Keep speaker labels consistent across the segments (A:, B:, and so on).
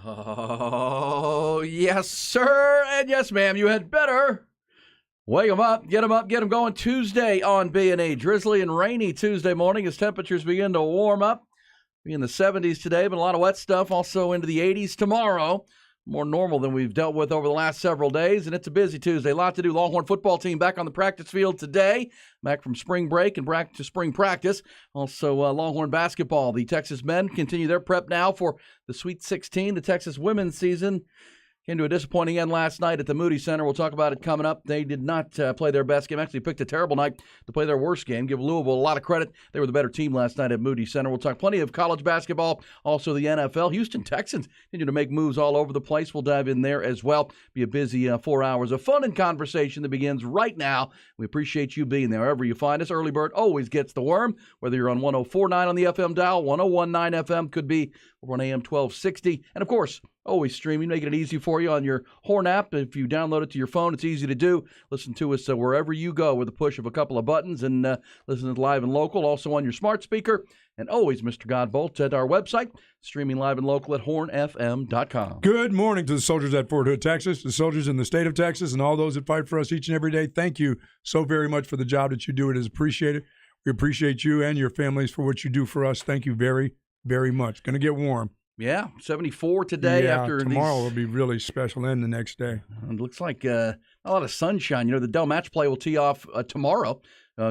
A: Oh, yes, sir, and yes, ma'am. You had better wake them up, get them going. Tuesday on B&E. Drizzly and rainy Tuesday morning as temperatures begin to warm up. Be in the 70s today, but a lot of wet stuff. Also into the 80s tomorrow. More normal than we've dealt with over the last several days, and it's a busy Tuesday. A lot to do. Longhorn football team back on the practice field today, back from spring break and back to spring practice. Also, Longhorn basketball. The Texas men continue their prep now for the Sweet 16. The Texas women's season came to a disappointing end last night at the Moody Center. We'll talk about it coming up. They did not play their best game. Actually picked a terrible night to play their worst game. Give Louisville a lot of credit. They were the better team last night at Moody Center. We'll talk plenty of college basketball, also the NFL. Houston Texans continue to make moves all over the place. We'll dive in there as well. Be a busy 4 hours of fun and conversation that begins right now. We appreciate you being there. Wherever you find us, Early Bird always gets the worm. Whether you're on 104.9 on the FM dial, 101.9 FM, could be over on AM 1260. And, of course, always streaming, making it easy for you on your Horn app. If you download it to your phone, it's easy to do. Listen to us wherever you go with a push of a couple of buttons and listen to live and local. Also on your smart speaker. And always, Mr. Godbolt, at our website, streaming live and local at hornfm.com.
B: Good morning to the soldiers at Fort Hood, Texas, the soldiers in the state of Texas, and all those that fight for us each and every day. Thank you so very much for the job that you do. It is appreciated. We appreciate you and your families for what you do for us. Thank you very, very much. Going to get warm.
A: Yeah, 74 today.
B: Yeah,
A: after
B: tomorrow will be really special, and the next day.
A: It looks like a lot of sunshine. You know, the Dell Match Play will tee off tomorrow.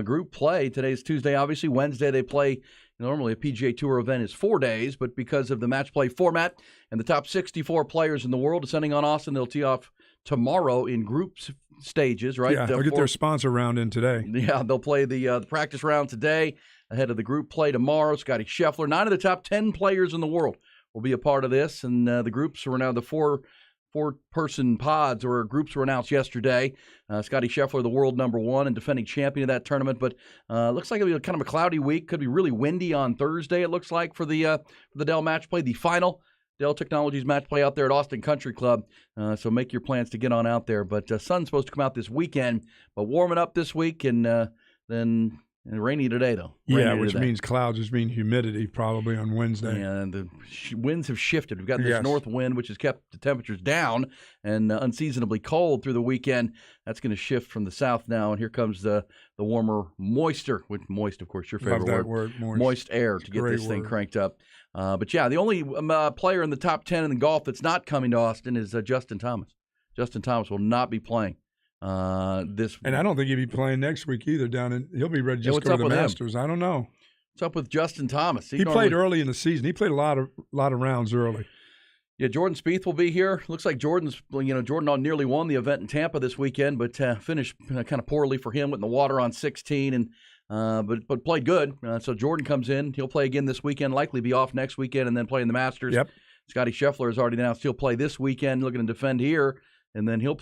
A: Group play. Today's Tuesday, obviously. Wednesday they play. Normally a PGA Tour event is 4 days, but because of the match play format and the top 64 players in the world descending on Austin, they'll tee off tomorrow in group stages, right?
B: Yeah, they'll get their sponsor round in today.
A: Yeah, they'll play the practice round today ahead of the group play tomorrow. Scotty Scheffler, 9 of the top 10 players in the world will be a part of this, and the groups are now the four-person pods or groups were announced yesterday. Scotty Scheffler, the world number one and defending champion of that tournament, but looks like it'll be kind of a cloudy week. Could be really windy on Thursday, it looks like, for the Dell Match Play, the final Dell Technologies Match Play out there at Austin Country Club. So make your plans to get on out there. But sun's supposed to come out this weekend, but warming up this week, and then rainy today, though.
B: Which means clouds, which means humidity probably on Wednesday.
A: Yeah, and the winds have shifted. We've got this north wind, which has kept the temperatures down and unseasonably cold through the weekend. That's going to shift from the south now, and here comes the warmer, moister, moist, of course, your favorite
B: Love that word,
A: moist air to get this thing cranked up. But, yeah, the only player in the top 10 in the golf that's not coming to Austin is Justin Thomas. Justin Thomas will not be playing. And
B: I don't think he'll be playing next week either. He'll be ready to just go to the Masters. I don't know.
A: What's up with Justin Thomas?
B: He played early in the season. He played a lot of rounds early.
A: Yeah, Jordan Spieth will be here. Looks like Jordan nearly won the event in Tampa this weekend, but finished kind of poorly for him, went in the water on 16, and but played good. So Jordan comes in. He'll play again this weekend. Likely be off next weekend, and then play in the Masters.
B: Yep.
A: Scotty Scheffler has already announced he'll play this weekend, looking to defend here, and then he'll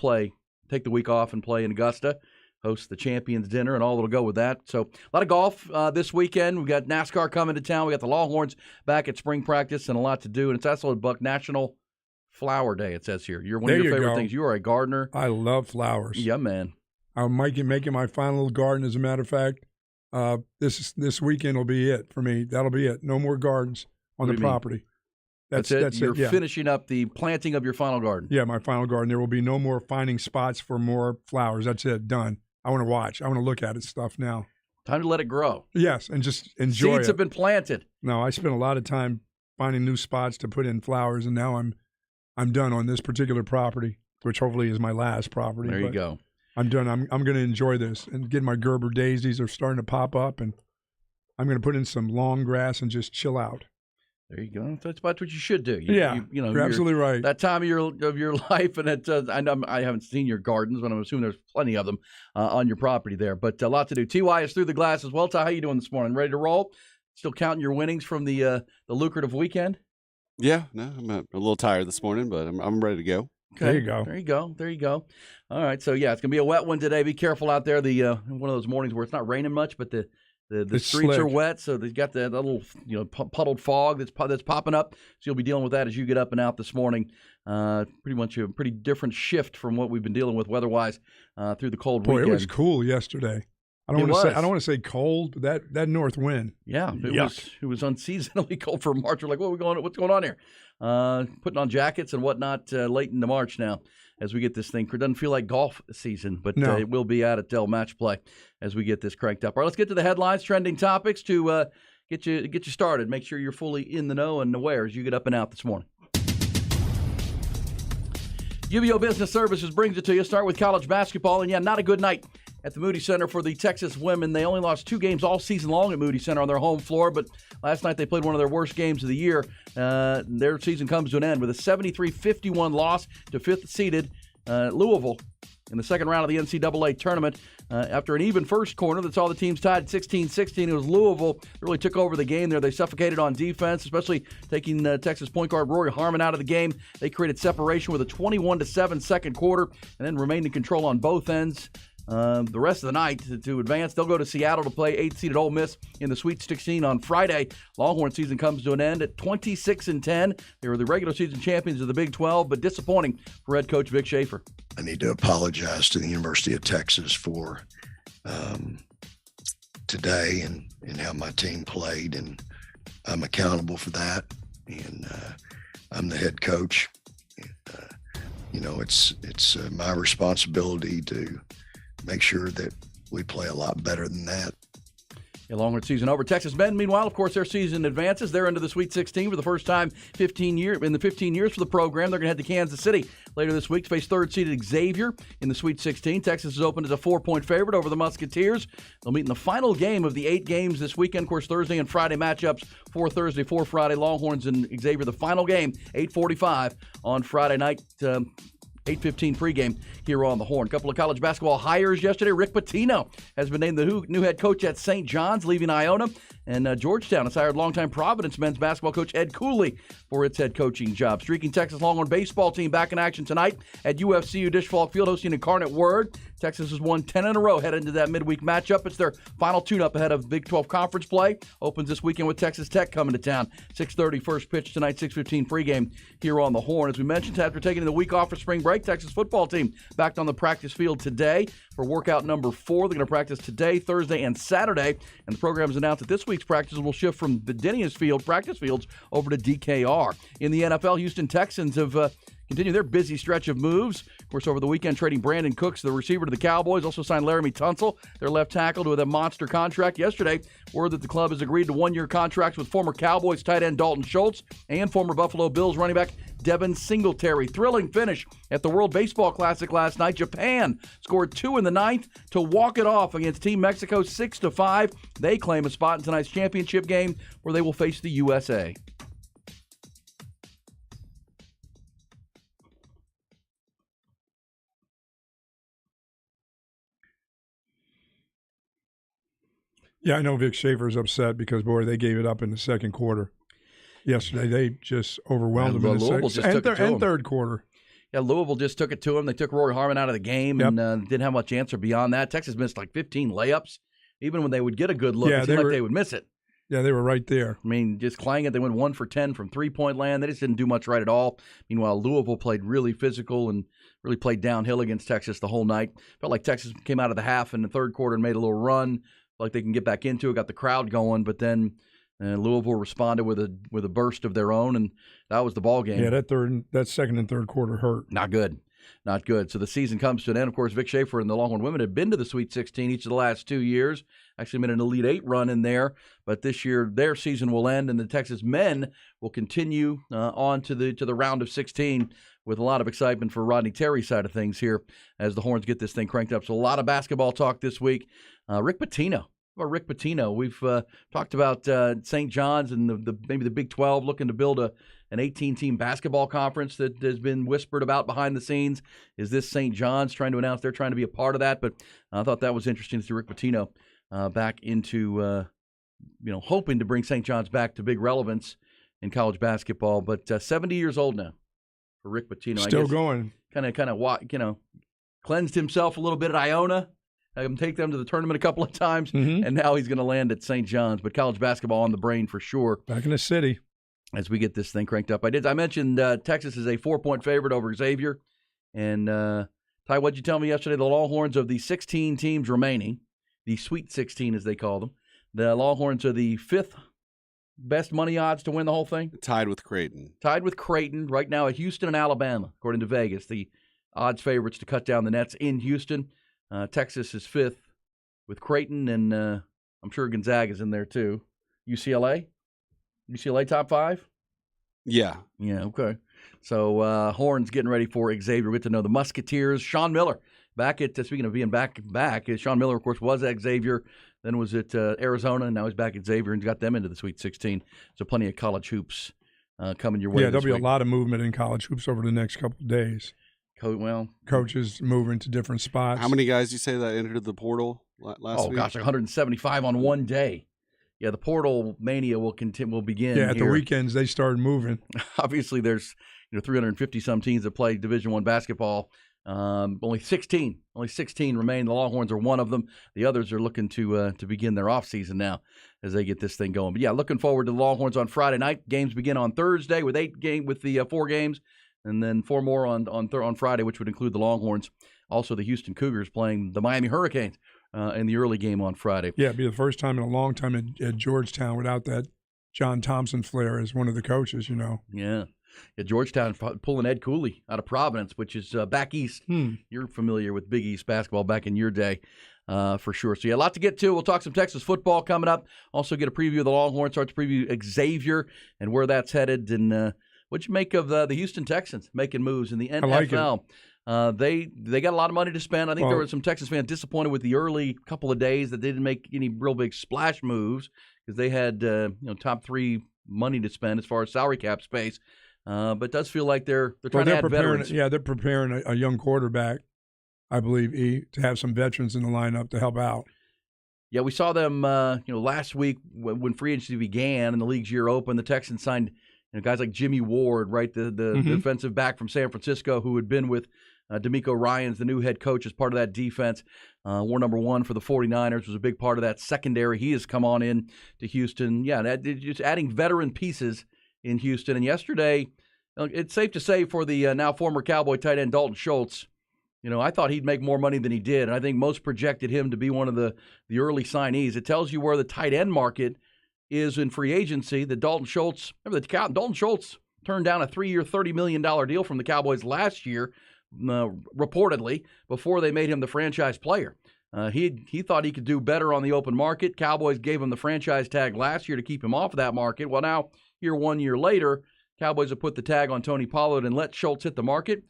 A: take the week off and play in Augusta, host the Champions Dinner, and all that'll go with that. So a lot of golf this weekend. We've got NASCAR coming to town. We got the Longhorns back at spring practice and a lot to do. And it's also Buck National Flower Day, it says here. You're one of your favorite things. You are a gardener.
B: I love flowers.
A: Yeah, man.
B: I'm making my fine little garden, as a matter of fact. This weekend will be it for me. That'll be it. No more gardens on the property.
A: That's it. You're finishing up the planting of your final garden.
B: Yeah, my final garden. There will be no more finding spots for more flowers. That's it. Done. I want to watch. I want to look at it stuff now.
A: Time to let it grow.
B: Yes, and just enjoy it.
A: Seeds have been planted.
B: No, I spent a lot of time finding new spots to put in flowers, and now I'm done on this particular property, which hopefully is my last property.
A: There you go.
B: I'm done. I'm going to enjoy this and get my Gerber daisies are starting to pop up, and I'm going to put in some long grass and just chill out.
A: There you go. That's about what you should do.
B: You're absolutely right.
A: That time of your life, and I haven't seen your gardens, but I'm assuming there's plenty of them on your property there. But a lot to do. TY is through the glass as well. Ty, how you doing this morning? Ready to roll? Still counting your winnings from the lucrative weekend?
C: Yeah, no, I'm a little tired this morning, but I'm ready to go.
A: Okay. There you go. All right. So yeah, it's gonna be a wet one today. Be careful out there. The one of those mornings where it's not raining much, but the streets
B: slick.
A: are wet, so they've got that little puddled fog that's popping up. So you'll be dealing with that as you get up and out this morning. Pretty much a pretty different shift from what we've been dealing with weather-wise through the cold weekend.
B: It was cool yesterday. I don't want to say cold, but that north wind.
A: Yeah, it was unseasonably cold for March. We're like, what's going on here? Putting on jackets and whatnot late into March now as we get this thing. It doesn't feel like golf season, but it will be out at Dell Match Play as we get this cranked up. All right, let's get to the headlines, trending topics to get you started. Make sure you're fully in the know and aware as you get up and out this morning. UBO Business Services brings it to you. Start with college basketball, and not a good night at the Moody Center for the Texas women. They only lost 2 games all season long at Moody Center on their home floor, but last night they played one of their worst games of the year. Their season comes to an end with a 73-51 loss to 5th-seeded Louisville in the second round of the NCAA tournament. After an even first quarter that saw the teams tied 16-16, it was Louisville that really took over the game there. They suffocated on defense, especially taking Texas point guard Rory Harmon out of the game. They created separation with a 21-7 second quarter and then remained in control on both ends. The rest of the night to advance, they'll go to Seattle to play 8th-seeded Ole Miss in the Sweet 16 on Friday. Longhorn season comes to an end at 26-10. They were the regular season champions of the Big 12, but disappointing for head coach Vic Schaefer.
D: I need to apologize to the University of Texas for today and how my team played, and I'm accountable for that. And I'm the head coach. And, it's my responsibility to make sure that we play a lot better than that.
A: A Longhorn season over. Texas men, meanwhile, of course, their season advances. They're into the Sweet 16 for the first time in the 15 years for the program. They're going to head to Kansas City later this week to face 3rd-seeded Xavier in the Sweet 16. Texas is opened as a 4-point favorite over the Musketeers. They'll meet in the final game of the 8 games this weekend. Of course, Thursday and Friday matchups for Thursday, for Friday. Longhorns and Xavier, the final game, 8:45 on Friday night. 8:15 pregame here on the Horn. A couple of college basketball hires yesterday. Rick Pitino has been named the new head coach at St. John's, leaving Iona. And Georgetown has hired longtime Providence men's basketball coach Ed Cooley for its head coaching job. Streaking Texas Longhorn baseball team back in action tonight at UFCU Disch-Falk Field hosting Incarnate Word. Texas has won 10 in a row headed into that midweek matchup. It's their final tune-up ahead of Big 12 conference play. Opens this weekend with Texas Tech coming to town. 6:30 first pitch tonight, 6:15 pregame here on the Horn. As we mentioned, after taking the week off for spring break, Texas football team back on the practice field today for workout number 4. They're going to practice today, Thursday, and Saturday. And the program has announced that this week's practice will shift from the Denny's Field practice fields over to DKR. In the NFL, Houston Texans have continue their busy stretch of moves. Of course, over the weekend, trading Brandon Cooks, the receiver, to the Cowboys. Also signed Laramie Tunsil, their left tackle, to a monster contract. Yesterday, word that the club has agreed to 1-year contracts with former Cowboys tight end Dalton Schultz and former Buffalo Bills running back Devin Singletary. Thrilling finish at the World Baseball Classic last night. Japan scored 2 in the 9th to walk it off against Team Mexico 6-5. They claim a spot in tonight's championship game where they will face the USA.
B: Yeah, I know Vic Schaefer's upset because, boy, they gave it up in the second quarter. Yesterday, they just overwhelmed them in the third quarter.
A: Yeah, Louisville just took it to them. They took Rory Harmon out of the game and didn't have much answer beyond that. Texas missed like 15 layups. Even when they would get a good look, it seemed like they would miss it.
B: Yeah, they were right there.
A: I mean, just clang it. They went 1 for 10 from three-point land. They just didn't do much right at all. Meanwhile, Louisville played really physical and really played downhill against Texas the whole night. Felt like Texas came out of the half in the third quarter and made a little run. Like they can get back into it, got the crowd going, but then Louisville responded with a burst of their own, and that was the ball game.
B: Yeah, that second and third quarter hurt.
A: Not good. So the season comes to an end. Of course, Vic Schaefer and the Longhorn women have been to the Sweet 16 each of the last 2 years. Actually made an Elite 8 run in there, but this year their season will end, and the Texas men will continue on to the round of 16 with a lot of excitement for Rodney Terry's side of things here as the Horns get this thing cranked up. So a lot of basketball talk this week. Rick Pitino. About Rick Pitino, we've talked about St. John's and maybe the Big 12 looking to build an 18-team basketball conference that has been whispered about behind the scenes. Is this St. John's trying to announce they're trying to be a part of that? But I thought that was interesting to see Rick Pitino back into, hoping to bring St. John's back to big relevance in college basketball. But 70 years old now for Rick Pitino.
B: Still going.
A: Kind of, cleansed himself a little bit at Iona. Take them to the tournament a couple of times, and now he's going to land at St. John's. But college basketball on the brain for sure.
B: Back in the city.
A: As we get this thing cranked up. I mentioned Texas is a 4-point favorite over Xavier. And, Ty, what did you tell me yesterday? The Longhorns, of the 16 teams remaining, the Sweet 16, as they call them. The Longhorns are the 5th best money odds to win the whole thing.
C: Tied with Creighton.
A: Tied with Creighton right now at Houston and Alabama, according to Vegas. The odds favorites to cut down the nets in Houston. Texas is 5th with Creighton, and I'm sure Gonzaga's in there too. UCLA top 5?
C: Yeah.
A: Yeah, okay. So Horns getting ready for Xavier. We get to know the Musketeers. Sean Miller back at, speaking of being back, Sean Miller, of course, was at Xavier, then was at Arizona, and now he's back at Xavier and got them into the Sweet 16. So plenty of college hoops coming your way.
B: Yeah, there'll be
A: week.
B: a lot of movement in college hoops over the next couple of days. Coaches moving to different spots.
C: How many guys do you say that entered the portal last week?
A: Oh, gosh, like 175 on one day. Yeah, the portal mania will begin.
B: Yeah, at the weekends they started moving.
A: Obviously, there's 350 some teams that play Division I basketball. Only 16 remain. The Longhorns are one of them. The others are looking to begin their off season now as they get this thing going. But yeah, looking forward to the Longhorns on Friday night. Games begin on Thursday with 4 games, and then 4 more on Friday, which would include the Longhorns. Also, the Houston Cougars playing the Miami Hurricanes in the early game on Friday.
B: Yeah, it'd be the first time in a long time at Georgetown without that John Thompson flair as one of the coaches.
A: Yeah. Yeah, Georgetown pulling Ed Cooley out of Providence, which is back east. You're familiar with Big East basketball back in your day, for sure. So, yeah, a lot to get to. We'll talk some Texas football coming up. Also get a preview of the Longhorns, start to preview Xavier and where that's headed. And what'd you make of the Houston Texans making moves in the NFL?
B: I like
A: it. They got a lot of money to spend. I think there were some Texas fans disappointed with the early couple of days that they didn't make any real big splash moves because they had top 3 money to spend as far as salary cap space. But it does feel like they're trying to add veterans.
B: Yeah, they're preparing a young quarterback, I believe, to have some veterans in the lineup to help out.
A: Yeah, we saw them last week when free agency began and the league's year opened. The Texans signed guys like Jimmy Ward, right, the defensive back from San Francisco who had been with D'Amico Ryans, the new head coach, as part of that defense. War number 1 for the 49ers was a big part of that secondary. He has come on in to Houston. Yeah, just adding veteran pieces in Houston. And yesterday, it's safe to say for the now former Cowboy tight end Dalton Schultz, I thought he'd make more money than he did. And I think most projected him to be one of the early signees. It tells you where the tight end market is in free agency. Dalton Schultz turned down a 3-year, $30 million deal from the Cowboys last year, reportedly, before they made him the franchise player. He thought he could do better on the open market. Cowboys gave him the franchise tag last year to keep him off of that market. Well, now, here 1 year later, Cowboys have put the tag on Tony Pollard and let Schultz hit the market.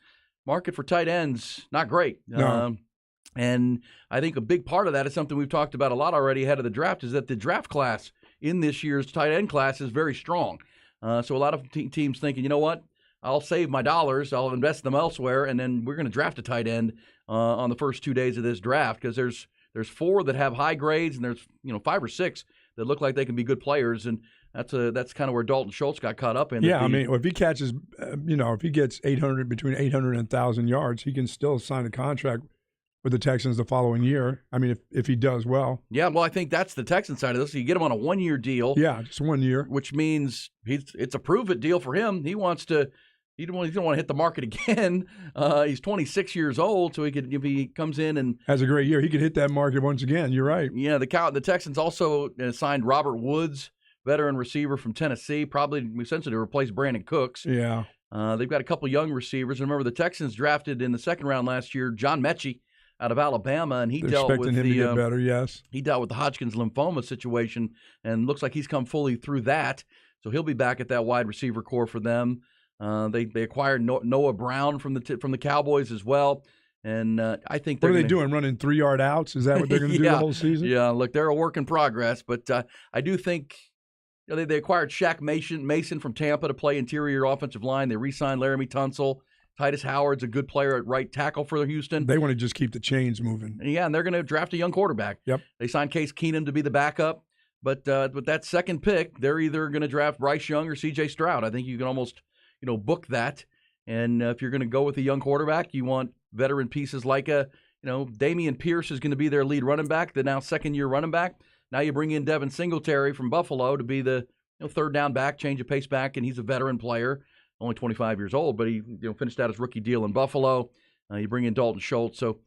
A: Market for tight ends, not great.
B: No.
A: And I think a big part of that is something we've talked about a lot already ahead of the draft, is that the draft class in this year's tight end class is very strong. So a lot of teams thinking, you know what, I'll save my dollars, I'll invest them elsewhere, and then we're going to draft a tight end on the first 2 days of this draft, because there's 4 that have high grades, and there's 5 or 6 that look like they can be good players, and that's kind of where Dalton Schultz got caught up in.
B: Yeah, if he catches, if he gets between 800 and 1,000 yards, he can still sign a contract with the Texans the following year. If he does well.
A: Yeah, well, I think that's the Texan side of this. So you get him on a 1-year deal.
B: Yeah, just 1 year,
A: which means it's a prove-it deal for him. He wants to. He don't want to hit the market again. He's 26 years old, so if he comes in and
B: has a great year, he could hit that market once again. You're right.
A: Yeah, the Texans also signed Robert Woods, veteran receiver from Tennessee, probably essentially to replace Brandon Cooks.
B: Yeah.
A: They've got a couple young receivers. And remember, the Texans drafted in the second round last year John Mechie out of Alabama, and
B: They're expecting him to get better. Yes.
A: He dealt with the Hodgkin's lymphoma situation, and looks like he's come fully through that. So he'll be back at that wide receiver core for them. They acquired Noah Brown from the Cowboys as well, and I think
B: what are they doing? Running 3-yard outs? Is that what they're going to do the whole season?
A: Yeah, look, they're a work in progress, but I do think they acquired Shaq Mason from Tampa to play interior offensive line. They re-signed Laramie Tunsil. Titus Howard's a good player at right tackle for Houston.
B: They want to just keep the chains moving.
A: Yeah, and they're going to draft a young quarterback.
B: Yep.
A: They signed Case Keenum to be the backup. But with that second pick, they're either going to draft Bryce Young or C.J. Stroud. I think you can almost book that. And if you're going to go with a young quarterback, you want veteran pieces like Damian Pierce is going to be their lead running back, the now second-year running back. Now you bring in Devin Singletary from Buffalo to be the third down back, change of pace back, and he's a veteran player, only 25 years old, but he finished out his rookie deal in Buffalo. You bring in Dalton Schultz. So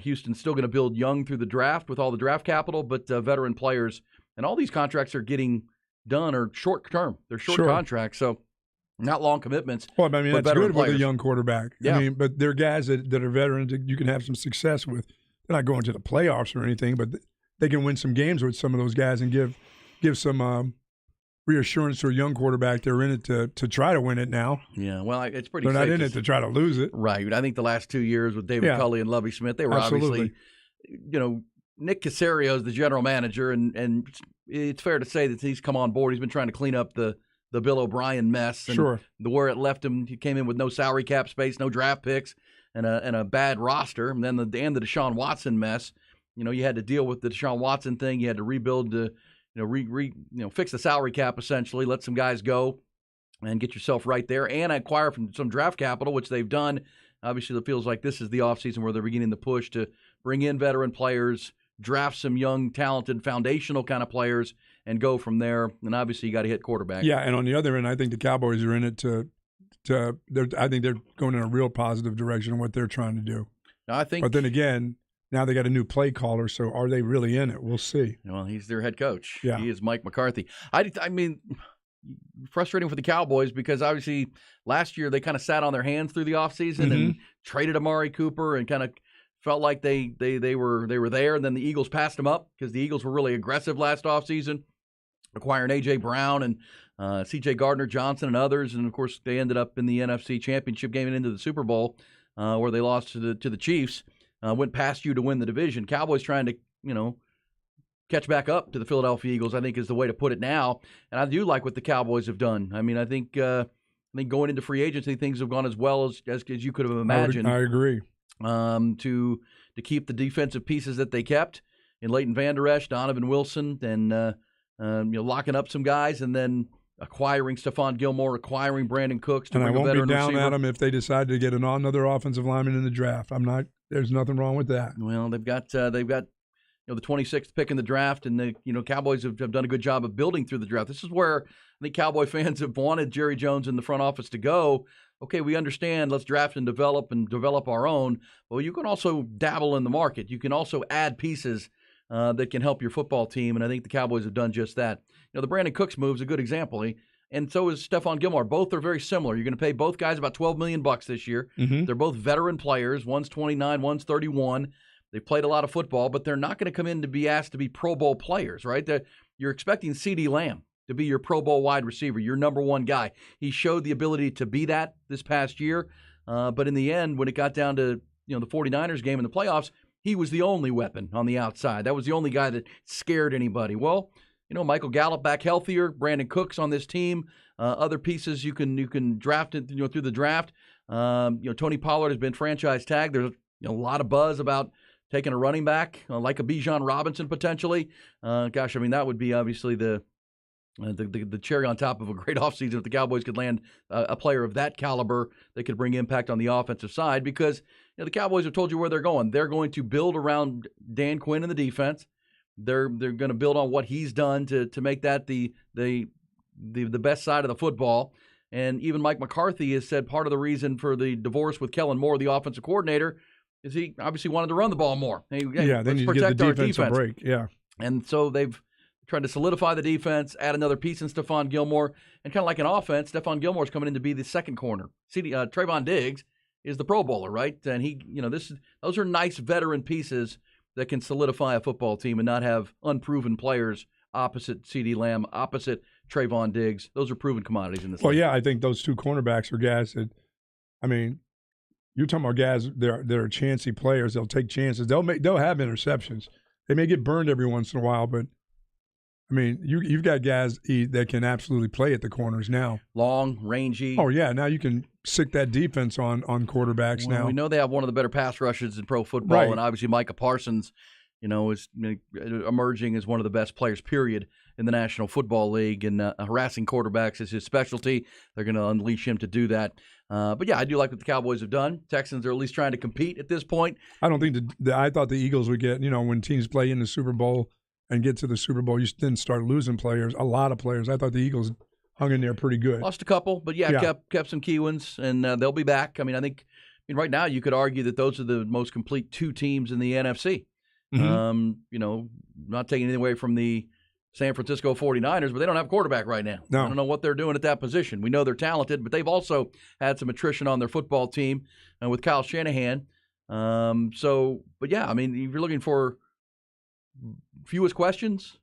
A: Houston's still going to build young through the draft with all the draft capital, but veteran players. And all these contracts are getting done are short term. They're short contracts, so not long commitments.
B: Well, I mean, that's good
A: players.
B: with a young quarterback.
A: Yeah.
B: I mean, but they're guys that are veterans that you can have some success with. They're not going to the playoffs or anything, but they can win some games with some of those guys and give some reassurance to a young quarterback. They're in it to try to win it now.
A: Yeah, well, it's pretty.
B: They're
A: safe
B: not in it to try to lose it.
A: Right. I think the last 2 years with David Culley and Lovie Smith, they were obviously, Nick Caserio is the general manager, and it's fair to say that he's come on board. He's been trying to clean up the Bill O'Brien mess. And where it left him, he came in with no salary cap space, no draft picks, and a bad roster. And then the Deshaun Watson mess. You had to deal with the Deshaun Watson thing. You had to rebuild fix the salary cap essentially, let some guys go and get yourself right there and acquire from some draft capital, which they've done. Obviously, it feels like this is the offseason where they're beginning to push to bring in veteran players, draft some young, talented, foundational kind of players, and go from there. And obviously, you got to hit quarterback.
B: Yeah, and on the other end, I think the Cowboys are in it I think they're going in a real positive direction in what they're trying to do. But then again, now they got a new play caller, so are they really in it? We'll see.
A: Well, he's their head coach.
B: Yeah.
A: He is Mike McCarthy. I mean, frustrating for the Cowboys because obviously last year they kind of sat on their hands through the offseason and traded Amari Cooper and kind of felt like they were there, and then the Eagles passed them up because the Eagles were really aggressive last offseason, acquiring A.J. Brown and C.J. Gardner-Johnson and others, and of course they ended up in the NFC Championship game and into the Super Bowl where they lost to the Chiefs. Went past you to win the division. Cowboys trying to, catch back up to the Philadelphia Eagles, I think is the way to put it now. And I do like what the Cowboys have done. I mean, I think going into free agency, things have gone as well as you could have imagined.
B: I agree.
A: To keep the defensive pieces that they kept in Leighton Vander Esch, Donovan Wilson, and locking up some guys, and then acquiring Stephon Gilmore, acquiring Brandon Cooks to bring a veteran receiver.
B: And I won't be down at them if they decide to get another offensive lineman in the draft. There's nothing wrong with that.
A: Well, they've got the 26th pick in the draft, and the Cowboys have done a good job of building through the draft. This is where I think Cowboy fans have wanted Jerry Jones in the front office to go. Okay, we understand. Let's draft and develop our own. Well, you can also dabble in the market. You can also add pieces that can help your football team, and I think the Cowboys have done just that. The Brandon Cooks move is a good example, and so is Stephon Gilmore. Both are very similar. You're going to pay both guys about $12 million this year.
B: Mm-hmm.
A: They're both veteran players. One's 29, one's 31. They've played a lot of football, but they're not going to come in to be asked to be Pro Bowl players, right? You're expecting CeeDee Lamb to be your Pro Bowl wide receiver, your number one guy. He showed the ability to be that this past year, but in the end, when it got down to the 49ers game in the playoffs, he was the only weapon on the outside. That was the only guy that scared anybody. Well, Michael Gallup back healthier, Brandon Cooks on this team, other pieces you can draft it through the draft. Tony Pollard has been franchise tagged. There's a lot of buzz about taking a running back like a Bijan Robinson potentially. That would be obviously the cherry on top of a great offseason if the Cowboys could land a player of that caliber that could bring impact on the offensive side, because the Cowboys have told you where they're going. They're going to build around Dan Quinn in the defense. They're going to build on what he's done to make that the best side of the football. And even Mike McCarthy has said part of the reason for the divorce with Kellen Moore, the offensive coordinator, is he obviously wanted to run the ball more.
B: They need to give the defense a break. Yeah.
A: And so they've tried to solidify the defense, add another piece in Stephon Gilmore, and kind of like an offense, Stephon Gilmore's coming in to be the second corner. Trayvon Diggs is the Pro Bowler, right? And those are nice veteran pieces that can solidify a football team and not have unproven players opposite CeeDee Lamb, opposite Trayvon Diggs. Those are proven commodities in this league.
B: Well, yeah, I think those two cornerbacks are guys that, you're talking about guys, they're chancy players. They'll take chances. They'll have interceptions. They may get burned every once in a while, but you've got guys that can absolutely play at the corners now.
A: Long, rangy.
B: Oh, yeah. Now you can sick that defense on quarterbacks now.
A: We know they have one of the better pass rushes in pro football,
B: right.
A: And obviously Micah Parsons, is emerging as one of the best players, period, in the National Football League. And harassing quarterbacks is his specialty. They're going to unleash him to do that. But, yeah, I do like what the Cowboys have done. Texans are at least trying to compete at this point.
B: I don't think I thought the Eagles would get, when teams play in the Super Bowl and get to the Super Bowl, you then start losing players, a lot of players. I thought the Eagles hung in there pretty good.
A: Lost a couple, but, kept some key ones, and they'll be back. I think mean, right now you could argue that those are the most complete two teams in the NFC. Not taking anything away from the San Francisco 49ers, but they don't have a quarterback right now.
B: No.
A: I don't know what they're doing at that position. We know they're talented, but they've also had some attrition on their football team with Kyle Shanahan. But yeah, I mean, if you're looking for fewest questions,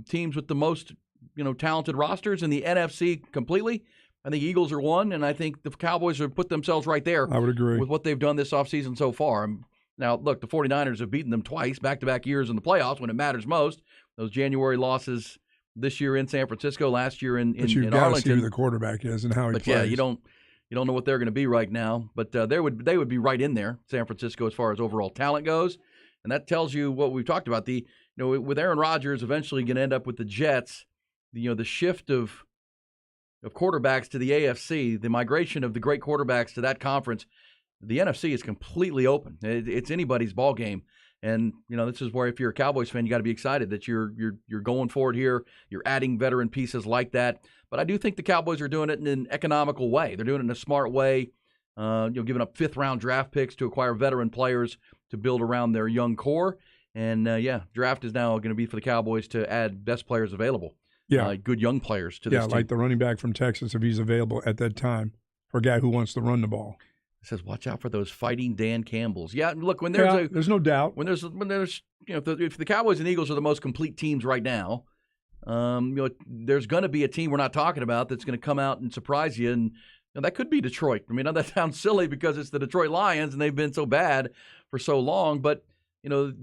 A: teams with the most, talented rosters in the NFC completely, I think Eagles are one, and I think the Cowboys have put themselves right there.
B: I would agree
A: with what they've done this offseason so far. Now, look, the 49ers have beaten them twice, back-to-back years in the playoffs when it matters most. Those January losses this year in San Francisco, last year in
B: But you've got to see who the quarterback is and how he plays.
A: Yeah, you don't know what they're going to be right now. But they would be right in there, San Francisco, as far as overall talent goes. And that tells you what we've talked about. With Aaron Rodgers eventually going to end up with the Jets, the shift of quarterbacks to the AFC, the migration of the great quarterbacks to that conference, the NFC is completely open. It's anybody's ball game. And, this is where if you're a Cowboys fan, you got to be excited that you're going forward here. You're adding veteran pieces like that. But I do think the Cowboys are doing it in an economical way. They're doing it in a smart way, giving up fifth-round draft picks to acquire veteran players to build around their young core. And, draft is now going to be for the Cowboys to add best players available.
B: Yeah.
A: Good young players to this team.
B: Yeah, like the running back from Texas, if he's available at that time, for a guy who wants to run the ball.
A: It says, watch out for those fighting Dan Campbells. Yeah, look, when there's
B: no doubt.
A: When there's if the Cowboys and Eagles are the most complete teams right now, there's going to be a team we're not talking about that's going to come out and surprise you, and that could be Detroit. I mean, that sounds silly because it's the Detroit Lions and they've been so bad for so long, but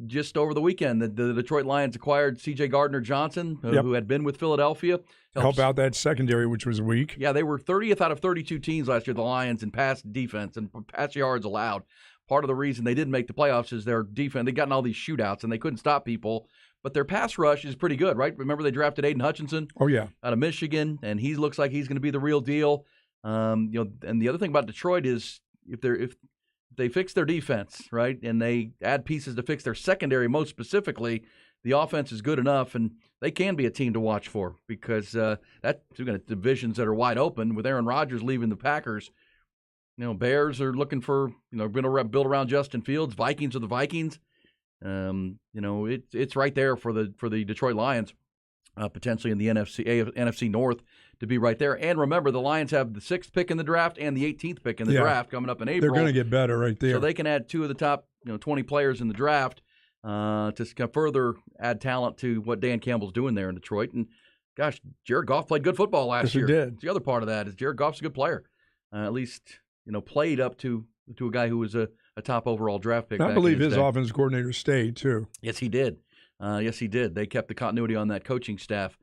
A: just over the weekend, the Detroit Lions acquired C.J. Gardner-Johnson, who had been with Philadelphia.
B: Help out that secondary, which was weak.
A: Yeah, they were 30th out of 32 teams last year, the Lions, in pass defense and pass yards allowed. Part of the reason they didn't make the playoffs is their defense. They got in all these shootouts, and they couldn't stop people. But their pass rush is pretty good, right? Remember they drafted Aiden Hutchinson?
B: Oh, yeah.
A: Out of Michigan, and he looks like he's going to be the real deal. And the other thing about Detroit is if they fix their defense, right, and they add pieces to fix their secondary most specifically, the offense is good enough, and they can be a team to watch for because that's going to divisions that are wide open. With Aaron Rodgers leaving the Packers, Bears are looking for, going to build around Justin Fields. Vikings are the Vikings. It's right there for the Detroit Lions, potentially in the NFC North to be right there. And remember, the Lions have the 6th pick in the draft and the 18th pick in the draft coming up in April.
B: They're going to get better right there.
A: So they can add 2 of the top 20 players in the draft to further add talent to what Dan Campbell's doing there in Detroit. And gosh, Jared Goff played good football last year.
B: He did.
A: The other part of that is Jared Goff's a good player. At least played up to a guy who was a top overall draft pick.
B: I believe his offensive coordinator stayed too.
A: Yes, he did. They kept the continuity on that coaching staff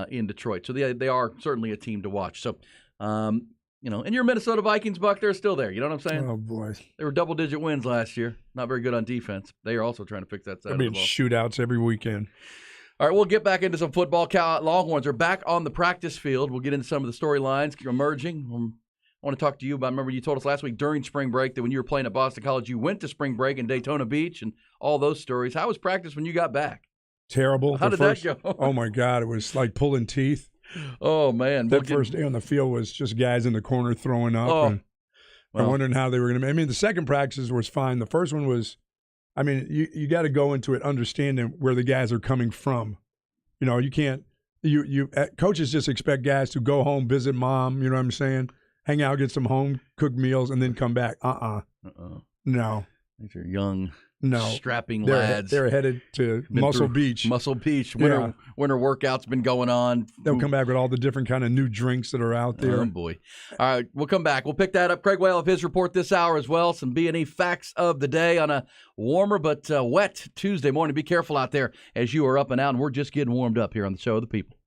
A: in Detroit. So they are certainly a team to watch. So, and your Minnesota Vikings, Buck, they're still there. You know what I'm saying?
B: Oh, boy.
A: They were double-digit wins last year. Not very good on defense. They are also trying to fix that side of the ball.
B: Shootouts every weekend.
A: All right, we'll get back into some football. Longhorns are back on the practice field. We'll get into some of the storylines emerging. I want to talk to you about, remember you told us last week during spring break that when you were playing at Boston College, you went to spring break in Daytona Beach and all those stories. How was practice when you got back?
B: Terrible.
A: How did that go?
B: Oh, my God. It was like pulling teeth.
A: Oh, man.
B: That first day on the field was just guys in the corner throwing up. I'm wondering how they were going to – I mean, the second practice was fine. The first one was – I mean, you got to go into it understanding where the guys are coming from. You can't – coaches just expect guys to go home, visit mom, you know what I'm saying, hang out, get some home-cooked meals, and then come back. No.
A: These are young –
B: No,
A: strapping lads.
B: They're headed to Muscle Beach.
A: Muscle Beach. Winter workouts been going on.
B: They'll come back with all the different kind of new drinks that are out there.
A: Oh, boy. All right, we'll come back. We'll pick that up. Craig will have his report this hour as well. Some B&E facts of the day on a warmer but wet Tuesday morning. Be careful out there as you are up and out, and we're just getting warmed up here on the Show of the People.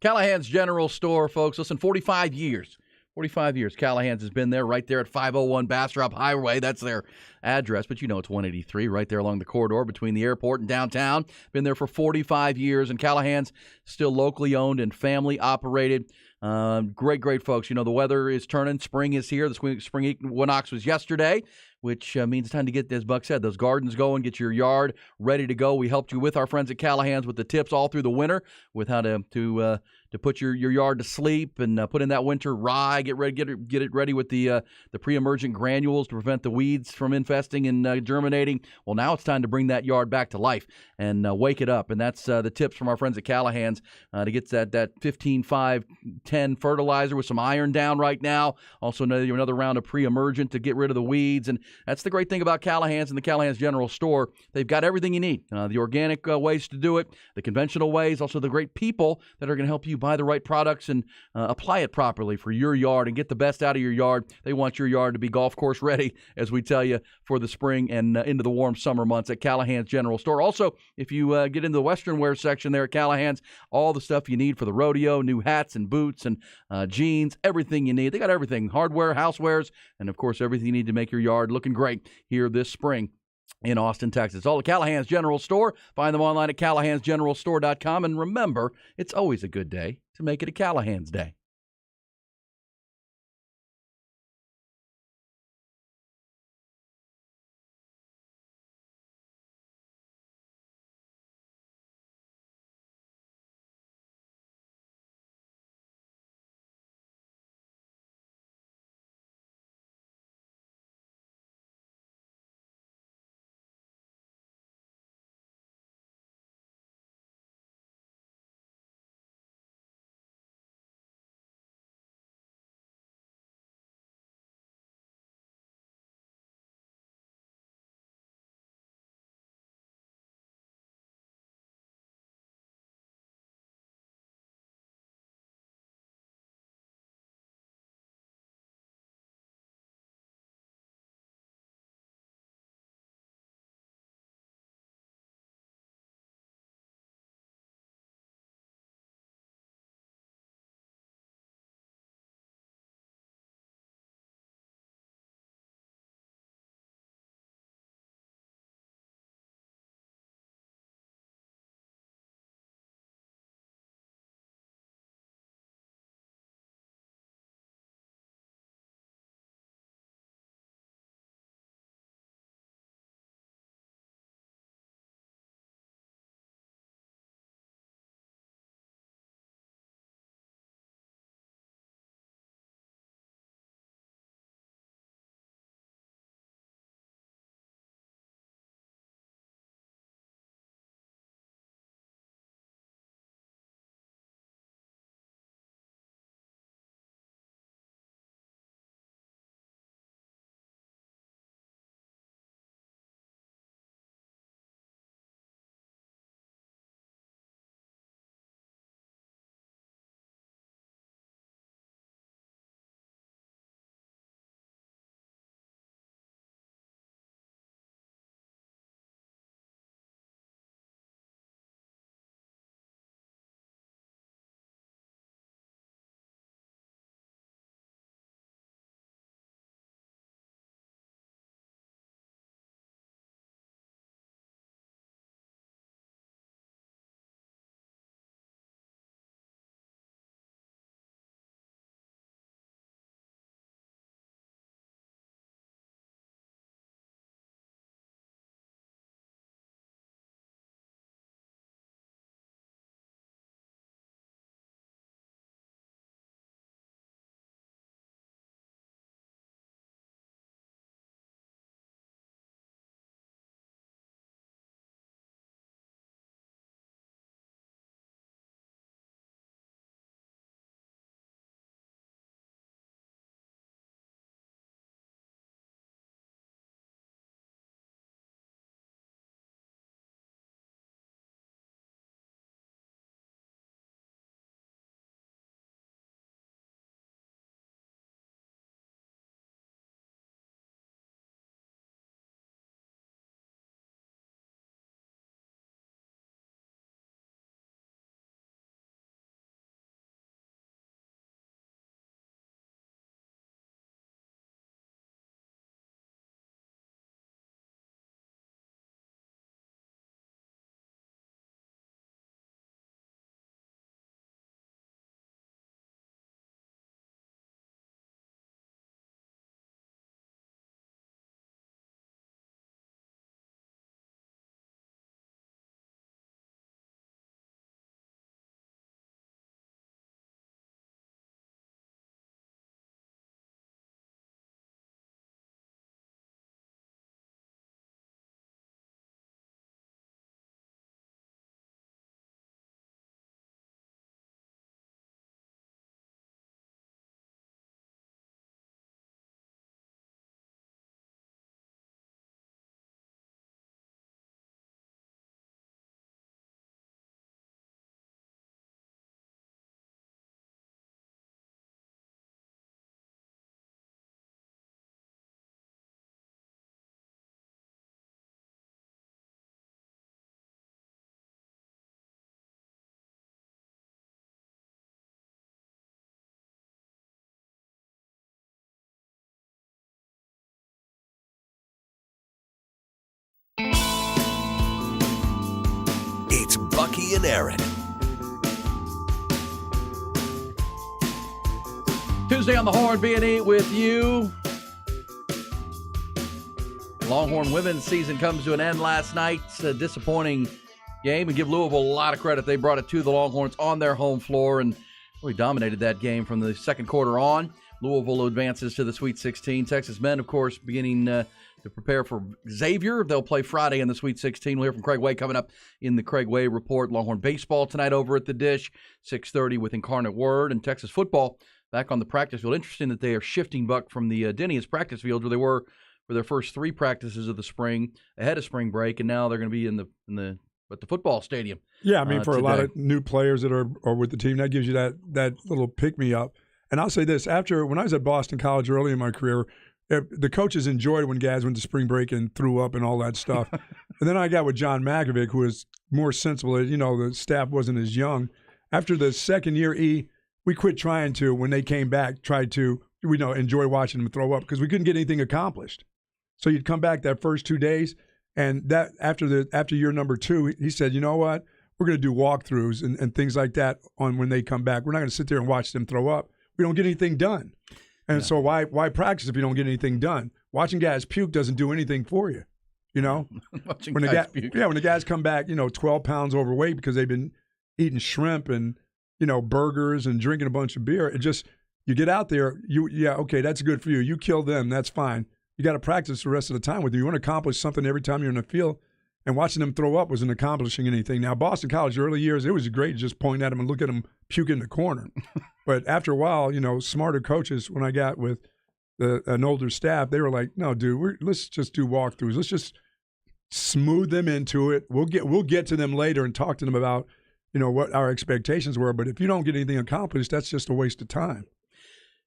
A: Callahan's General Store, folks. Listen, 45 years. 45 years. Callahan's has been there, right there at 501 Bastrop Highway. That's their address, but you know it's 183, right there along the corridor between the airport and downtown. Been there for 45 years, and Callahan's still locally owned and family operated. Great folks. You know, the weather is turning. Spring is here. The spring equinox was yesterday, which means it's time to get, as Buck said, those gardens going, get your yard ready to go. We helped you with our friends at Callahan's with the tips all through the winter with how to put your yard to sleep and put in that winter rye. Get it ready with the pre-emergent granules to prevent the weeds from infesting and germinating. Well, now it's time to bring that yard back to life and wake it up. And that's the tips from our friends at Callahan's to get that 15-5-10 fertilizer with some iron down right now. Also another round of pre-emergent to get rid of the weeds. And that's the great thing about Callahan's and the Callahan's General Store. They've got everything you need. The organic ways to do it, the conventional ways, also the great people that are going to help you buy the right products and apply it properly for your yard and get the best out of your yard. They want your yard to be golf course ready, as we tell you, for the spring and into the warm summer months at Callahan's General Store. Also, if you get into the Western wear section there at Callahan's, all the stuff you need for the rodeo, new hats and boots and jeans, everything you need. They got everything, hardware, housewares, and, of course, everything you need to make your yard looking great here this spring in Austin, Texas. All at Callahan's General Store. Find them online at callahansgeneralstore.com. And remember, it's always a good day to make it a Callahan's Day.
E: Bucky and Erin.
A: Tuesday on the Horn, B&E with you. Longhorn women's season comes to an end last night. It's a disappointing game, and give Louisville a lot of credit. They brought it to the Longhorns on their home floor and really dominated that game from the second quarter on. Louisville advances to the Sweet 16. Texas men, of course, beginning to prepare for Xavier. They'll play Friday in the Sweet 16. We'll hear from Craig Way coming up in the Craig Way Report. Longhorn baseball tonight over at the Dish, 6:30 with Incarnate Word. And Texas football back on the practice field. Interesting that they are shifting, Buck, from the Denny's practice field where they were for their first three practices of the spring ahead of spring break, and now they're going to be at the football stadium.
B: Yeah, I mean, for
A: today.
B: a lot of new players that are with the team, that gives you that little pick-me-up. And I'll say this, when I was at Boston College early in my career, the coaches enjoyed when guys went to spring break and threw up and all that stuff. And then I got with John Makovic, who was more sensible. You know, the staff wasn't as young. After the second year, we quit trying to, when they came back, enjoy watching them throw up because we couldn't get anything accomplished. So you'd come back that first 2 days, and that after year number 2, he said, you know what, we're going to do walkthroughs and things like that on when they come back. We're not going to sit there and watch them throw up. We don't get anything done. And so why practice if you don't get anything done? Watching guys puke doesn't do anything for you, you know?
A: When the
B: guys come back, 12 pounds overweight because they've been eating shrimp and, burgers and drinking a bunch of beer, you get out there, okay, that's good for you. You kill them, that's fine. You got to practice the rest of the time with you. You want to accomplish something every time you're in the field, and watching them throw up wasn't accomplishing anything. Now, Boston College, early years, it was great to just point at them and look at them puke in the corner. But after a while, smarter coaches, when I got with an older staff, they were like, no, dude, let's just do walkthroughs. Let's just smooth them into it. We'll get to them later and talk to them about, what our expectations were. But if you don't get anything accomplished, that's just a waste of time.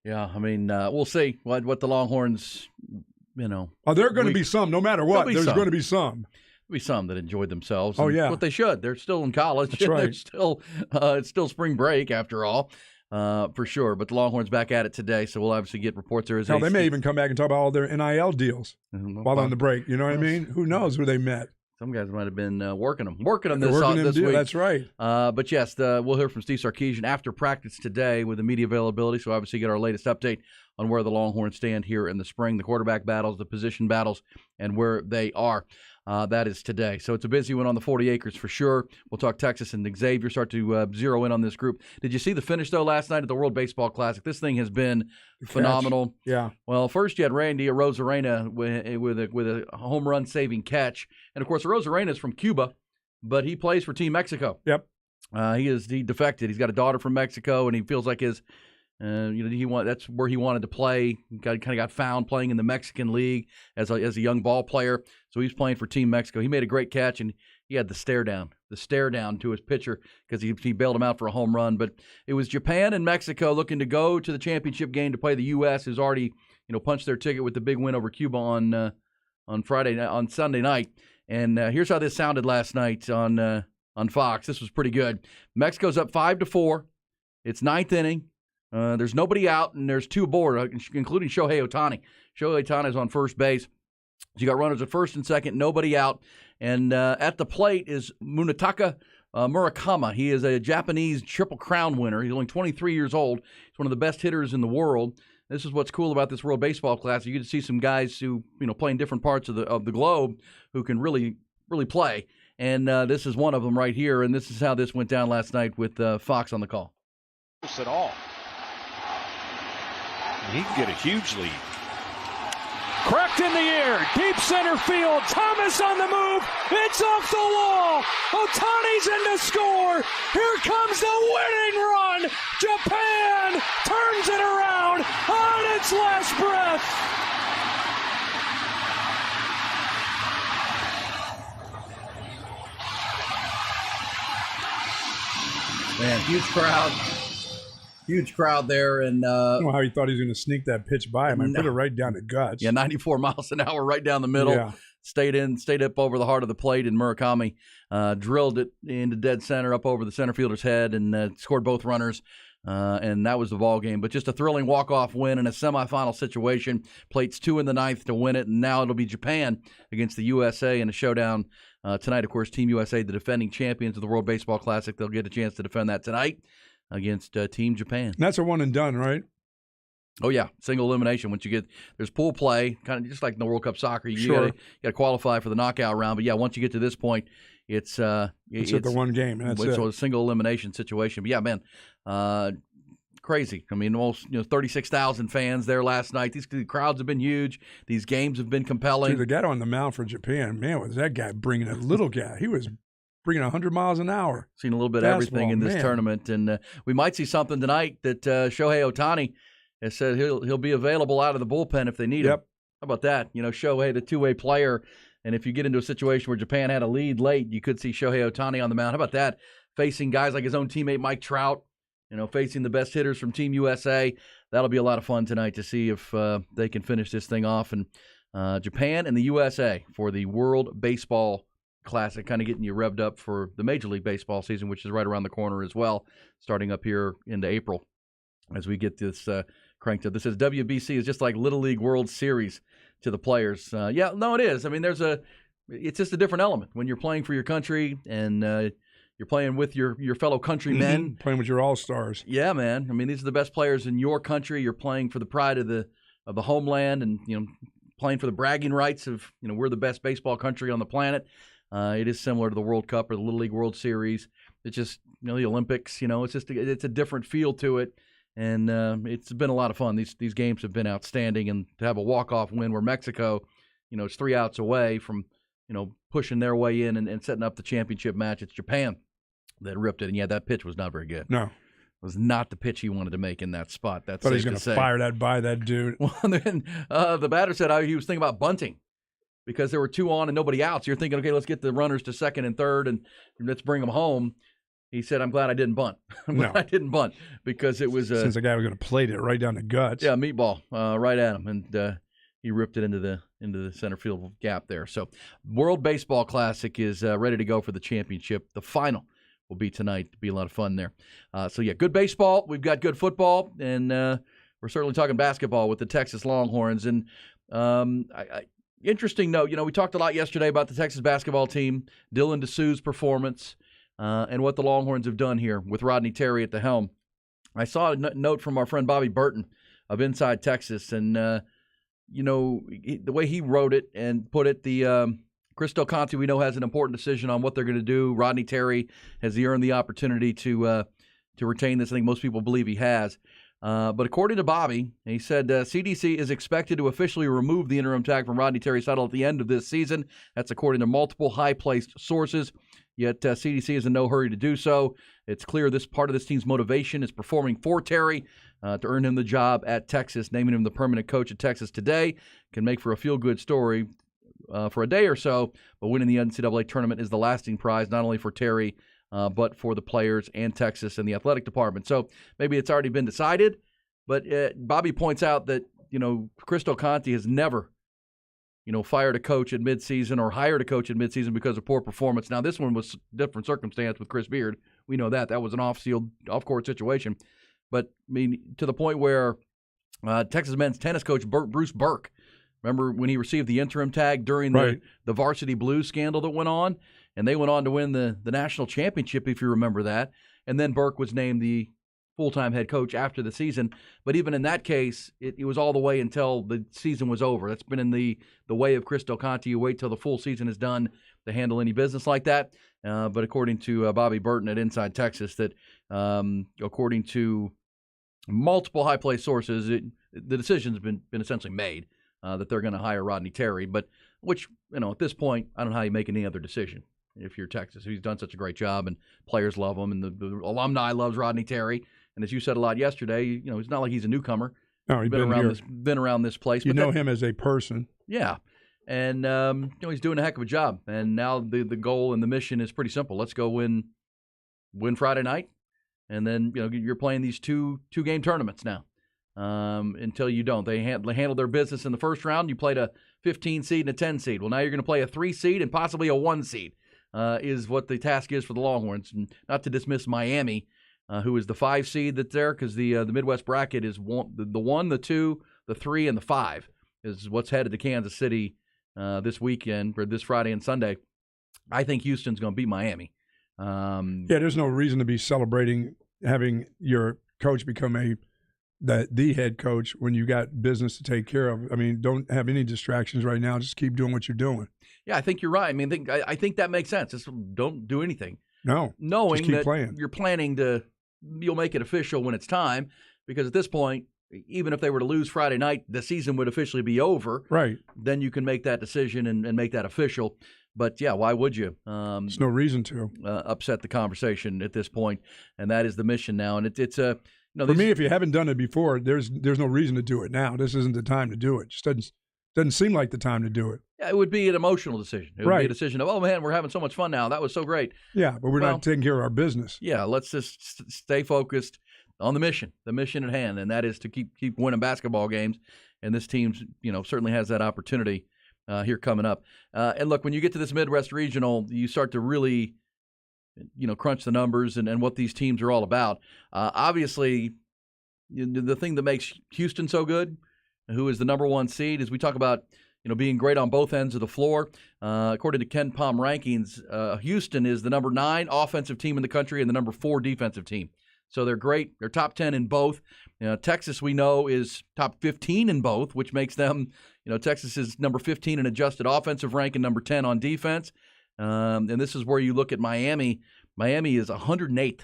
A: Yeah, I mean, we'll see what the Longhorns,
B: Oh, there are going to be some, no matter what. There's going to be some.
A: There'll be some that enjoyed themselves.
B: Oh, yeah.
A: What they should. They're still in college.
B: That's right.
A: They're still, it's still spring break after all, for sure. But the Longhorns back at it today, so we'll obviously get reports. They may
B: even come back and talk about all their NIL deals while on the break. You know what I mean? Who knows who they met?
A: Some guys might have been working them this week.
B: That's right.
A: But yes, we'll hear from Steve Sarkisian after practice today with the media availability. So obviously get our latest update on where the Longhorns stand here in the spring, the quarterback battles, the position battles, and where they are. That is today. So it's a busy one on the 40 acres for sure. We'll talk Texas and Xavier, start to zero in on this group. Did you see the finish, though, last night at the World Baseball Classic? This thing has been phenomenal.
B: Yeah.
A: Well, first you had Randy Arozarena with a home run saving catch. And, of course, Arozarena is from Cuba, but he plays for Team Mexico.
B: Yep.
A: He defected. He's got a daughter from Mexico, and he feels like that's where he wanted to play. He kind of got found playing in the Mexican League as a young ball player. So he's playing for Team Mexico. He made a great catch, and he had the stare down to his pitcher because he bailed him out for a home run. But it was Japan and Mexico looking to go to the championship game to play the U.S., who's already punched their ticket with the big win over Cuba on Sunday night. And here's how this sounded last night on Fox. This was pretty good. Mexico's up 5-4. It's ninth inning. There's nobody out, and there's two aboard, including Shohei Ohtani. Shohei Ohtani is on first base. So you got runners at first and second, nobody out. And at the plate is Munetaka Murakami. He is a Japanese Triple Crown winner. He's only 23 years old. He's one of the best hitters in the world. This is what's cool about this World Baseball Classic. You get to see some guys who play in different parts of the globe who can really, really play. And this is one of them right here. And this is how this went down last night with Fox on the call.
F: At all. He can get a huge lead. Cracked in the air, deep center field. Thomas on the move. It's off the wall. Ohtani's in to score. Here comes the winning run. Japan turns it around on its last breath.
A: Man, huge crowd there, and
B: I don't know how he thought he was going to sneak that pitch by him. I put it right down the guts.
A: Yeah, 94 miles an hour right down the middle.
B: Yeah.
A: Stayed up over the heart of the plate, and Murakami drilled it into dead center up over the center fielder's head and scored both runners. and that was the ball game. But just a thrilling walk-off win in a semifinal situation. Plates 2 in the ninth to win it, and now it'll be Japan against the USA in a showdown tonight. Of course, Team USA, the defending champions of the World Baseball Classic, they'll get a chance to defend that tonight against Team Japan.
B: And that's a one and done, right?
A: Oh yeah, single elimination. Once you get there's pool play, kind of just like in the World Cup soccer. You
B: Sure.
A: gotta qualify for the knockout round. But yeah, once you get to this point, it's
B: at the one game, and that's
A: it's
B: it.
A: a single elimination situation. But yeah, man, crazy. I mean, almost 36,000 fans there last night. These crowds have been huge. These games have been compelling.
B: Dude, the guy on the mound for Japan, man, was that guy bringing a little guy? He was bringing 100 miles an hour.
A: Seen a little bit of everything in this tournament, and we might see something tonight that Shohei Ohtani has said he'll be available out of the bullpen if they need him. How about that? Shohei, the two-way player, and if you get into a situation where Japan had a lead late, you could see Shohei Ohtani on the mound. How about that? Facing guys like his own teammate Mike Trout, facing the best hitters from Team USA. That'll be a lot of fun tonight to see if they can finish this thing off. And Japan and the USA for the World Baseball Classic, kind of getting you revved up for the Major League Baseball season, which is right around the corner as well, starting up here into April as we get this cranked up. This says WBC is just like Little League World Series to the players. Yeah, no, it is. I mean, it's just a different element when you're playing for your country and you're playing with your fellow countrymen.
B: Playing with your all-stars.
A: Yeah, man. I mean, these are the best players in your country. You're playing for the pride of the homeland, and playing for the bragging rights of we're the best baseball country on the planet. It is similar to the World Cup or the Little League World Series. It's just the Olympics. It's a different feel to it. And it's been a lot of fun. These games have been outstanding, and to have a walk-off win where Mexico, is 3 outs away from, pushing their way in and setting up the championship match. It's Japan that ripped it, and yeah, that pitch was not very good.
B: No,
A: it was not the pitch he wanted to make in that spot. That's
B: but he's
A: going to
B: fire that by that dude.
A: Well, then the batter said he was thinking about bunting because there were 2 on and nobody out. So you're thinking, okay, let's get the runners to second and third, and let's bring them home. He said, I'm glad I didn't bunt. I didn't bunt because it was
B: since the guy was going to plate it right down the guts.
A: Yeah, meatball right at him, and he ripped it into the center field gap there. So, World Baseball Classic is ready to go for the championship. The final will be tonight. It'll be a lot of fun there. So yeah, good baseball. We've got good football, and we're certainly talking basketball with the Texas Longhorns. And interesting note, we talked a lot yesterday about the Texas basketball team, Dylan DeSue's performance. And what the Longhorns have done here with Rodney Terry at the helm. I saw a note from our friend Bobby Burton of Inside Texas, and the way he wrote it and put it, Chris Del Conte we know has an important decision on what they're going to do. Rodney Terry, has he earned the opportunity to retain this? I think most people believe he has. But according to Bobby, he said CDC is expected to officially remove the interim tag from Rodney Terry's title at the end of this season. That's according to multiple high-placed sources. Yet CDC is in no hurry to do so. It's clear this part of this team's motivation is performing for Terry to earn him the job at Texas. Naming him the permanent coach at Texas today can make for a feel-good story for a day or so, but winning the NCAA tournament is the lasting prize, not only for Terry, but for the players and Texas and the athletic department. So maybe it's already been decided, but Bobby points out that, Chris Del Conte has never fired a coach at midseason or hired a coach at midseason because of poor performance. Now, this one was a different circumstance with Chris Beard. We know that. That was an off-court situation. But, I mean, to the point where Texas men's tennis coach Bruce Burke, remember when he received the interim tag during the Varsity Blues scandal that went on? And they went on to win the national championship, if you remember that. And then Burke was named the full-time head coach after the season. But even in that case, it was all the way until the season was over. That's been in the way of Chris Del Conte. You wait till the full season is done to handle any business like that. But according to Bobby Burton at Inside Texas, that according to multiple high-placed sources, the decision's been essentially made that they're going to hire Rodney Terry. But which, at this point, I don't know how you make any other decision if you're Texas. He's done such a great job, and players love him, and the alumni loves Rodney Terry. And as you said a lot yesterday, it's not like he's a newcomer.
B: No, he's
A: been around this place.
B: You know him as a person.
A: Yeah. And, he's doing a heck of a job. And now the goal and the mission is pretty simple. Let's go win Friday night. And then, you're playing these two-game tournaments now until you don't. They handle their business in the first round. You played a 15 seed and a 10 seed. Well, now you're going to play a 3 seed and possibly a 1 seed is what the task is for the Longhorns. And not to dismiss Miami, who is the 5 seed that's there, because the Midwest bracket is the 1, the 2, the 3, and the 5 is what's headed to Kansas City this weekend, or this Friday and Sunday. I think Houston's going to beat Miami.
B: There's no reason to be celebrating having your coach become the head coach when you got business to take care of. I mean, don't have any distractions right now. Just keep doing what you're doing.
A: Yeah, I think you're right. I mean, I think that makes sense. Just don't do anything.
B: No,
A: knowing
B: just keep
A: that
B: playing.
A: You're planning you'll make it official when it's time, because at this point, even if they were to lose Friday night, the season would officially be over.
B: Right.
A: Then you can make that decision and make that official. But, yeah, why would you?
B: There's no reason to.
A: Upset the conversation at this point, and that is the mission now. And it's a
B: for me, if you haven't done it before, there's no reason to do it now. This isn't the time to do it. Just doesn't seem like the time to do it.
A: Yeah, it would be an emotional decision. It would be a decision of, oh, man, we're having so much fun now. That was so great.
B: Yeah, but we're not taking care of our business.
A: Yeah, let's just stay focused on the mission at hand, and that is to keep winning basketball games. And this team, certainly has that opportunity here coming up. And look, when you get to this Midwest Regional, you start to really, crunch the numbers and what these teams are all about. Obviously, the thing that makes Houston so good, who is the number 1 seed, is we talk about being great on both ends of the floor. According to Ken Pom rankings, Houston is the number 9 offensive team in the country and the number 4 defensive team. So they're great. They're top 10 in both. Texas, we know, is top 15 in both, which makes them, Texas is number 15 in adjusted offensive rank and number 10 on defense. And this is where you look at Miami. Miami is 108th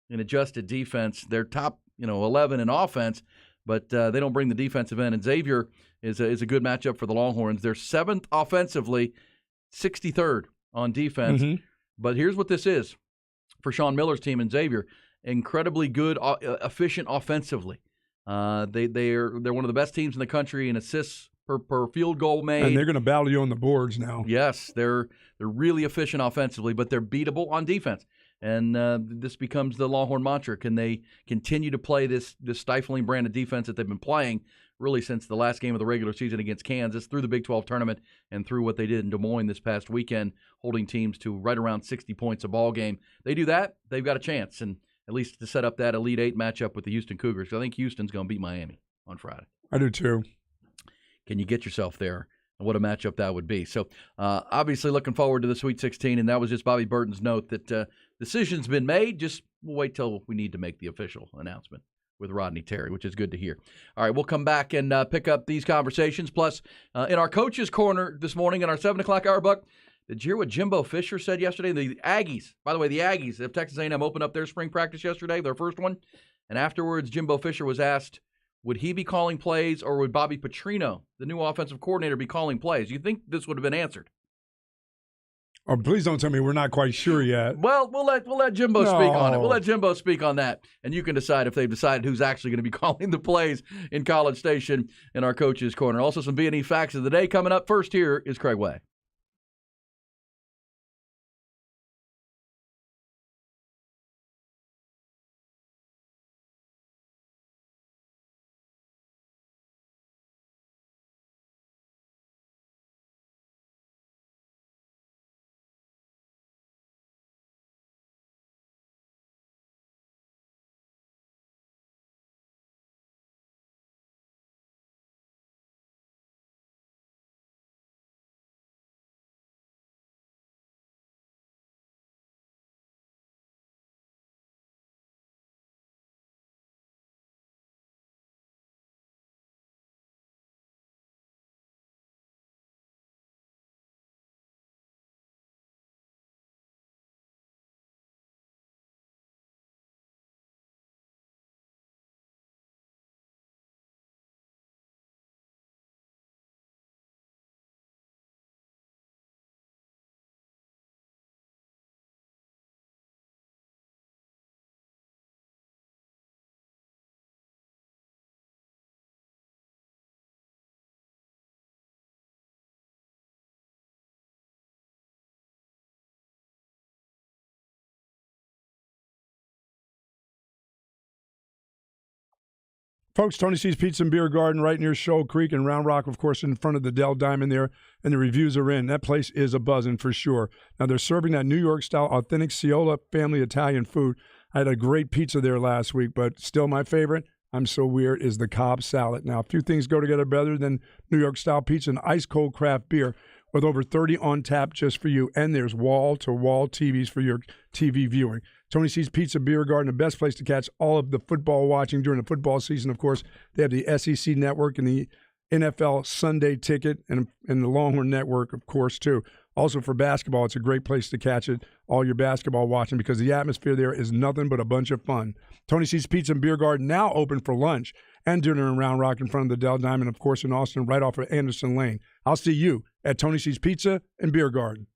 A: in adjusted defense. They're top, 11 in offense, but they don't bring the defensive end. And Xavier is a good matchup for the Longhorns. They're 7th offensively, 63rd on defense. Mm-hmm. But here's what this is for Sean Miller's team and Xavier. Incredibly good, efficient offensively. They're one of the best teams in the country in assists per field goal made.
B: And they're going to battle you on the boards now.
A: Yes, they're really efficient offensively, but they're beatable on defense. And this becomes the Longhorn mantra. Can they continue to play this stifling brand of defense that they've been playing really since the last game of the regular season against Kansas, through the Big 12 tournament, and through what they did in Des Moines this past weekend, holding teams to right around 60 points a ball game? They do that, they've got a chance, and at least to set up that Elite Eight matchup with the Houston Cougars. So I think Houston's going to beat Miami on Friday.
B: I do too.
A: Can you get yourself there? And what a matchup that would be. So obviously looking forward to the Sweet 16, and that was just Bobby Burton's note that decision's been made. Just we'll wait till we need to make the official announcement with Rodney Terry, which is good to hear. All right, we'll come back and pick up these conversations. Plus, in our coach's corner this morning in our 7 o'clock hour, Buck, did you hear what Jimbo Fisher said yesterday? The Aggies, by the way, the Aggies of Texas A&M opened up their spring practice yesterday, their first one. And afterwards, Jimbo Fisher was asked, would he be calling plays or would Bobby Petrino, the new offensive coordinator, be calling plays? You think this would have been answered?
B: Oh, please don't tell me we're not quite sure yet.
A: Well, we'll let Jimbo speak on it. We'll let Jimbo speak on that, and you can decide if they've decided who's actually going to be calling the plays in College Station in our coach's corner. Also, some B&E facts of the day coming up. First, here is Craig Way.
B: Folks, Tony C's Pizza and Beer Garden right near Shoal Creek and Round Rock, of course, in front of the Dell Diamond there, and the reviews are in. That place is a buzzing for sure. Now, they're serving that New York-style, authentic Ciola family Italian food. I had a great pizza there last week, but still my favorite, I'm so weird, is the Cobb salad. Now, a few things go together better than New York-style pizza and ice-cold craft beer with over 30 on tap just for you. And there's wall-to-wall TVs for your TV viewing. Tony C's Pizza Beer Garden, the best place to catch all of the football watching during the football season. Of course, they have the SEC Network and the NFL Sunday Ticket and the Longhorn Network, of course, too. Also for basketball, it's a great place to catch it, all your basketball watching, because the atmosphere there is nothing but a bunch of fun. Tony C's Pizza and Beer Garden now open for lunch and dinner in Round Rock in front of the Dell Diamond, of course, in Austin, right off of Anderson Lane. I'll see you at Tony C's Pizza and Beer Garden.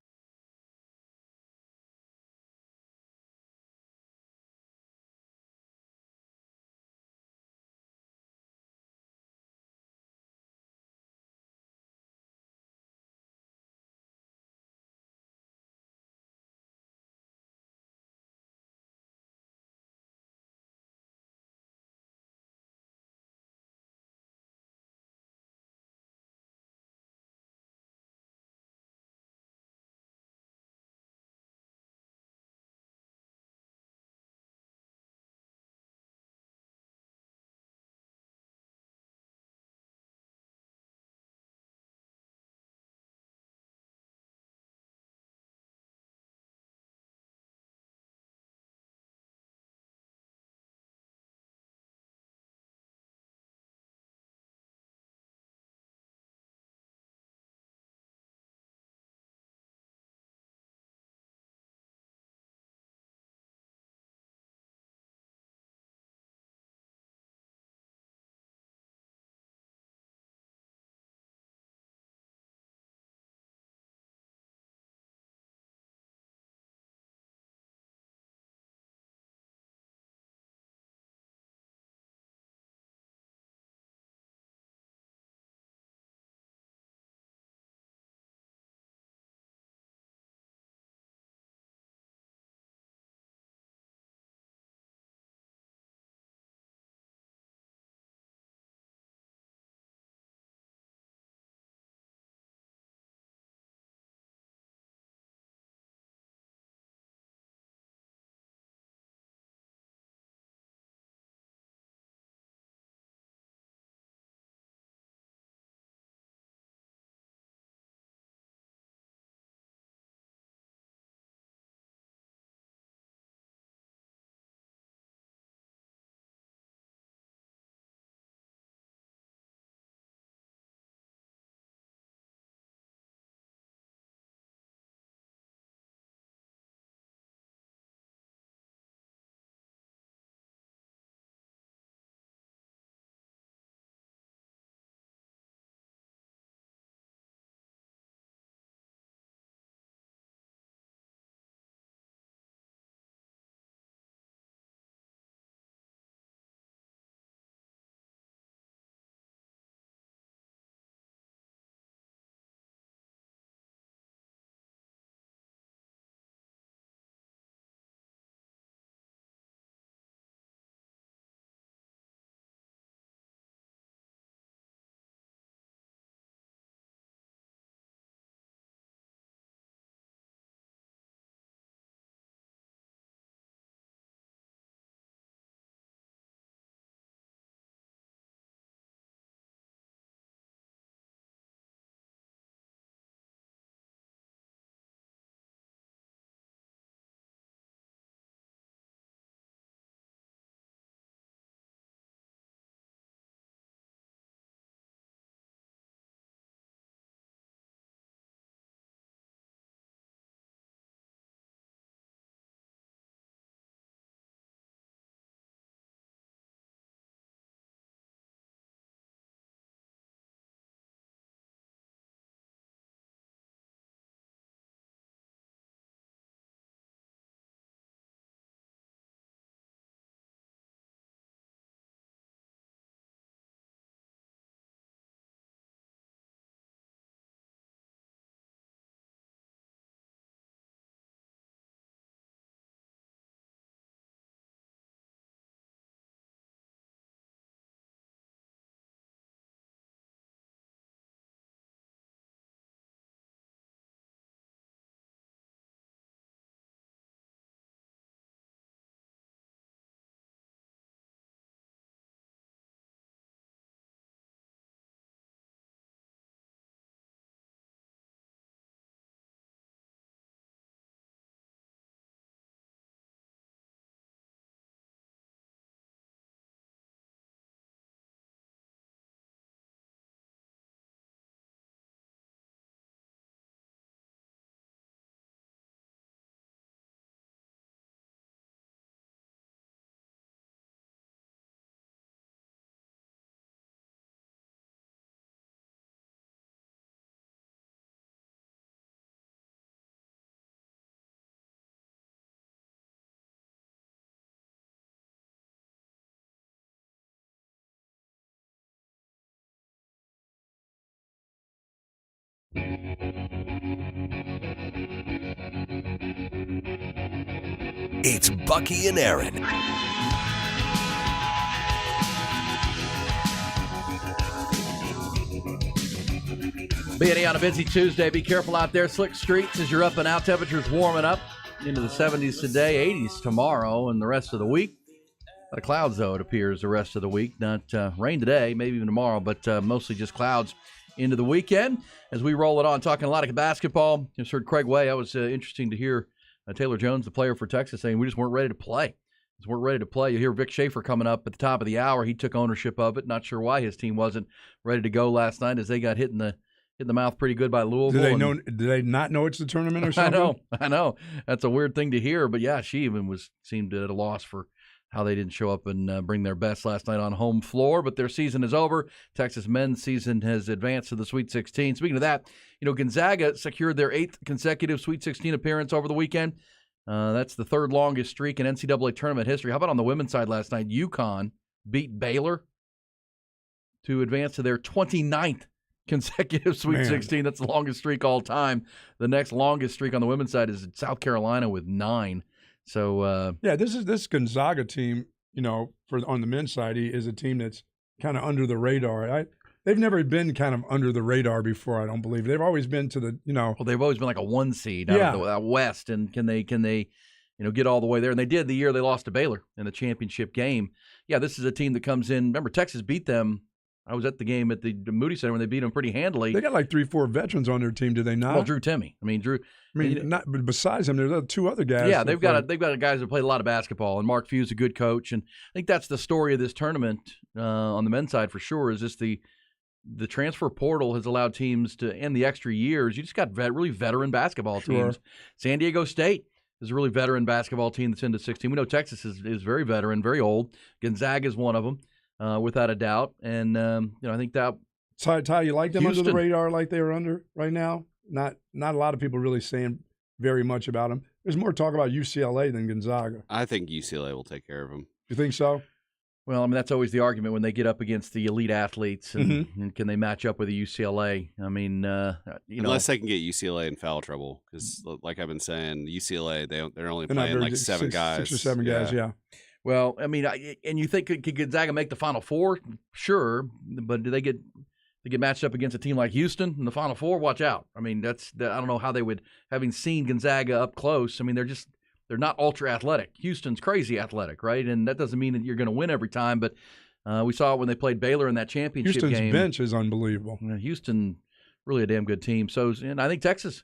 E: It's Bucky and Erin.
A: B&E on a busy Tuesday. Be careful out there. Slick streets as you're up and out. Temperatures warming up into the 70s today, 80s tomorrow, and the rest of the week. A lot of clouds, though, it appears, the rest of the week. Not rain today, maybe even tomorrow, but mostly just clouds into the weekend. As we roll it on, talking a lot of basketball. Just heard Craig Way. That was interesting to hear Taylor Jones, the player for Texas, saying we just weren't ready to play. Just weren't ready to play. You hear Vic Schaefer coming up at the top of the hour. He took ownership of it. Not sure why his team wasn't ready to go last night as they got hit in the mouth pretty good by Louisville.
B: Did they not know it's the tournament or something?
A: I know. That's a weird thing to hear, but yeah, she even seemed at a loss for how they didn't show up and bring their best last night on home floor. But their season is over. Texas men's season has advanced to the Sweet 16. Speaking of that, Gonzaga secured their 8th consecutive Sweet 16 appearance over the weekend. That's the 3rd longest streak in NCAA tournament history. How about on the women's side last night? UConn beat Baylor to advance to their 29th consecutive Sweet 16. That's the longest streak all time. The next longest streak on the women's side is South Carolina with 9. So
B: this Gonzaga team, on the men's side, is a team that's kind of under the radar. They've never been kind of under the radar before. I don't believe they've always been to the Well,
A: they've always been like a 1 seed out of the West, and can they get all the way there? And they did the year they lost to Baylor in the championship game. Yeah, this is a team that comes in. Remember, Texas beat them. I was at the game at the Moody Center when they beat them pretty handily.
B: They got like 3-4 veterans on their team, do they not?
A: Well, Drew Timme.
B: But besides them, there's 2 other guys.
A: Yeah, they've got guys that played a lot of basketball, and Mark Few's a good coach, and I think that's the story of this tournament on the men's side for sure. Is just the transfer portal has allowed teams to end the extra years. You just got really veteran basketball teams. San Diego State is a really veteran basketball team that's into 16. We know Texas is very veteran, very old. Gonzaga is one of them. Without a doubt, and I think that.
B: Ty, you like them
A: Houston.
B: under the radar like they are under right now? Not a lot of people really saying very much about them. There's more talk about UCLA than Gonzaga.
C: I think UCLA will take care of them.
B: You think so?
A: Well, that's always the argument when they get up against the elite athletes, and can they match up with the UCLA?
C: Unless they can get UCLA in foul trouble, because like I've been saying, UCLA they're only playing like 7 guys,
B: 6 or 7 guys, yeah.
A: Well, and you think could Gonzaga make the Final Four? Sure, but do they get matched up against a team like Houston in the Final Four? Watch out. I don't know how they would, having seen Gonzaga up close. They're not ultra athletic. Houston's crazy athletic, right? And that doesn't mean that you're going to win every time. But we saw it when they played Baylor in that championship game.
B: Houston's bench is unbelievable.
A: Houston, really a damn good team. So, and I think Texas.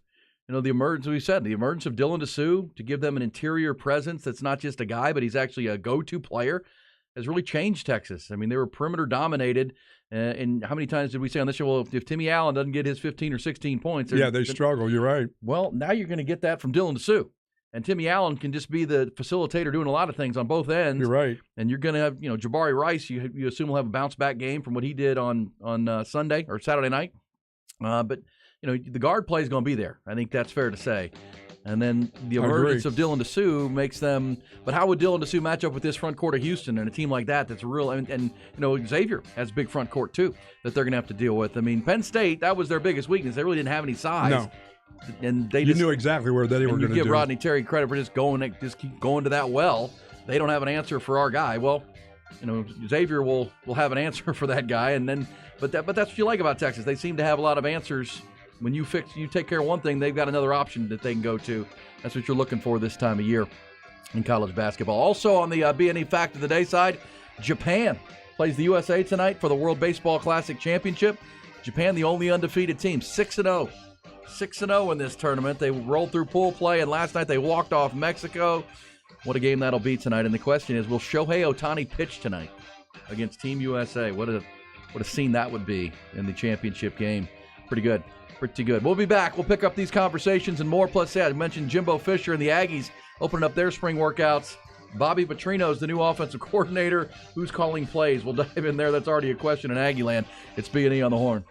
A: The emergence of Dylan DeSue to give them an interior presence that's not just a guy, but he's actually a go-to player, has really changed Texas. They were perimeter dominated. And how many times did we say on this show, well, if Timmy Allen doesn't get his 15 or 16 points.
B: They struggle. You're right.
A: Well, now you're going to get that from Dylan DeSue. And Timmy Allen can just be the facilitator doing a lot of things on both ends.
B: You're right.
A: And you're going to have, Jabari Rice, you assume will have a bounce-back game from what he did on Sunday or Saturday night. But the guard play is going to be there. I think that's fair to say. And then the emergence of Dylan DeSue makes them. But how would Dylan DeSue match up with this front court of Houston and a team like that? That's real. And Xavier has big front court too that they're going to have to deal with. Penn State, that was their biggest weakness. They really didn't have any size.
B: No.
A: And they
B: knew exactly where they were going to do.
A: You give Rodney Terry credit for just keep going to that well. They don't have an answer for our guy. Well, Xavier will have an answer for that guy, and then but that's what you like about Texas. They seem to have a lot of answers. When you take care of one thing, they've got another option that they can go to. That's what you're looking for this time of year in college basketball. Also on the B&E Fact of the Day side, Japan plays the USA tonight for the World Baseball Classic Championship. Japan, the only undefeated team, 6-0. 6-0 in this tournament. They rolled through pool play, and last night they walked off Mexico. What a game that'll be tonight. And the question is, will Shohei Ohtani pitch tonight against Team USA? What a scene that would be in the championship game. Pretty good. We'll be back. We'll pick up these conversations and more. Plus, I mentioned Jimbo Fisher and the Aggies opening up their spring workouts. Bobby Petrino's the new offensive coordinator. Who's calling plays? We'll dive in there. That's already a question in Aggie land. It's B&E on the Horn.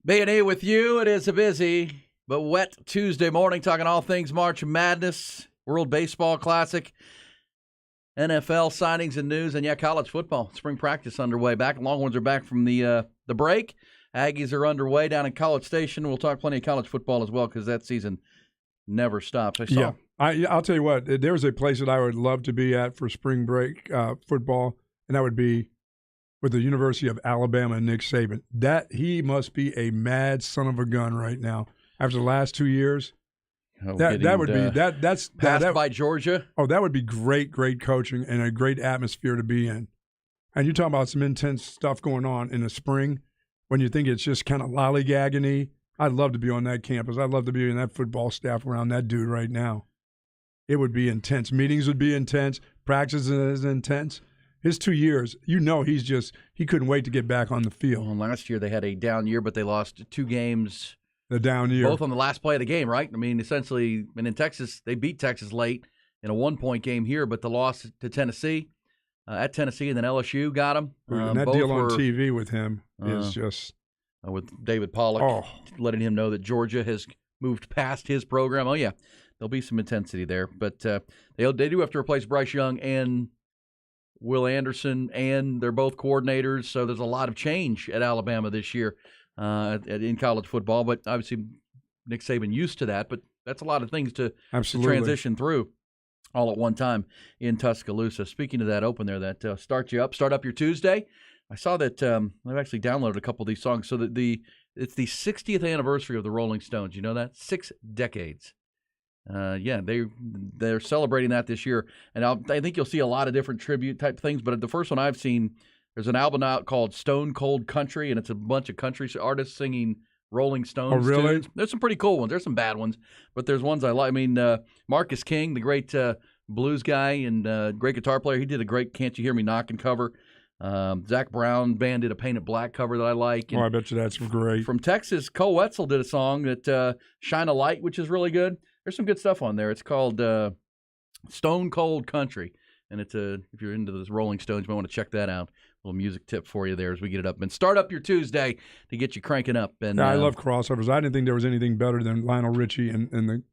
A: B&E with you. It is a busy but wet Tuesday morning, talking all things March Madness, World Baseball Classic, NFL signings and news, and college football. Spring practice underway. Longhorns are back from the break. Aggies are underway down in College Station. We'll talk plenty of college football as well because that season never stops.
B: I'll tell you what. There's a place that I would love to be at for spring break football, and that would be with the University of Alabama and Nick Saban. That he must be a mad son of a gun right now. After the last 2 years, that's
A: passed by Georgia.
B: Oh, that would be great coaching and a great atmosphere to be in. And you're talking about some intense stuff going on in the spring when you think it's just kind of lollygagging-y. I'd love to be on that campus. I'd love to be in that football staff around that dude right now. It would be intense. Meetings would be intense. Practice is intense. His 2 years, he couldn't wait to get back on the field.
A: Well, last year they had a down year, but they lost 2 games.
B: The down year.
A: Both on the last play of the game, right? I mean, essentially, and in Texas, they beat Texas late in a 1-point game here, but the loss to Tennessee, at Tennessee, and then LSU got them.
B: And that deal on TV with him is just...
A: with David Pollock, letting him know that Georgia has moved past his program. Oh, yeah, there'll be some intensity there. But they do have to replace Bryce Young and Will Anderson, and they're both coordinators, so there's a lot of change at Alabama this year. In college football, but obviously Nick Saban used to that, but that's a lot of things to transition through all at one time in Tuscaloosa. Speaking of that open there, that start up your Tuesday. I saw that I've actually downloaded a couple of these songs. So that it's the 60th anniversary of the Rolling Stones. You know that? 6 decades. They're celebrating that this year, and I think you'll see a lot of different tribute type things. But the first one I've seen, there's an album out called Stone Cold Country, and it's a bunch of country artists singing Rolling Stones.
B: Oh, really?
A: Tunes. There's some pretty cool ones. There's some bad ones, but there's ones I like. I mean, Marcus King, the great blues guy and great guitar player, he did a great "Can't You Hear Me Knocking" cover. Zach Brown band did a Painted Black cover that I like. And
B: I bet you that's great.
A: From Texas, Cole Wetzel did a song that Shine a Light, which is really good. There's some good stuff on there. It's called Stone Cold Country, and it's if you're into those Rolling Stones, you might want to check that out. Little music tip for you there as we get it up. And start up your Tuesday to get you cranking up. And
B: I love crossovers. I didn't think there was anything better than Lionel Richie and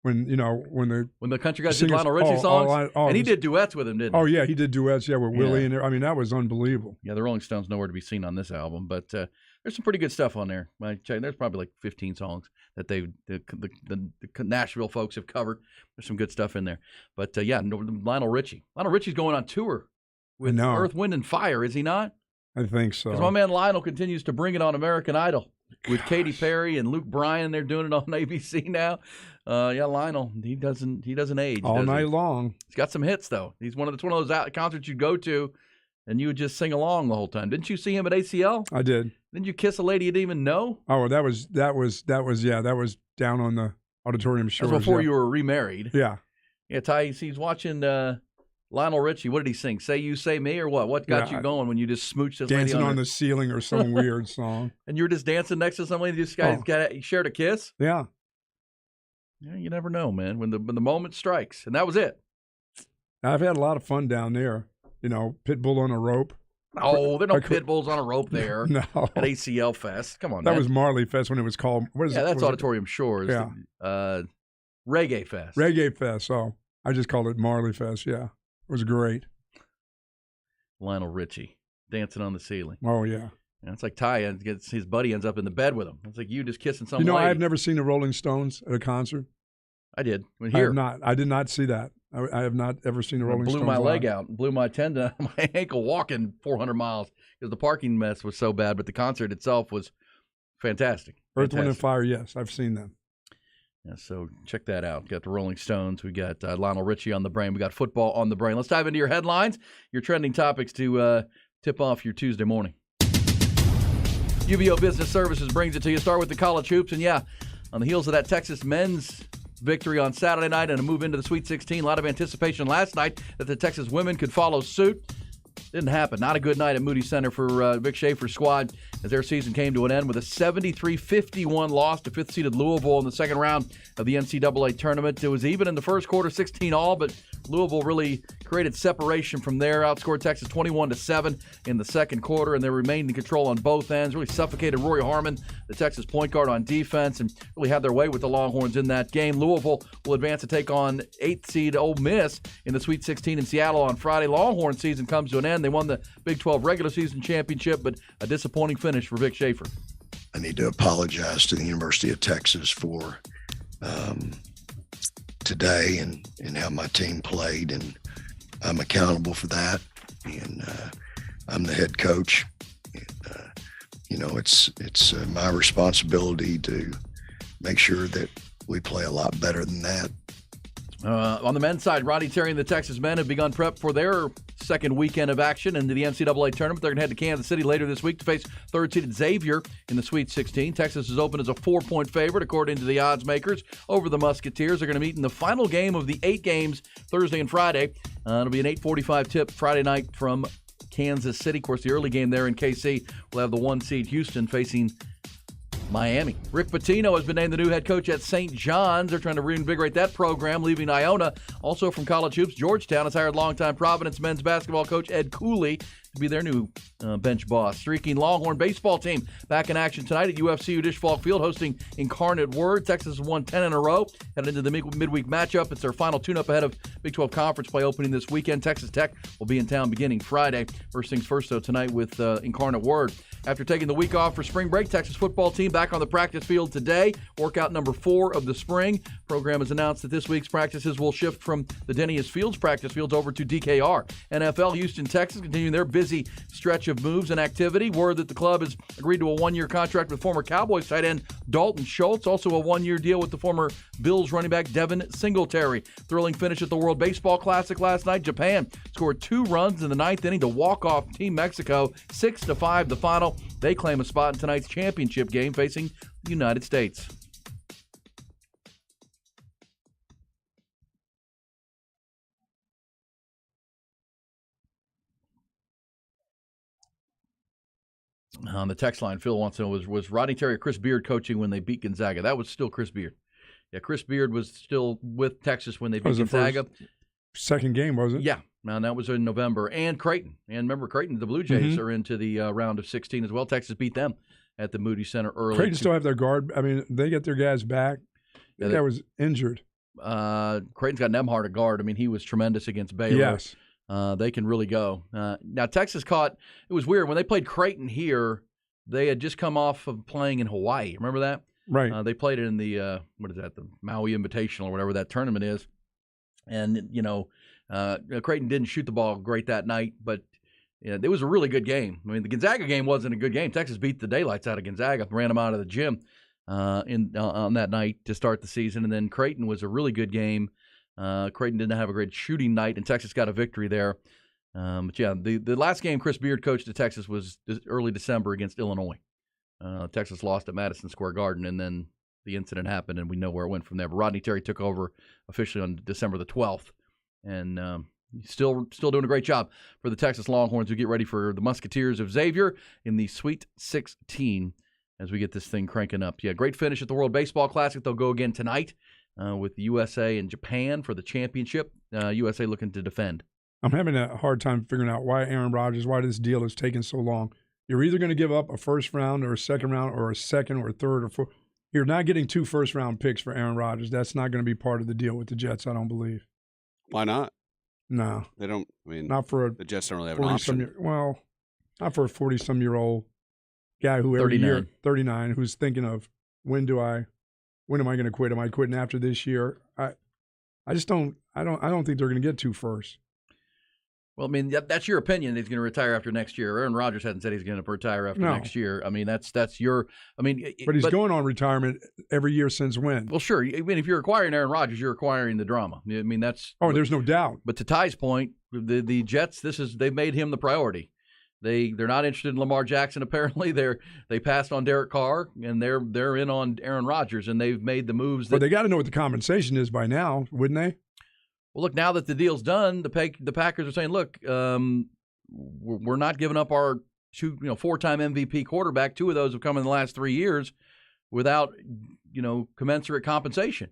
B: when the
A: country guys did Lionel Richie songs. And he did duets with him, didn't he?
B: Oh, yeah, he did duets, with Willie. And I mean, that was unbelievable.
A: Yeah, the Rolling Stones nowhere to be seen on this album, but there's some pretty good stuff on there. There's probably like 15 songs that the Nashville folks have covered. There's some good stuff in there. But, Lionel Richie. Lionel Richie's going on tour with Earth, Wind, and Fire, is he not?
B: I think so.
A: Because my man Lionel continues to bring it on American Idol with Katy Perry and Luke Bryan. They're doing it on ABC now. Lionel, he doesn't age
B: all night long.
A: He's got some hits though. He's one of those concerts you go to, and you would just sing along the whole time. Didn't you see him at ACL?
B: I did.
A: Didn't you kiss a lady you didn't even know?
B: Oh, that was down on the auditorium shores.
A: That's before you were remarried.
B: Yeah.
A: Yeah, Ty. He's watching Lionel Richie. What did he sing? Say You, Say Me, or what? What got you going when you just smooched this lady
B: dancing on the ceiling or some weird song?
A: And you were just dancing next to somebody. This guy shared a kiss.
B: Yeah.
A: Yeah, you never know, man. When the moment strikes, and that was it.
B: I've had a lot of fun down there. Pitbull on a rope.
A: Oh, there are no pit bulls on a rope there.
B: No.
A: At ACL Fest. Come on.
B: That was Marley Fest when it was called.
A: That's Auditorium Shores.
B: Yeah.
A: Reggae Fest.
B: Reggae Fest. Oh, I just called it Marley Fest. Yeah. It was great.
A: Lionel Richie dancing on the ceiling.
B: Oh, yeah.
A: And it's like Ty his buddy ends up in the bed with him. It's like you just kissing some lady.
B: I've never seen the Rolling Stones at a concert.
A: I did.
B: I did not see that. I have not ever seen the Rolling Stones.
A: Blew my leg out. Blew my tendon, my ankle walking 400 miles because the parking mess was so bad. But the concert itself was fantastic.
B: Earth, Wind, and Fire, yes. I've seen them.
A: Yeah, so check that out. Got the Rolling Stones. We got Lionel Richie on the brain. We got football on the brain. Let's dive into your headlines, your trending topics to tip off your Tuesday morning. UBO Business Services brings it to you. Start with the college hoops. And, on the heels of that Texas men's victory on Saturday night and a move into the Sweet 16, a lot of anticipation last night that the Texas women could follow suit. Didn't happen. Not a good night at Moody Center for Vic Schaefer's squad as their season came to an end with a 73-51 loss to fifth-seeded Louisville in the second round of the NCAA tournament. It was even in the first quarter, 16-all, but Louisville really created separation from there, outscored Texas 21-7 in the second quarter, and they remained in control on both ends, really suffocated Roy Harmon, the Texas point guard, on defense, and really had their way with the Longhorns in that game. Louisville will advance to take on 8th seed Ole Miss in the Sweet 16 in Seattle on Friday. Longhorn season comes to an end. They won the Big 12 regular season championship, but a disappointing finish for Vic Schaefer.
D: I need to apologize to the University of Texas for today and how my team played, and I'm accountable for that. And I'm the head coach. And, it's my responsibility to make sure that we play a lot better than that.
A: On the men's side, Rodney Terry and the Texas men have begun prep for their second weekend of action into the NCAA tournament. They're going to head to Kansas City later this week to face third-seeded Xavier in the Sweet 16. Texas is open as a 4-point favorite, according to the odds makers, over the Musketeers. They're going to meet in the final game of the 8 games Thursday and Friday. It'll be an 8:45 tip Friday night from Kansas City. Of course, the early game there in KC will have the 1-seed Houston facing Miami. Rick Pitino has been named the new head coach at St. John's. They're trying to reinvigorate that program, leaving Iona. Also from college hoops, Georgetown has hired longtime Providence men's basketball coach Ed Cooley to be their new bench boss. Streaking Longhorn baseball team back in action tonight at UFCU Dish Falk Field, hosting Incarnate Word. Texas has won 10 in a row. Headed into the midweek matchup. It's their final tune-up ahead of Big 12 Conference play opening this weekend. Texas Tech will be in town beginning Friday. First things first, though, tonight with Incarnate Word. After taking the week off for spring break, Texas football team back on the practice field today. Workout number 4 of the spring. Program has announced that this week's practices will shift from the Denny Fields practice fields over to DKR. NFL, Houston, Texas continuing their busy stretch of moves and activity. Word that the club has agreed to a 1-year contract with former Cowboys tight end Dalton Schultz. Also a 1-year deal with the former Bills running back Devin Singletary. Thrilling finish at the World Baseball Classic last night. Japan scored 2 runs in the 9th inning to walk off Team Mexico 6-5 the final. They claim a spot in tonight's championship game facing the United States. On the text line, Phil wants to know, was Rodney Terry or Chris Beard coaching when they beat Gonzaga? That was still Chris Beard. Yeah, Chris Beard was still with Texas when they beat Gonzaga.
B: Second game, was it?
A: Yeah, and that was in November. And Creighton. And remember, Creighton, the Blue Jays are into the round of 16 as well. Texas beat them at the Moody Center early.
B: Creighton still have their guard. I mean, they get their guys back. That guy was injured.
A: Creighton's got Nemhart at guard. I mean, he was tremendous against Baylor.
B: Yes.
A: They can really go. Now, Texas it was weird. When they played Creighton here, they had just come off of playing in Hawaii. Remember that?
B: Right.
A: They played it in the, the Maui Invitational or whatever that tournament is. And, Creighton didn't shoot the ball great that night, but it was a really good game. I mean, the Gonzaga game wasn't a good game. Texas beat the daylights out of Gonzaga, ran them out of the gym on that night to start the season. And then Creighton was a really good game. Creighton didn't have a great shooting night, and Texas got a victory there. But yeah, the last game Chris Beard coached at Texas was early December against Illinois. Texas lost at Madison Square Garden, and then the incident happened, and we know where it went from there. But Rodney Terry took over officially on December the 12th, and still doing a great job for the Texas Longhorns, who get ready for the Musketeers of Xavier in the Sweet 16 as we get this thing cranking up. Yeah, great finish at the World Baseball Classic. They'll go again tonight with the USA and Japan for the championship. USA looking to defend.
B: I'm having a hard time figuring out why this deal is taking so long. You're either going to give up a first round or a second round or a second or a third or fourth. You're not getting 2 first-round picks for Aaron Rodgers. That's not going to be part of the deal with the Jets, I don't believe.
C: Why not?
B: No.
C: They don't, I mean,
B: not for
C: the Jets don't really have an option.
B: Not for a 40-some-year-old guy who every
A: 39.
B: year, 39, who's thinking of when am I going to quit? Am I quitting after this year? I don't think they're going to get 2 firsts.
A: Well, I mean, that's your opinion. He's going to retire after next year. Aaron Rodgers hasn't said he's going to retire after next year. I mean, that's your. I mean,
B: but he's going on retirement every year since when?
A: Well, sure. I mean, if you're acquiring Aaron Rodgers, you're acquiring the drama. I mean, that's.
B: Oh, there's no doubt.
A: But to Ty's point, the Jets, they've made him the priority. They're not interested in Lamar Jackson. Apparently, they passed on Derek Carr, and they're in on Aaron Rodgers, and they've made the moves.
B: But they got to know what the compensation is by now, wouldn't they?
A: Well, look, now that the deal's done, the Packers are saying, look, we're not giving up our 4-time MVP quarterback. 2 of those have come in the last 3 years without, commensurate compensation.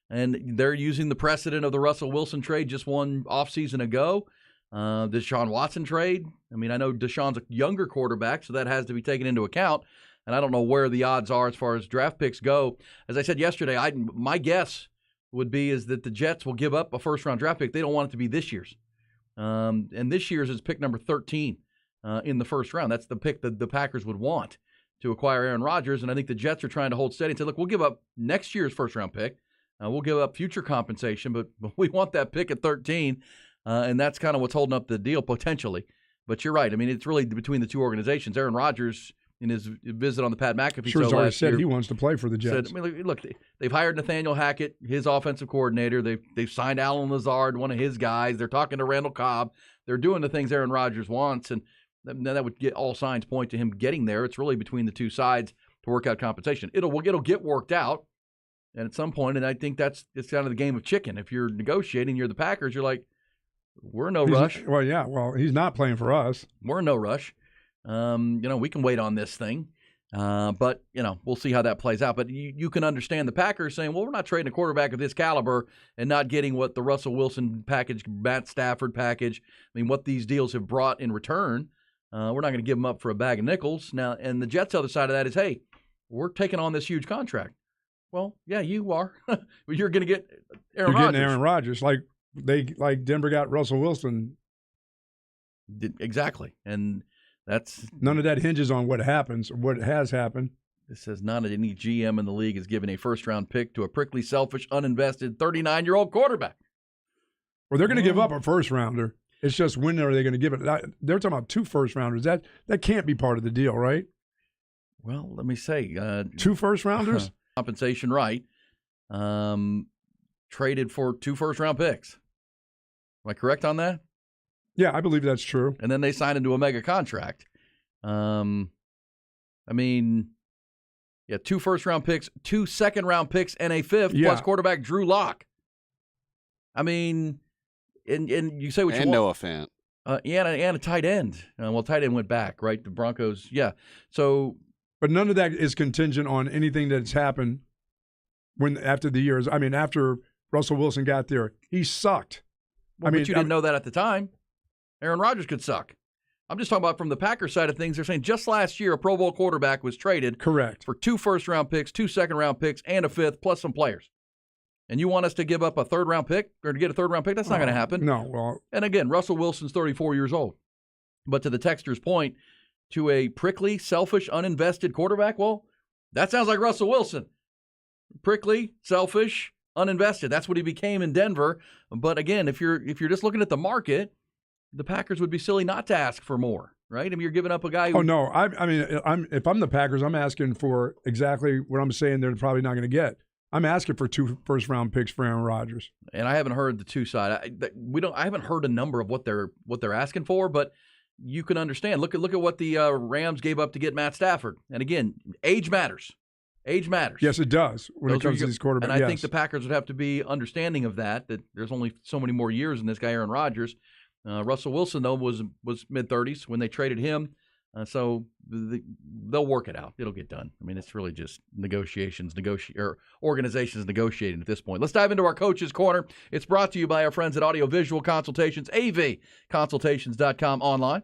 A: And they're using the precedent of the Russell Wilson trade just one offseason ago. The Deshaun Watson trade. I mean, I know Deshaun's a younger quarterback, so that has to be taken into account. And I don't know where the odds are as far as draft picks go. As I said yesterday, my guess would be is that the Jets will give up a first-round draft pick. They don't want it to be this year's. And this year's is pick number 13 in the first round. That's the pick that the Packers would want to acquire Aaron Rodgers. And I think the Jets are trying to hold steady and say, look, we'll give up next year's first-round pick. We'll give up future compensation, but we want that pick at 13. And that's kind of what's holding up the deal potentially. But you're right. I mean, it's really between the two organizations. Aaron Rodgers, in his visit on the Pat McAfee show
B: has already
A: last
B: said
A: year,
B: he wants to play for the Jets.
A: Said, I mean, look, they've hired Nathaniel Hackett, his offensive coordinator. They've signed Alan Lazard, one of his guys. They're talking to Randall Cobb. They're doing the things Aaron Rodgers wants, and that would get all signs point to him getting there. It's really between the two sides to work out compensation. It'll get worked out, and at some point, and I think it's kind of the game of chicken. If you're negotiating, you're the Packers. You're like, we're in no rush.
B: Well, yeah. Well, he's not playing for us.
A: We're in no rush. We can wait on this thing. But, we'll see how that plays out. But you can understand the Packers saying, well, we're not trading a quarterback of this caliber and not getting what the Russell Wilson package, Matt Stafford package, I mean, what these deals have brought in return. We're not going to give them up for a bag of nickels. Now, and the Jets' other side of that is, hey, we're taking on this huge contract. Well, yeah, you are. You're going to get Aaron Rodgers.
B: You're getting Aaron Rodgers. Like Denver got Russell Wilson.
A: Exactly. And that's
B: none of that hinges on what happens or what has happened.
A: It says not any GM in the league is giving a first-round pick to a prickly, selfish, uninvested 39-year-old quarterback.
B: Well, they're going to give up a first-rounder. It's just when are they going to give it? They're talking about 2 first-rounders. That can't be part of the deal, right?
A: Well, let me say.
B: 2 first-rounders?
A: Compensation right. Traded for 2 first-round picks. Am I correct on that?
B: Yeah, I believe that's true.
A: And then they signed into a mega contract. 2 first-round picks, 2 second-round picks, and a 5th, plus quarterback Drew Lock. I mean, and you say what you want.
C: And Noah Fant.
A: And a tight end. Tight end went back, right? The Broncos, yeah. So,
B: but none of that is contingent on anything that's happened after the years. I mean, after Russell Wilson got there, he sucked.
A: But you didn't know that at the time. Aaron Rodgers could suck. I'm just talking about from the Packers side of things. They're saying just last year a Pro Bowl quarterback was traded for 2 first-round picks, 2 second-round picks, and a 5th, plus some players. And you want us to give up a third-round pick or to get a third-round pick? That's not going to happen.
B: No. Well,
A: and again, Russell Wilson's 34 years old. But to the texter's point, to a prickly, selfish, uninvested quarterback, well, that sounds like Russell Wilson. Prickly, selfish, uninvested. That's what he became in Denver. But again, if you're just looking at the market, the Packers would be silly not to ask for more, right? I mean, you're giving up a guy who...
B: Oh, no. If I'm the Packers, I'm asking for exactly what I'm saying they're probably not going to get. I'm asking for 2 first-round picks for Aaron Rodgers.
A: And I haven't heard the 2 side. I haven't heard a number of what they're asking for, but you can understand. Look at what the Rams gave up to get Matt Stafford. And again, age matters. Age matters.
B: Yes, it does when it comes to these quarterbacks.
A: And I think the Packers would have to be understanding of that there's only so many more years in this guy, Aaron Rodgers. Russell Wilson, though, was mid-30s when they traded him. So they'll work it out. It'll get done. I mean, it's really just organizations negotiating at this point. Let's dive into our Coach's Corner. It's brought to you by our friends at Audio Visual Consultations, avconsultations.com online.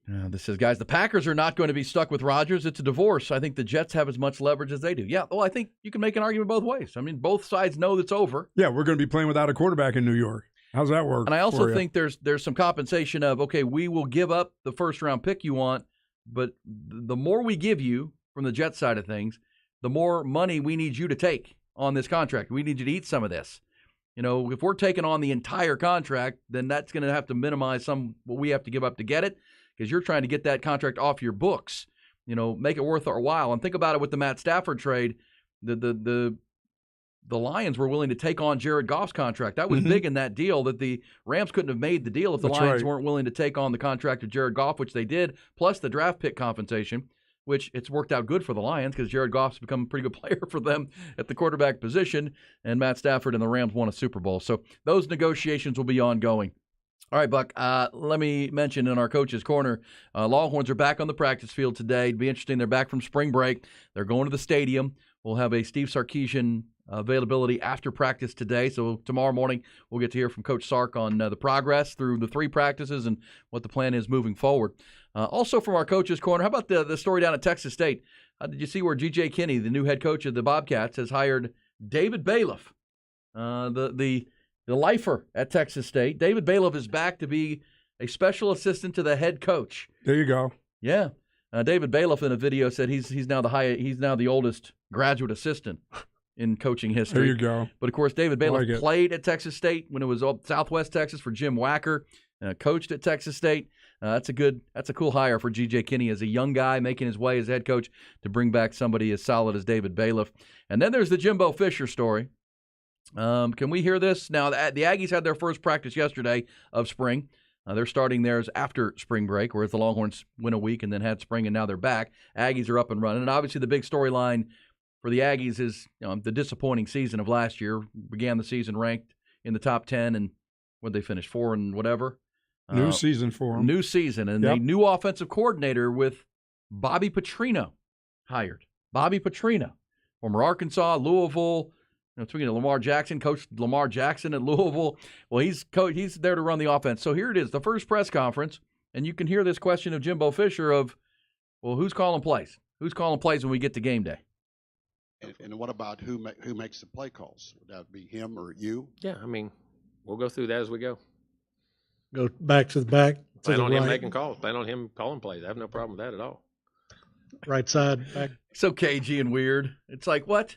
A: This says, guys, the Packers are not going to be stuck with Rodgers. It's a divorce. I think the Jets have as much leverage as they do. Yeah, well, I think you can make an argument both ways. I mean, both sides know it's over.
B: Yeah, we're going to be playing without a quarterback in New York. How's that work?
A: And I also think there's some compensation of, okay, we will give up the first-round pick you want, but the more we give you from the Jets side of things, the more money we need you to take on this contract. We need you to eat some of this. If we're taking on the entire contract, then that's going to have to minimize what we have to give up to get it, because you're trying to get that contract off your books, make it worth our while. And think about it with the Matt Stafford trade. The Lions were willing to take on Jared Goff's contract. That was big in that deal, that the Rams couldn't have made the deal if the Lions weren't willing to take on the contract of Jared Goff, which they did, plus the draft pick compensation, which it's worked out good for the Lions because Jared Goff's become a pretty good player for them at the quarterback position, and Matt Stafford and the Rams won a Super Bowl. So those negotiations will be ongoing. All right, Buck, let me mention in our Coach's Corner, Longhorns are back on the practice field today. It'd be interesting. They're back from spring break. They're going to the stadium. We'll have a Steve Sarkisian availability after practice today. So tomorrow morning, we'll get to hear from Coach Sark on the progress through the 3 practices and what the plan is moving forward. Also from our Coach's Corner, how about the story down at Texas State? Did you see where G.J. Kinney, the new head coach of the Bobcats, has hired David Bailiff, the lifer at Texas State? David Bailiff is back to be a special assistant to the head coach.
B: There you go.
A: Yeah. David Bailiff in a video said he's now the oldest graduate assistant in coaching history.
B: There you go.
A: But of course, David Bailiff played at Texas State when it was Southwest Texas for Jim Wacker. Coached at Texas State. That's a cool hire for G.J. Kinney as a young guy making his way as head coach to bring back somebody as solid as David Bailiff. And then there's the Jimbo Fisher story. Can we hear this? Now, the Aggies had their first practice yesterday of spring. They're starting theirs after spring break, whereas the Longhorns went a week and then had spring, and now they're back. Aggies are up and running. And obviously the big storyline for the Aggies is the disappointing season of last year. Began the season ranked in the top 10, and what did they finish, 4 and whatever?
B: New season for them.
A: New season, and a new offensive coordinator with Bobby Petrino hired. Bobby Petrino, former Arkansas, Louisville. Speaking of Lamar Jackson, coached Lamar Jackson at Louisville. Well, he's there to run the offense. So here it is, the first press conference, and you can hear this question of Jimbo Fisher of, well, who's calling plays? Who's calling plays when we get to game day?
G: And what about who makes the play calls? Would that be him or you?
H: Yeah, I mean, we'll go through that as we go.
I: Go back to the back.
H: Plan on him making calls. Plan on him calling plays. I have no problem with that at all.
I: Right side, back.
A: So cagey and weird. It's like, what?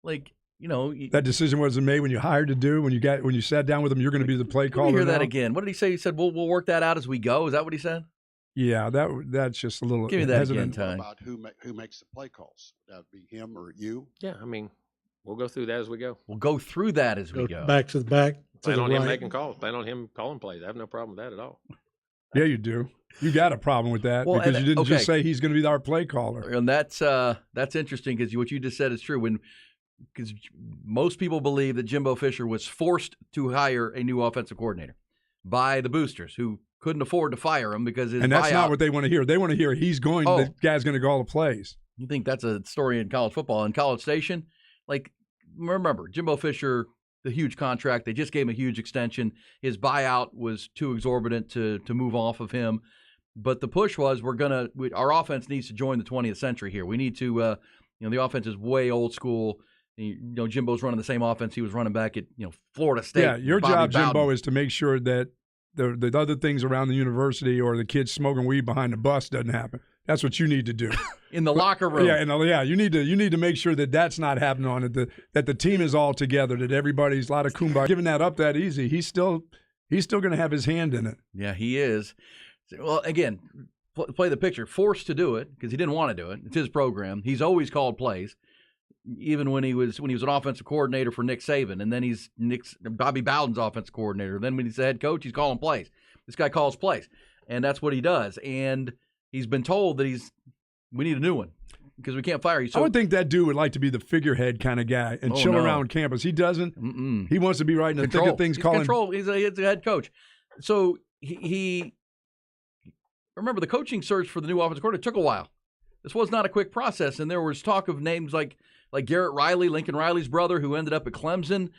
A: Like,
B: that decision wasn't made when you hired to do, when you sat down with him, you're going to be the play caller.
A: Let me hear that again. What did he say? He said, we'll work that out as we go. Is that what he said?
B: Yeah, that's just a little.
A: Give me that
B: hesitant.
A: again, Ty.
G: What about who makes the play calls? Would that be him or you?
H: Yeah, I mean, we'll go through that as we go.
A: We'll go through that as we go.
I: Back to the back.
H: Plan on him making calls. Plan on him calling plays. I have no problem with that at all.
B: Yeah, you do. You got a problem with that because you didn't just say he's going to be our play caller.
A: And that's interesting because what you just said is true. Because most people believe that Jimbo Fisher was forced to hire a new offensive coordinator by the boosters who couldn't afford to fire him because his
B: and that's
A: buyout,
B: not what they want to hear. They want to hear the guy's going to call the plays.
A: You think that's a story in college football? In College Station, like, remember, Jimbo Fisher, the huge contract, they just gave him a huge extension. His buyout was too exorbitant to move off of him. But the push was our offense needs to join the 20th century here. We need to, the offense is way old school. Jimbo's running the same offense he was running back at, Florida State.
B: Yeah, your job, Jimbo, is to make sure that the other things around the university or the kids smoking weed behind the bus doesn't happen. That's what you need to do
A: in the locker room.
B: Yeah, you need to make sure that that's not happening on it. That the team is all together. That everybody's a lot of kumbaya. Giving that up that easy, he's still going to have his hand in it.
A: Yeah, he is. Well, again, play the picture. Forced to do it because he didn't want to do it. It's his program. He's always called plays, even when he was an offensive coordinator for Nick Saban, and then he's Bobby Bowden's offensive coordinator. Then when he's the head coach, he's calling plays. This guy calls plays, and that's what he does. And he's been told that we need a new one because we can't fire you. So,
B: I would think that dude would like to be the figurehead kind of guy and chill around campus. He doesn't.
A: Mm-mm.
B: He wants to be right in the thick of things.
A: He's a head coach. So he remember the coaching search for the new offensive coordinator took a while. This was not a quick process, and there was talk of names like Garrett Riley, Lincoln Riley's brother, who ended up at Clemson,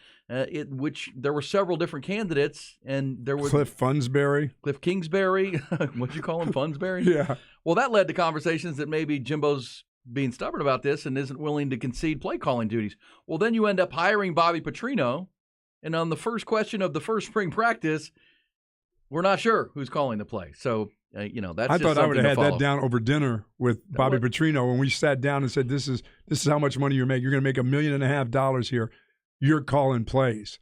A: which there were several different candidates, and there was
B: Cliff
A: Kingsbury. What'd you call him, Funsbury?
B: Yeah.
A: Well, that led to conversations that maybe Jimbo's being stubborn about this and isn't willing to concede play calling duties. Well, then you end up hiring Bobby Petrino, and on the first question of the first spring practice, we're not sure who's calling the play. So. That's
B: I
A: just
B: thought I would have had
A: follow.
B: that down over dinner with Bobby Petrino when we sat down and said, "This is how much money you're making. You're going to make $1.5 million here. You're calling plays.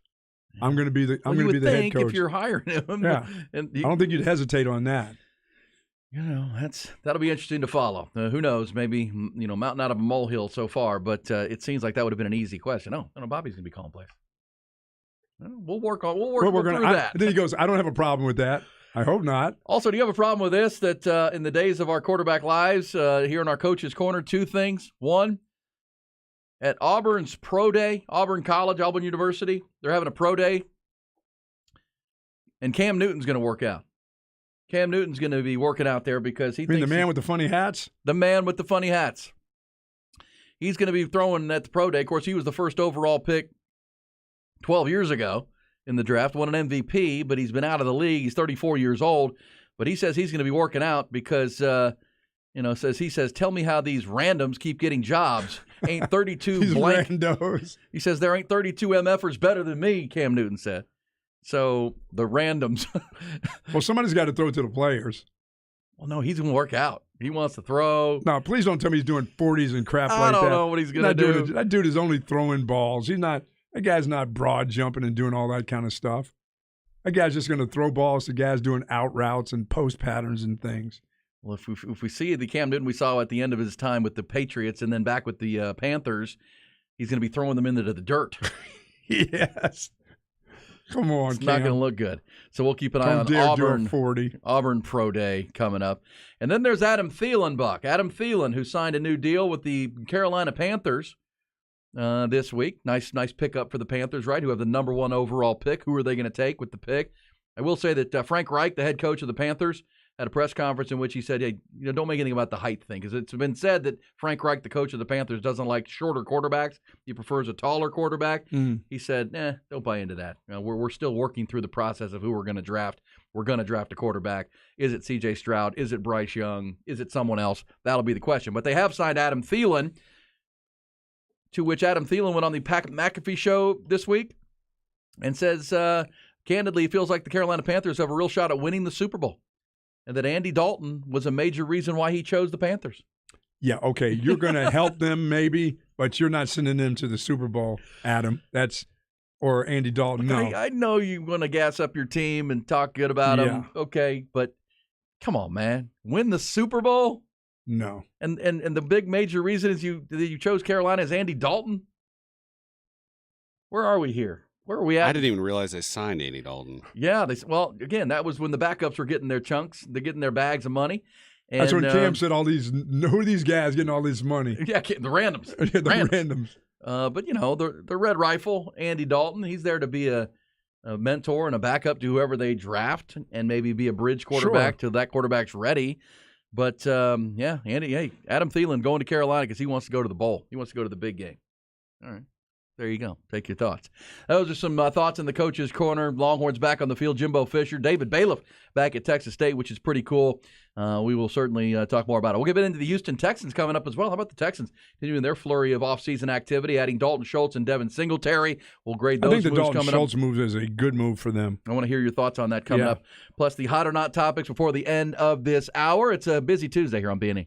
B: I'm going to be the head coach."
A: If you're hiring him,
B: yeah, I don't think you'd hesitate on that.
A: That'll be interesting to follow. Who knows? Maybe mountain out of a molehill so far, but it seems like that would have been an easy question. Oh, Bobby's going to be calling plays. We'll work through that.
B: And then he goes, "I don't have a problem with that. I hope not."
A: Also, do you have a problem with this, that in the days of our quarterback lives here in our Coach's Corner, 2 things. One, at Auburn's pro day, Auburn College, Auburn University, they're having a pro day. And Cam Newton's going to work out. Cam Newton's going to be working out there because he thinks
B: the man with the funny hats?
A: The man with the funny hats. He's going to be throwing at the pro day. Of course, he was the first overall pick 12 years ago in the draft, won an MVP, but he's been out of the league. He's 34 years old, but he says he's going to be working out because, he says, tell me how these randoms keep getting jobs. Ain't 32
B: these
A: blank.
B: randos.
A: He says there ain't 32 MFers better than me, Cam Newton said. So the randoms.
B: Well, somebody's got to throw to the players.
A: Well, no, he's going to work out. He wants to throw.
B: No, please don't tell me he's doing 40s and crap like that.
A: I don't know what he's going to do.
B: That dude is only throwing balls. That guy's not broad jumping and doing all that kind of stuff. That guy's just going to throw balls to guys doing out routes and post patterns and things.
A: Well, if we see the Cam Newton we saw at the end of his time with the Patriots and then back with the Panthers, he's going to be throwing them into the dirt.
B: Yes. Come on,
A: it's not going to look good. So we'll keep an eye on Auburn Pro Day coming up. And then there's Adam Thielen, Buck. Adam Thielen, who signed a new deal with the Carolina Panthers this week. Nice pickup for the Panthers, right, who have the number 1 overall pick. Who are they going to take with the pick? I will say that Frank Reich, the head coach of the Panthers, at a press conference in which he said, hey, don't make anything about the height thing, because it's been said that Frank Reich, the coach of the Panthers, doesn't like shorter quarterbacks. He prefers a taller quarterback. He said, don't buy into that. We're still working through the process of who we're going to draft. We're going to draft a quarterback. Is it C.J. Stroud? Is it Bryce Young? Is it someone else? That'll be the question. But they have signed Adam Thielen, to which Adam Thielen went on the Pat McAfee show this week and says, candidly, he feels like the Carolina Panthers have a real shot at winning the Super Bowl, and that Andy Dalton was a major reason why he chose the Panthers.
B: Yeah, okay, you're going to help them maybe, but you're not sending them to the Super Bowl, Adam. Or Andy Dalton, no.
A: I know you want to gas up your team and talk good about them, okay, but come on, man. Win the Super Bowl?
B: No.
A: And the big major reason is that you chose Carolina is Andy Dalton? Where are we here? Where are we at?
C: I didn't even realize they signed Andy Dalton.
A: Yeah, again, that was when the backups were getting their chunks. They're getting their bags of money. And,
B: that's when Cam said who are these guys getting all this money?
A: Yeah, the randoms.
B: The randoms.
A: But, the Red Rifle, Andy Dalton, he's there to be a mentor and a backup to whoever they draft and maybe be a bridge quarterback till that quarterback's ready. But, Adam Thielen going to Carolina because he wants to go to the bowl. He wants to go to the big game. All right. There you go. Take your thoughts. Those are some thoughts in the coach's corner. Longhorns back on the field. Jimbo Fisher, David Bailiff back at Texas State, which is pretty cool. We will certainly talk more about it. We'll get into the Houston Texans coming up as well. How about the Texans continuing their flurry of offseason activity, adding Dalton Schultz and Devin Singletary? We'll grade those moves coming up. I think the Dalton
B: Schultz move is a good move for them.
A: I want to hear your thoughts on that coming up. Plus the hot or not topics before the end of this hour. It's a busy Tuesday here on B&E.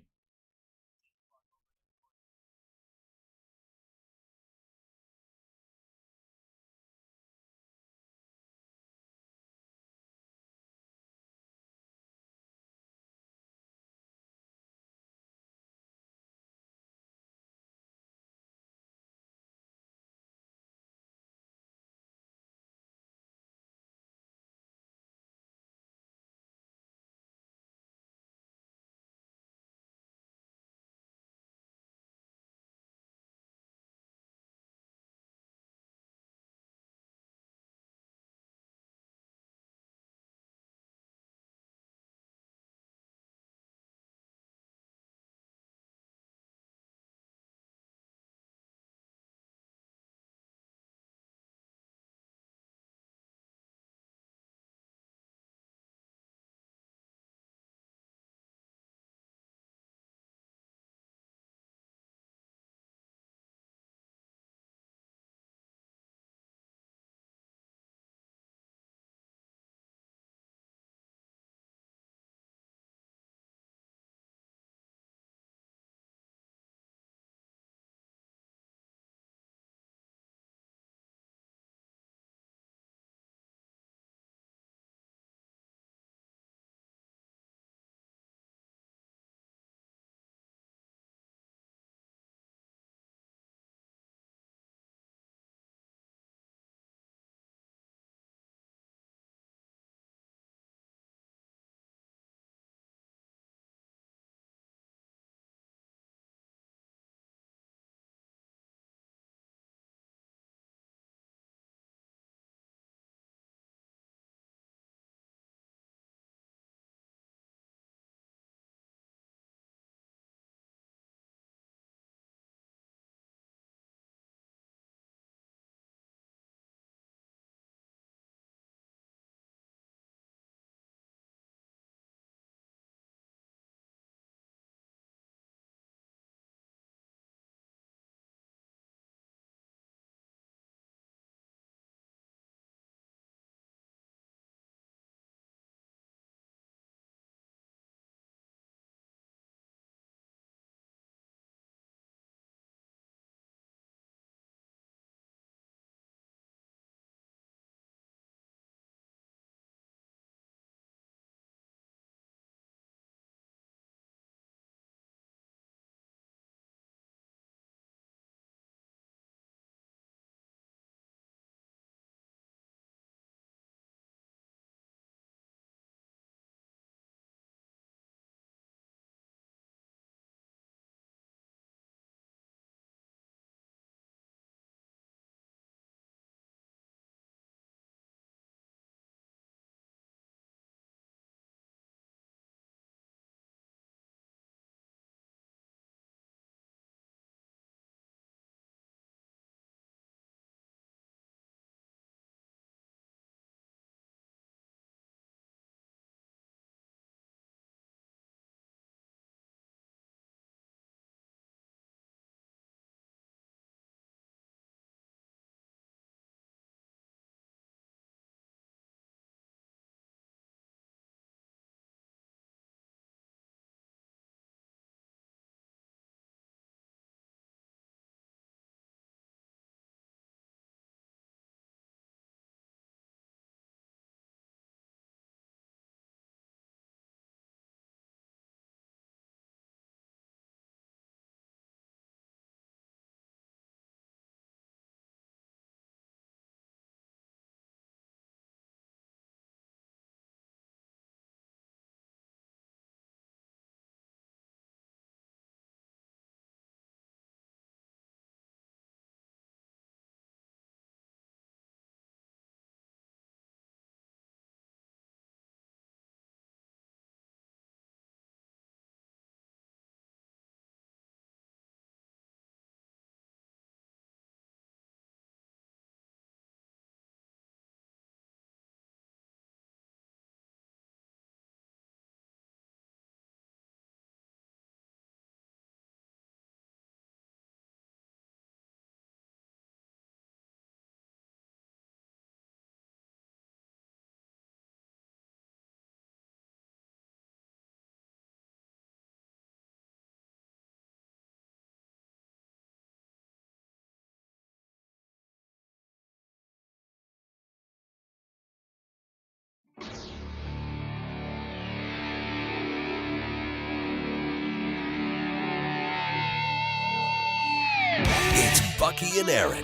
E: It's Bucky and Erin.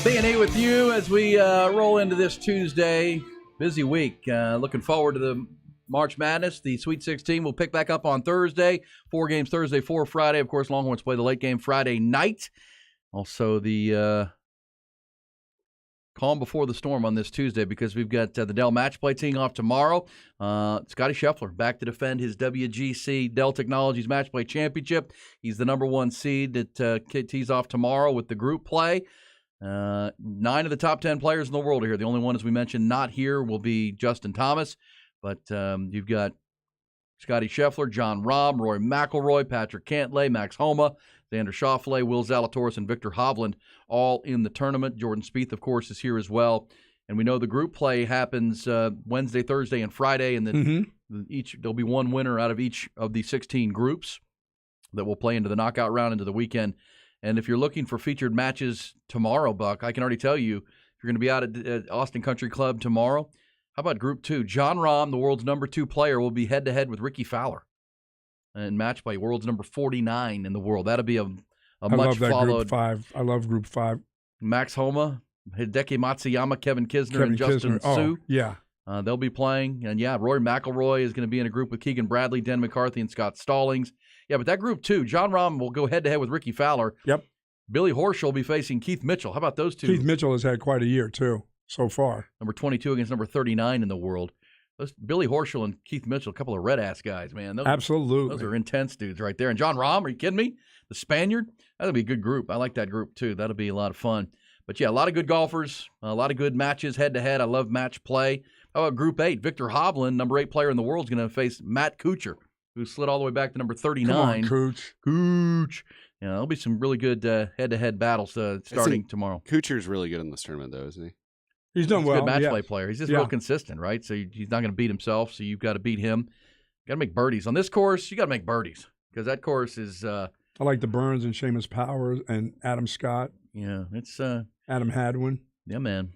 A: B&E with you as we roll into this Tuesday. Busy week. Looking forward to the March Madness. The Sweet 16 will pick back up on Thursday. 4 games Thursday, 4 Friday. Of course, Longhorns play the late game Friday night. Also, the calm before the storm on this Tuesday because we've got the Dell Match Play teeing off tomorrow. Scotty Scheffler back to defend his WGC Dell Technologies Match Play Championship. He's the number 1 seed that tees off tomorrow with the group play. 9 of the top 10 players in the world are here. The only one, as we mentioned, not here will be Justin Thomas. But you've got Scotty Scheffler, John Rahm, Rory McIlroy, Patrick Cantlay, Max Homa, Xander Schauffele, Will Zalatoris, and Victor Hovland all in the tournament. Jordan Spieth, of course, is here as well. And we know the group play happens Wednesday, Thursday, and Friday. And then there'll be one winner out of each of the 16 groups that will play into the knockout round into the weekend. And if you're looking for featured matches tomorrow, Buck, I can already tell you, if you're going to be out at Austin Country Club tomorrow, how about Group 2? John Rahm, the world's number 2 player, will be head-to-head with Ricky Fowler in match play, world's number 49 in the world. That'll be a much followed.
B: Group 5. I love Group 5.
A: Max Homa, Hideki Matsuyama, Kevin Kisner, and Justin Su.
B: Yeah.
A: They'll be playing. And, Rory McIlroy is going to be in a group with Keegan Bradley, Den McCarthy, and Scott Stallings. Yeah, but that Group 2, John Rahm will go head-to-head with Ricky Fowler.
B: Yep.
A: Billy Horschel will be facing Keith Mitchell. How about those two?
B: Keith Mitchell has had quite a year, too, so far.
A: Number 22 against number 39 in the world. Billy Horschel and Keith Mitchell, a couple of red-ass guys, man.
B: Absolutely.
A: Those are intense dudes right there. And John Rahm, are you kidding me? The Spaniard? That'll be a good group. I like that group, too. That'll be a lot of fun. But, a lot of good golfers, a lot of good matches head-to-head. I love match play. How about Group 8? Victor Hovland, number 8 player in the world, is going to face Matt Kuchar, who slid all the way back to number 39.
B: Come on, Cooch.
A: There'll be some really good head-to-head battles starting tomorrow.
C: Kuchar's really good in this tournament, though, isn't he?
B: He's done well.
A: He's a good match play player. He's just real consistent, right? So he's not going to beat himself, so you've got to beat him. Got to make birdies. On this course, you got to make birdies because that course is I
B: like the Burns and Seamus Powers and Adam Scott.
A: Yeah, it's
B: Adam Hadwin.
A: Yeah, man.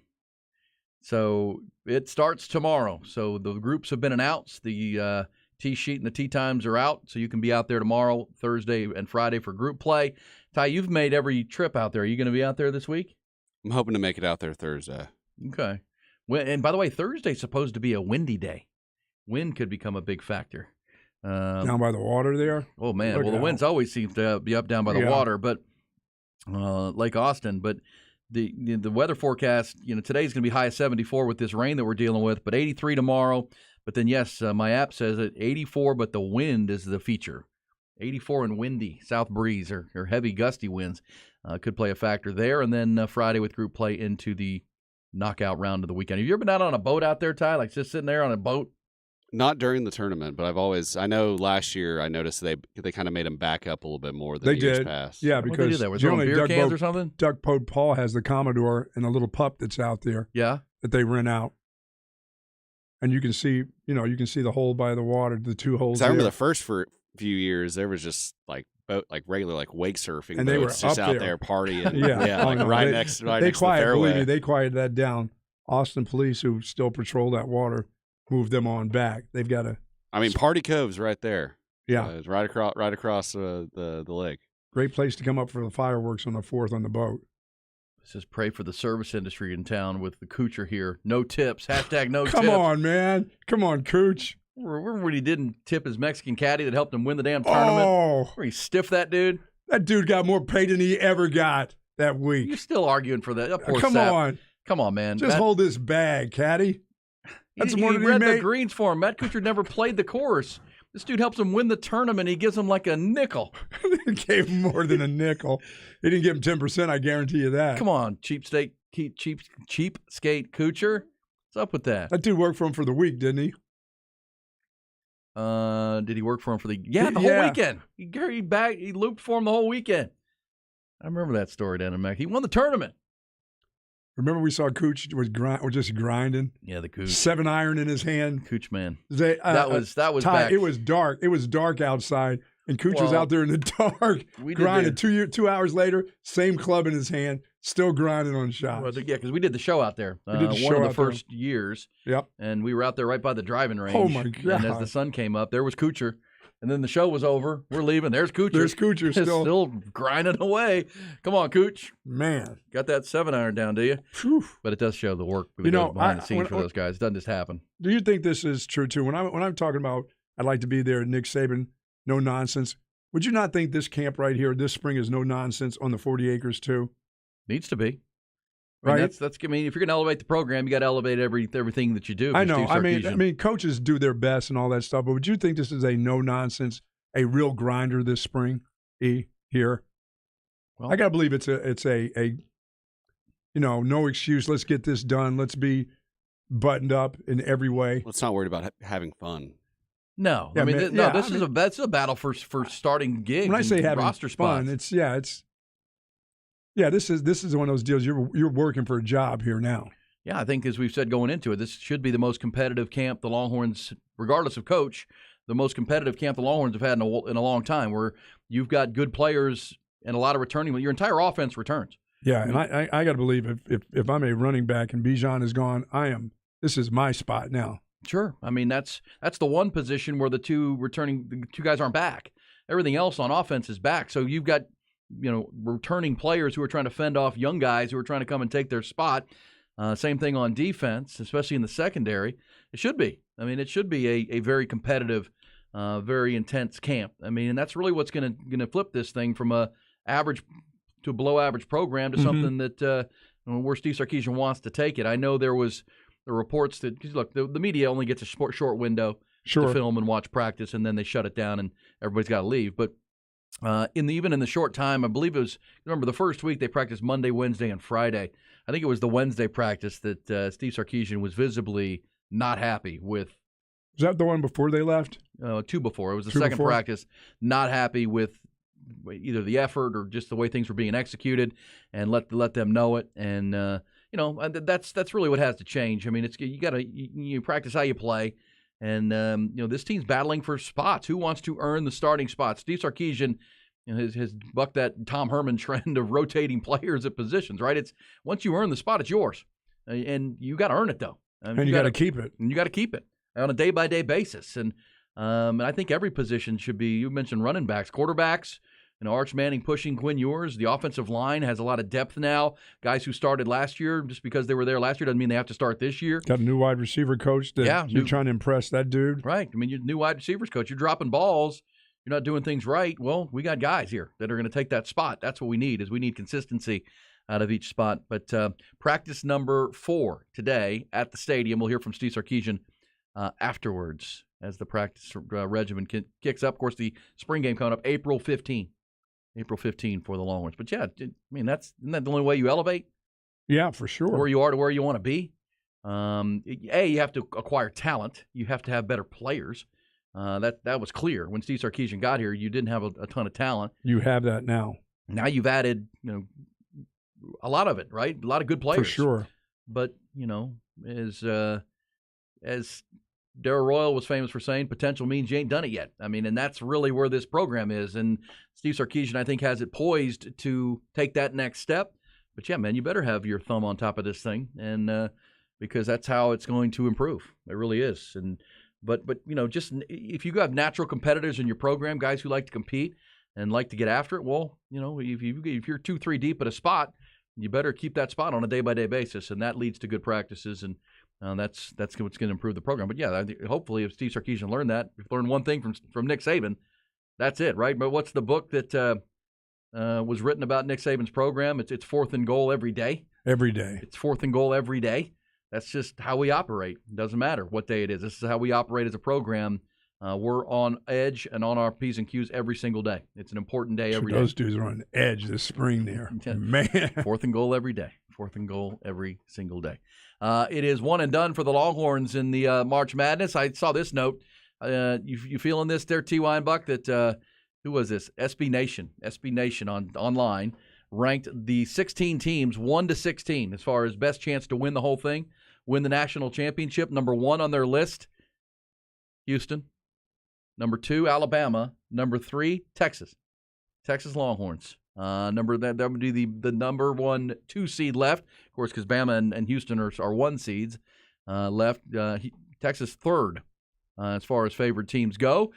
A: So it starts tomorrow. So the groups have been announced. The tee sheet and the tee times are out, so you can be out there tomorrow, Thursday, and Friday for group play. Ty, you've made every trip out there. Are you going to be out there this week?
C: I'm hoping to make it out there Thursday.
A: Okay. And by the way, Thursday's supposed to be a windy day. Wind could become a big factor.
B: Down by the water there?
A: Oh, man. The winds always seem to be up down by the water, but Lake Austin. But the weather forecast, today's going to be high of 74 with this rain that we're dealing with, but 83 tomorrow. But then, yes, my app says it 84, but the wind is the feature. 84 and windy, south breeze or heavy gusty winds could play a factor there. And then Friday with group play into the knockout round of the weekend. Have you ever been out on a boat out there, Ty? Like just sitting there on a boat?
C: Not during the tournament, but I know last year I noticed they kind of made them back up a little bit more than years past.
B: Yeah,
A: because
B: because
A: they do that? Were they throwing beer cans or something?
B: Doug Pope Paul has the Commodore and a little pup that's out there.
A: Yeah.
B: That they rent out. And you can see, the hole by the water, the 2 holes.
C: I remember the first few years there was just like regular like wake surfing,
B: and they were
C: just out there partying. Next to the fairway.
B: Believe me, they quieted that down. Austin police, who still patrol that water, moved them on back. They've got to.
C: I mean, Party Cove's right there.
B: Yeah,
C: it's right across the lake.
B: Great place to come up for the fireworks on the 4th on the boat.
A: Says pray for the service industry in town with the Kuchar here. No tips. Hashtag no tips.
B: Come on, man. Come on, Cooch.
A: Remember when he didn't tip his Mexican caddy that helped him win the damn tournament?
B: Oh.
A: Where he stiffed that dude?
B: That dude got more pay than he ever got that week.
A: You're still arguing for that.
B: Come on.
A: Come on, man.
B: Just hold this bag, caddy. That's more than he
A: read
B: made.
A: The greens for him. Matt Kuchar never played the course. This dude helps him win the tournament. He gives him like a nickel.
B: He gave him more than a nickel. He didn't give him 10%, I guarantee you that.
A: Come on, cheapskate Kuchar. What's up with that?
B: That dude worked for him for the week, didn't he?
A: Did he work for him for the whole weekend? He looped for him the whole weekend. I remember that story down in Mac. He won the tournament.
B: Remember we saw Cooch was just grinding?
A: Yeah, the Cooch.
B: 7-iron in his hand.
A: Cooch man.
B: That was
A: Ty,
B: back. It was dark. It was dark outside. And Cooch was out there in the dark, grinding. 2 hours later, same club in his hand, still grinding on shots.
A: Well, yeah, because we did the show out there.
B: We did the show
A: one of the
B: out there.
A: first years.
B: Yep.
A: And we were out there right by the driving range.
B: Oh, my God.
A: And as the sun came up, there was Coocher. And then the show was over. We're leaving. There's Coocher.
B: There's Coocher
A: still grinding away. Come on, Cooch.
B: Man.
A: Got that 7-iron down, do you?
B: Whew.
A: But it does show the work that goes behind the scenes for those guys. It doesn't just happen.
B: Do you think this is true, too? When I'm talking about I'd like to be there, Nick Saban, no nonsense, would you not think this camp right here this spring is no nonsense on the 40 acres, too?
A: Needs to be.
B: Right.
A: That's. I mean, if you're going to elevate the program, you got to elevate everything that you do.
B: I know. I mean, coaches do their best and all that stuff. But would you think this is a no nonsense, a real grinder this spring? Here, well, I got to believe it's a no excuse. Let's get this done. Let's be buttoned up in every way.
C: Let's not worry about having fun.
A: No,
B: yeah,
A: this is a battle for starting gigs.
B: When I say having
A: roster
B: fun,
A: spots.
B: This is one of those deals. You're working for a job here now.
A: Yeah, I think as we've said going into it, this should be the most competitive camp the Longhorns, regardless of coach, the most competitive camp the Longhorns have had in a long time, where you've got good players and a lot of returning. Your entire offense returns.
B: Yeah, and I got to believe if I'm a running back and Bijan is gone, this is my spot now.
A: Sure. I mean, that's the one position where the two guys aren't back. Everything else on offense is back. So you've got, returning players who are trying to fend off young guys who are trying to come and take their spot. Same thing on defense, especially in the secondary. It should be. I mean, it should be a very competitive, very intense camp. I mean, and that's really what's going to flip this thing from a average to a below average program to something that where Steve Sarkisian wants to take it. I know there was the reports that, look, the media only gets a short window to film and watch practice, and then they shut it down and everybody's got to leave. But even in the short time, I believe it was, remember the first week they practiced Monday, Wednesday, and Friday. I think it was the Wednesday practice that Steve Sarkisian was visibly not happy with.
B: Was that the one before they left?
A: Two before. It was the second practice, not happy with either the effort or just the way things were being executed, and let them know it. And that's really what has to change. I mean, you practice how you play. And, this team's battling for spots. Who wants to earn the starting spot? Steve Sarkisian has bucked that Tom Herman trend of rotating players at positions, right? It's once you earn the spot, it's yours. And you got to earn it, though.
B: And you got to keep it.
A: And you got to keep it on a day-by-day basis. And I think every position should be, you mentioned running backs, quarterbacks, Arch Manning pushing Quinn Ewers. The offensive line has a lot of depth now. Guys who started last year, just because they were there last year doesn't mean they have to start this year.
B: Got a new wide receiver coach that you're trying to impress that dude.
A: Right. I mean, you're new wide receivers coach. You're dropping balls. You're not doing things right. Well, we got guys here that are going to take that spot. That's what we need, is we need consistency out of each spot. But practice number 4 today at the stadium. We'll hear from Steve Sarkisian afterwards as the practice regimen kicks up. Of course, the spring game coming up April 15. April 15 for the Longhorns. But, yeah, I mean, isn't that the only way you elevate?
B: Yeah, for sure.
A: Where you are to where you want to be. You have to acquire talent. You have to have better players. That was clear. When Steve Sarkisian got here, you didn't have a ton of talent.
B: You have that now.
A: Now you've added, a lot of it, right? A lot of good players.
B: For sure.
A: But, as Darrell Royal was famous for saying, potential means you ain't done it yet. I mean, and that's really where this program is. And Steve Sarkisian, I think, has it poised to take that next step. But, yeah, man, you better have your thumb on top of this thing, and because that's how it's going to improve. It really is. But just if you have natural competitors in your program, guys who like to compete and like to get after it, well, if you're 2-3 deep at a spot, you better keep that spot on a day-by-day basis, and that leads to good practices, and that's what's going to improve the program. But, yeah, hopefully if Steve Sarkisian learned one thing from Nick Saban, that's it, right? But what's the book that was written about Nick Saban's program? It's 4th and goal every day.
B: Every day.
A: It's 4th and goal every day. That's just how we operate. It doesn't matter what day it is. This is how we operate as a program. We're on edge and on our P's and Q's every single day. It's an important day every day.
B: Those dudes are on edge this spring there. Man.
A: 4th and goal every day. 4th and goal every single day. It is one and done for the Longhorns in the March Madness. I saw this note. You feeling this there, T.Y. and Buck, that who was this? SB Nation online ranked the 16 teams 1-16 as far as best chance to win the whole thing, win the national championship. Number 1 on their list, Houston. Number 2, Alabama. Number 3, Texas Longhorns. That would be the number 1, 2 seed left, of course, because Bama and Houston are 1 seeds left. Texas third as far as favored teams go.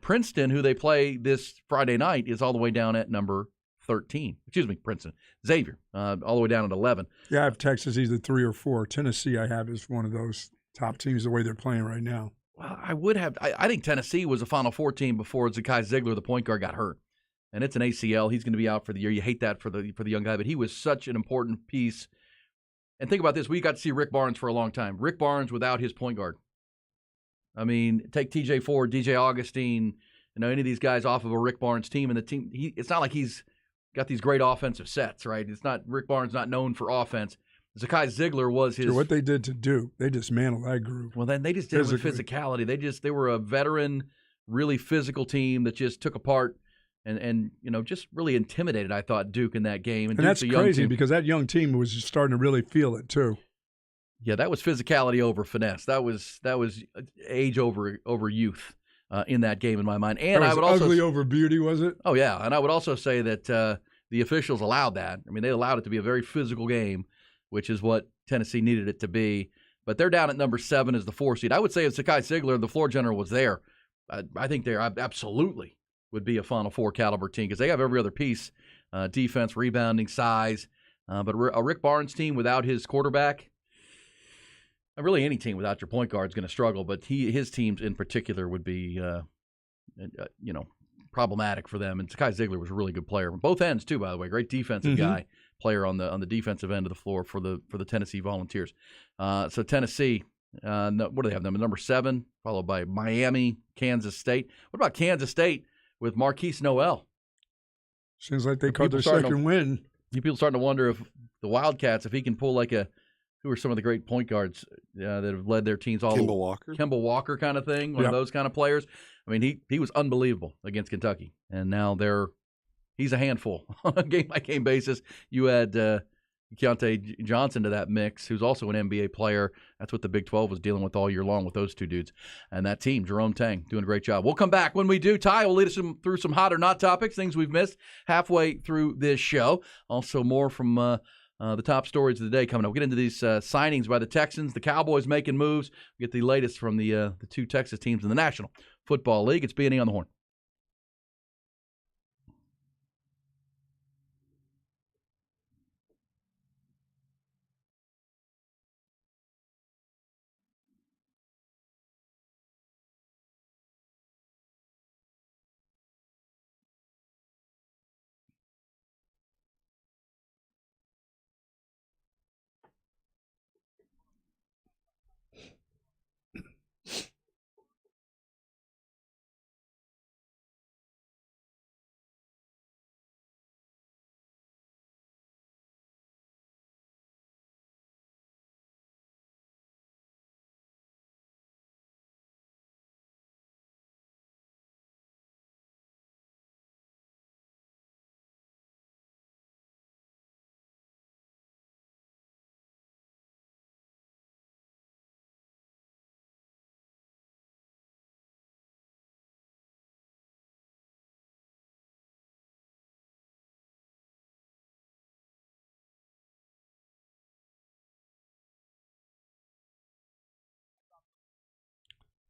A: Princeton, who they play this Friday night, is all the way down at number 13. Excuse me, Princeton. Xavier, all the way down at 11.
B: Yeah, I have Texas either 3 or 4. Tennessee I have is one of those top teams the way they're playing right now.
A: Well, I think Tennessee was a Final Four team before Zakai Ziegler, the point guard, got hurt. And it's an ACL. He's going to be out for the year. You hate that for the young guy, but he was such an important piece. And think about this. We got to see Rick Barnes for a long time. Rick Barnes without his point guard. I mean, take TJ Ford, DJ Augustine, any of these guys off of a Rick Barnes team. And the team, it's not like he's got these great offensive sets, right? It's not Rick Barnes not known for offense. Zakai Ziegler was his.
B: So what they did to Duke, they dismantled that group.
A: Well, then they just did it with physicality. They were a veteran, really physical team that just took apart and just really intimidated, I thought, Duke in that game.
B: And that's crazy because that young team was just starting to really feel it too.
A: Yeah, that was physicality over finesse. That was age over youth in that game in my mind. And
B: that was
A: I would also
B: ugly over beauty, was it?
A: Oh yeah, and I would also say that the officials allowed that. I mean, they allowed it to be a very physical game, which is what Tennessee needed it to be. But they're down at number 7 as the 4 seed. I would say if Zakai Ziegler, the floor general, was there, I think they absolutely would be a Final Four caliber team because they have every other piece, defense, rebounding, size. But a Rick Barnes team without his quarterback, really any team without your point guard is going to struggle. But his teams in particular would be, problematic for them. And Zakai Ziegler was a really good player. Both ends too, by the way. Great defensive guy, player on the defensive end of the floor for the Tennessee Volunteers. So Tennessee, what do they have them? Number 7, followed by Miami, Kansas State. What about Kansas State with Marquise Noel?
B: Seems like they caught their second win.
A: People starting to wonder if the Wildcats, if he can pull like who are some of the great point guards that have led their teams all Kemba Walker kind of thing, one of those kind of players. I mean, he was unbelievable against Kentucky, and now he's a handful on a game-by-game basis. You add Keontae Johnson to that mix, who's also an NBA player. That's what the Big 12 was dealing with all year long with those two dudes. And that team, Jerome Tang, doing a great job. We'll come back. When we do, Ty will lead us through some hot or not topics, things we've missed halfway through this show. Also more from the top stories of the day coming up. We'll get into these signings by the Texans, the Cowboys making moves. We'll get the latest from the 2 Texas teams in the National Football League. It's B&E on the Horn.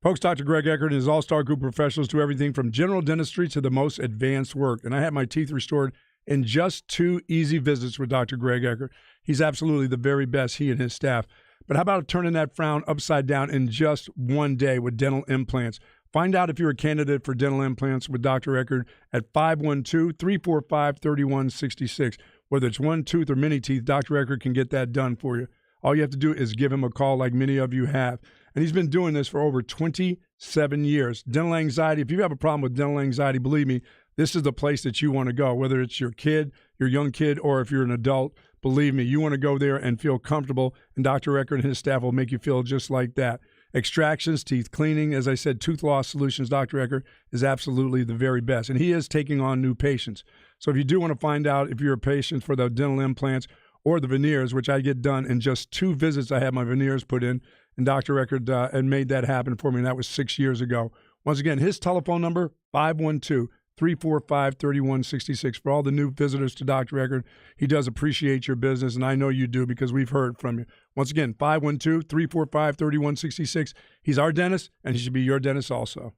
B: Folks, Dr. Greg Eckert and his all-star group of professionals do everything from general dentistry to the most advanced work. And I had my teeth restored in just 2 easy visits with Dr. Greg Eckert. He's absolutely the very best, he and his staff. But how about turning that frown upside down in just 1 day with dental implants? Find out if you're a candidate for dental implants with Dr. Eckert at 512-345-3166. Whether it's 1 tooth or many teeth, Dr. Eckert can get that done for you. All you have to do is give him a call like many of you have. And he's been doing this for over 27 years. Dental anxiety, if you have a problem with dental anxiety, believe me, this is the place that you want to go. Whether it's your kid, your young kid, or if you're an adult, believe me, you want to go there and feel comfortable. And Dr. Eckert and his staff will make you feel just like that. Extractions, teeth cleaning, as I said, tooth loss solutions, Dr. Eckert is absolutely the very best. And he is taking on new patients. So if you do want to find out if you're a patient for the dental implants or the veneers, which I get done in just 2 visits, I had my veneers put in, and Dr. Eckert had made that happen for me, and that was 6 years ago. Once again, his telephone number, 512-345-3166. For all the new visitors to Dr. Eckert, he does appreciate your business, and I know you do because we've heard from you. Once again, 512-345-3166. He's our dentist, and he should be your dentist also.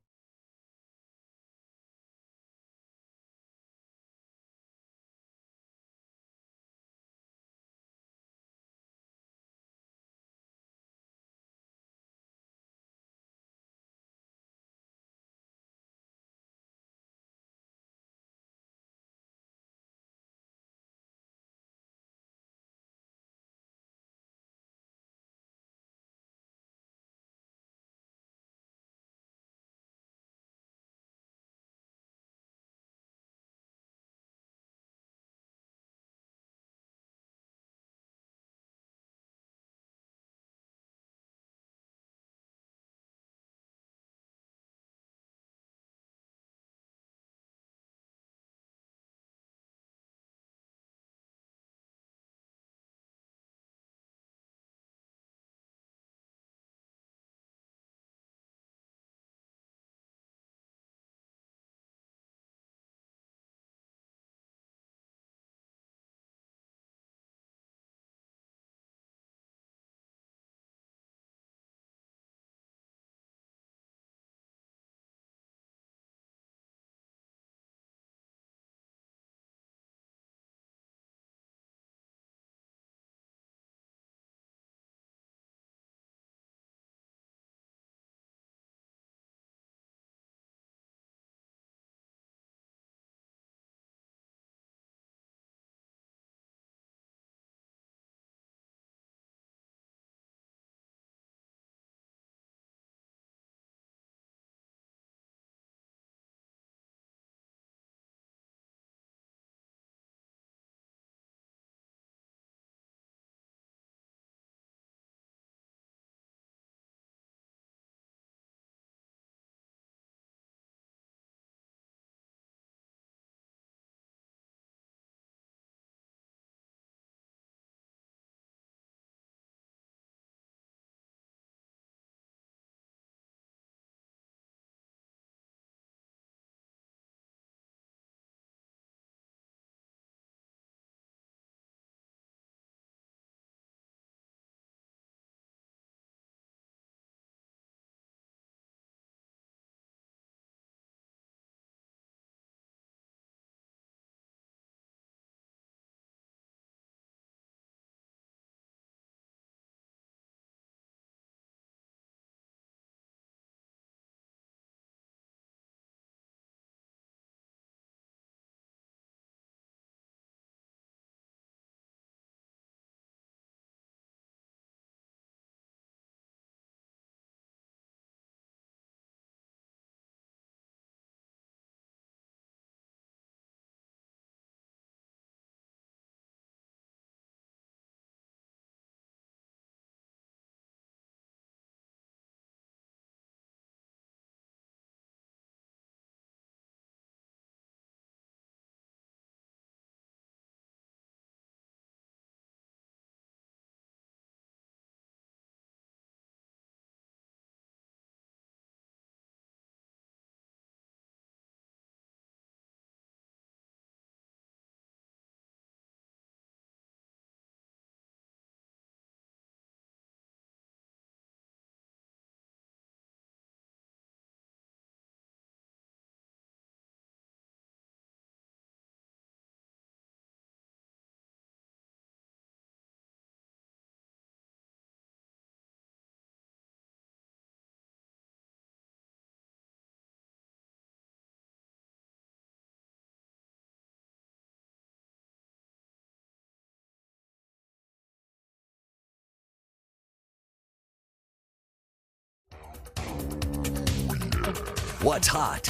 E: What's hot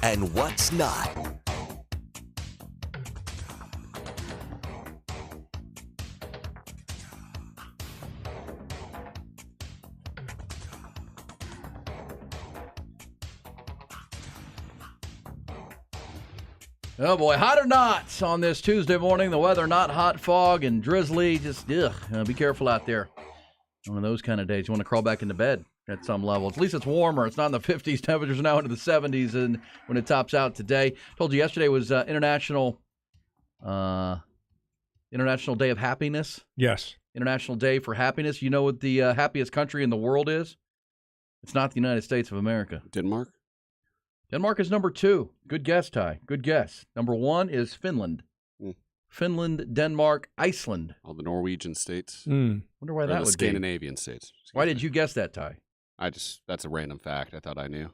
E: and what's not.
A: Oh boy, hot or not on this Tuesday morning. The weather not hot, fog and drizzly. Just be careful out there. One of those kind of days. You want to crawl back into bed. at some levels. At least it's warmer. It's not in the 50s. Temperatures are now into the 70s and when it tops out today. Told you yesterday was International Day of Happiness.
B: Yes.
A: International Day for Happiness. You know what the happiest country in the world is? It's not the United States of America.
C: Denmark?
A: Denmark is number 2. Good guess, Ty. Good guess. Number 1 is Finland. Finland, Denmark, Iceland.
C: All the Norwegian states.
A: Wonder why that would be.
C: Scandinavian states.
A: Why did you guess that, Ty?
C: That's a random fact. I thought I knew.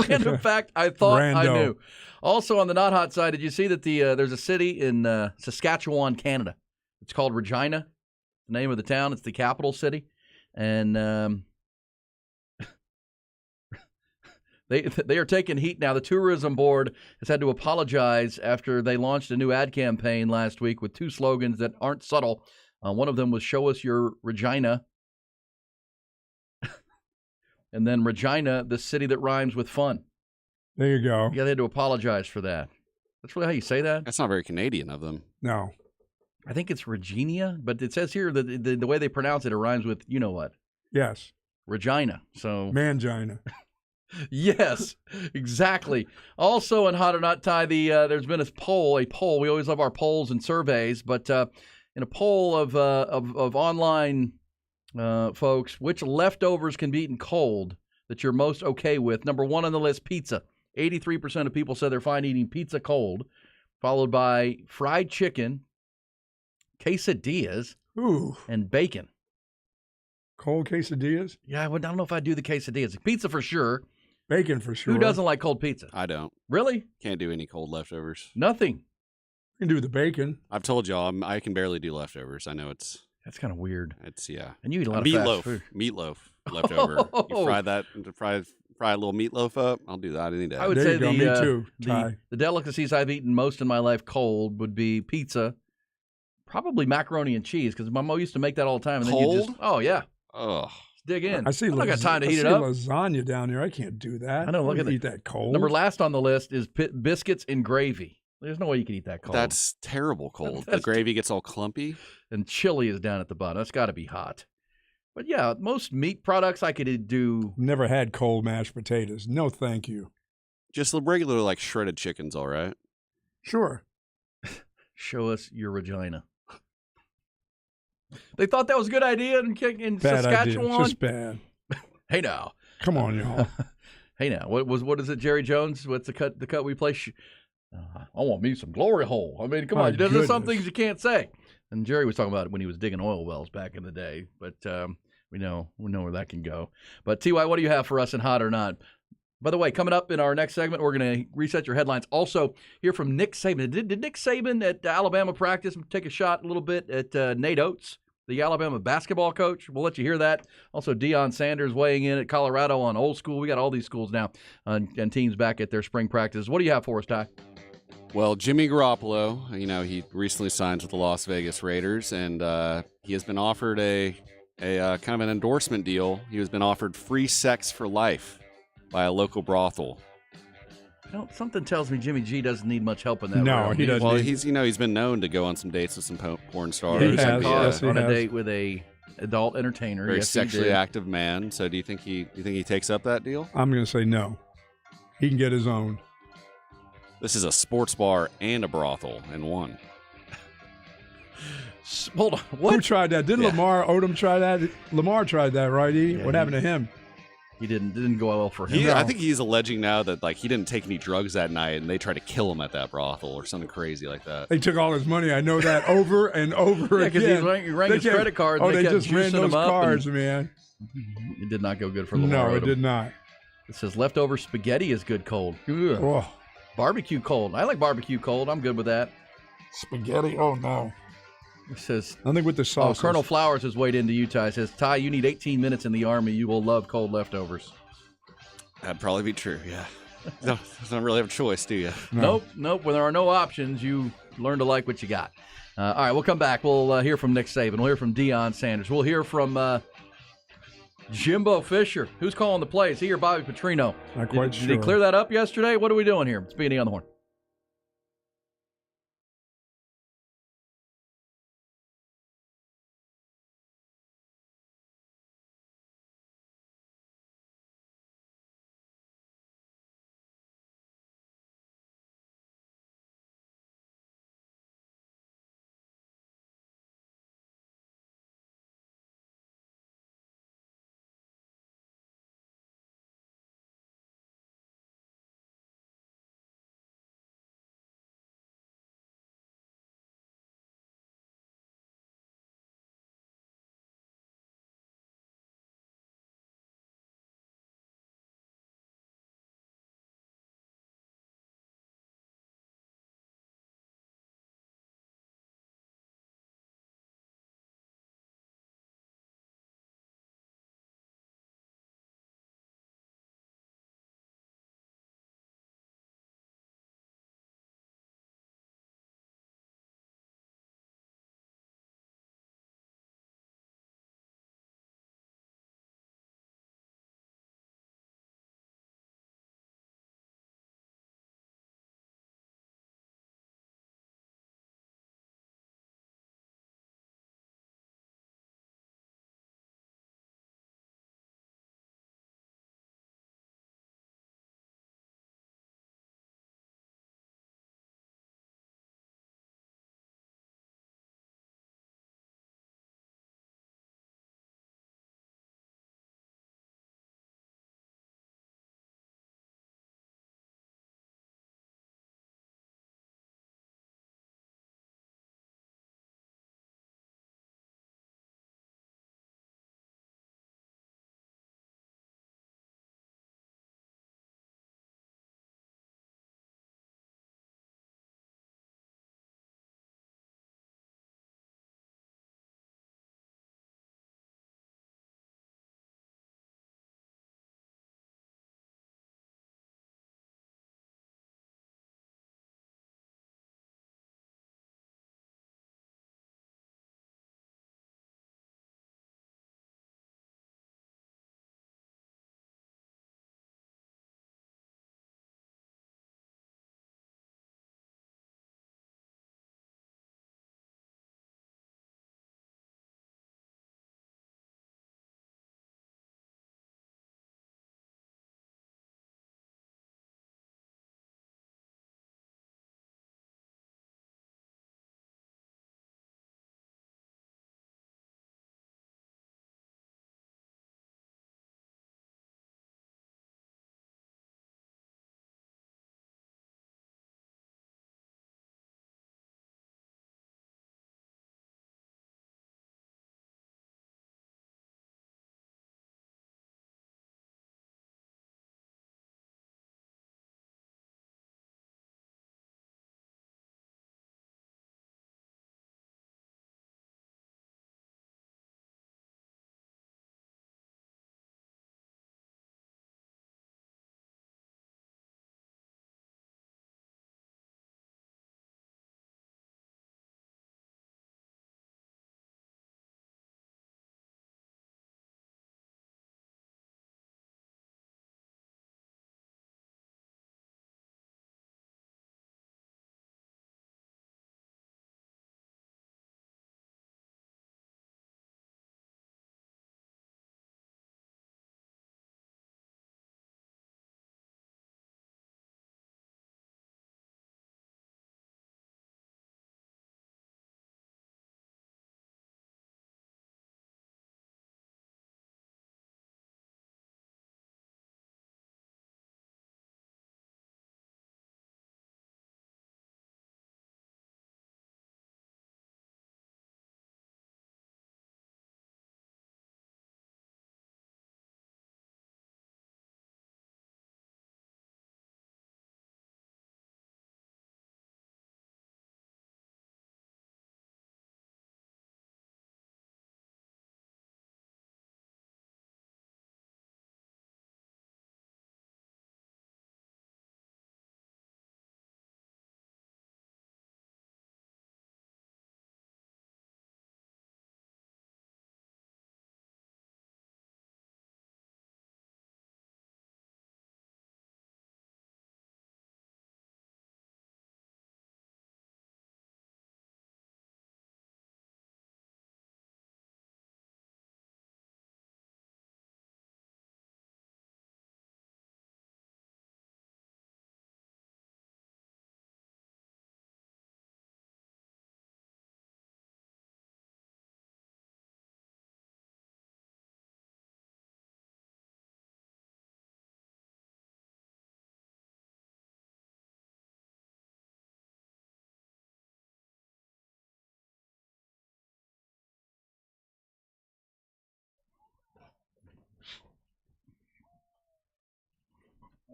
A: Random fact, I thought I
B: Rando.
A: knew. Also on the not hot side, did you see that there's a city in Saskatchewan, Canada? It's called Regina, the name of the town. It's the capital city. And they are taking heat now. The tourism board has had to apologize after they launched a new ad campaign last week with 2 slogans that aren't subtle. One of them was "Show us your Regina," and then Regina, the city that rhymes with fun.
B: There you go.
A: Yeah, they had to apologize for that. That's really how you say that?
C: That's not very Canadian of them.
B: No.
A: I think it's Regina, but it says here that the way they pronounce it rhymes with you know what?
B: Yes.
A: Regina. So
B: Mangina.
A: yes, exactly. Also in Hot or Not, Ty, there's been a poll. We always love our polls and surveys, but in a poll of online folks, which leftovers can be eaten cold that you're most okay with? Number 1 on the list, pizza. 83% of people said they're fine eating pizza cold, followed by fried chicken, quesadillas, and bacon.
B: Cold quesadillas?
A: Yeah, I don't know if I'd do the quesadillas. Pizza for sure.
B: Bacon for sure.
A: Who doesn't like cold pizza?
C: I don't.
A: Really?
C: Can't do any cold leftovers.
A: Nothing.
B: You can do the bacon.
C: I've told y'all I can barely do leftovers. I know
A: that's kind of weird.
C: It's yeah.
A: And you eat a lot
C: meatloaf.
A: of fast food.
C: Meatloaf leftover. You fry that, fry a little meatloaf up. I'll do that any day.
A: I would
B: There
A: say
B: you go. Me too, Ty.
A: the delicacies I've eaten most in my life cold would be pizza, probably macaroni and cheese because my mom used to make that all the time. And
C: Cold?
A: Then you oh yeah,
C: Ugh.
A: dig in.
B: I see.
A: I don't got time to heat it up.
B: Lasagna down there. I can't do that.
A: I know. Look at
B: eat that cold.
A: Number last on the list is biscuits and gravy. There's no way you can eat that cold.
C: That's terrible cold. The gravy gets all clumpy.
A: And chili is down at the bottom. That's got to be hot. But yeah, most meat products I could do.
B: Never had cold mashed potatoes. No, thank you.
C: Just the regular like shredded chicken's all right.
B: Sure.
A: Show us your Regina. They thought that was a good idea in
B: Bad
A: Saskatchewan.
B: idea. Just bad.
A: Hey now.
B: Come on, y'all.
A: Hey now. What is it, Jerry Jones? What's the cut we play? I want me some glory hole. I mean, come on. There's some things you can't say. And Jerry was talking about it when he was digging oil wells back in the day. But we know where that can go. But Ty, what do you have for us in Hot or Not? By the way, coming up in our next segment, we're going to reset your headlines. Also, hear from Nick Saban. Did Nick Saban at Alabama practice take a shot a little bit at Nate Oates, the Alabama basketball coach? We'll let you hear that. Also, Deion Sanders weighing in at Colorado on Old School. We got all these schools now and teams back at their spring practice. What do you have for us, Ty?
C: Well, Jimmy Garoppolo, he recently signed with the Las Vegas Raiders, and he has been offered a kind of an endorsement deal. He has been offered free sex for life by a local brothel.
A: Something tells me Jimmy G doesn't need much help in that.
B: No,
A: realm.
B: he doesn't.
C: Well, he's been known to go on some dates with some porn stars.
A: Yeah, he got
B: has,
A: caught
B: yes, he
A: on a
B: has.
A: date with a adult entertainer.
C: Very
A: Yes, he
C: sexually
A: did.
C: active man. So do you think he takes up that deal?
B: I'm going to say no. He can get his own.
C: This is a sports bar and a brothel in one.
A: Hold on.
B: Who
A: What?
B: tried that? Didn't Lamar Odom try that? Lamar tried that, right?
A: Yeah,
B: What happened to him?
A: He didn't go well for him.
C: I think he's alleging now that he didn't take any drugs that night, and they tried to kill him at that brothel or something crazy like that.
B: They took all his money. I know that over and over
A: Yeah, because
B: again.
A: he rang his credit card.
B: Oh,
A: And
B: they
A: kept
B: just ran
A: juicing
B: those
A: him up
B: cards,
A: and
B: man.
A: It did not go good for Lamar.
B: No, it
A: Odom.
B: did not.
A: It says leftover spaghetti is good cold. Ugh.
B: Oh,
A: Barbecue cold. I like barbecue cold. I'm good with that.
B: spaghetti? Oh, no.
A: It says,
B: I think with the sauce.
A: Colonel Flowers has weighed into Utah. It says, Ty, you need 18 minutes in the Army. You will love cold leftovers.
C: That'd probably be true, yeah. No, don't really have a choice, do you?
A: Nope. When there are no options, you learn to like what you got. All right, we'll come back. We'll hear from Nick Saban. We'll hear from Deion Sanders. We'll hear from Jimbo Fisher. Who's calling the plays? He or Bobby Petrino?
B: Not quite
A: Did he
B: sure.
A: clear that up yesterday? What are we doing here? It's B&E on the Horn.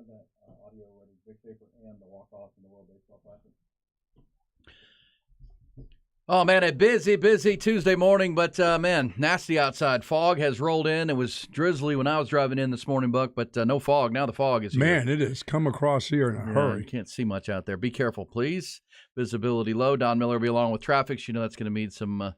A: Have that audio ready. Vic Schaefer and the walk-off in the World Baseball Classic. Oh, man, a busy Tuesday morning, but, man, nasty outside. Fog has rolled in. It was drizzly when I was driving in this morning, Buck, but no fog. Now the fog is here.
B: Man, it has come across here in a hurry.
A: You can't see much out there. Be careful, please. Visibility low. Don Miller will be along with traffic. So you know that's going to mean some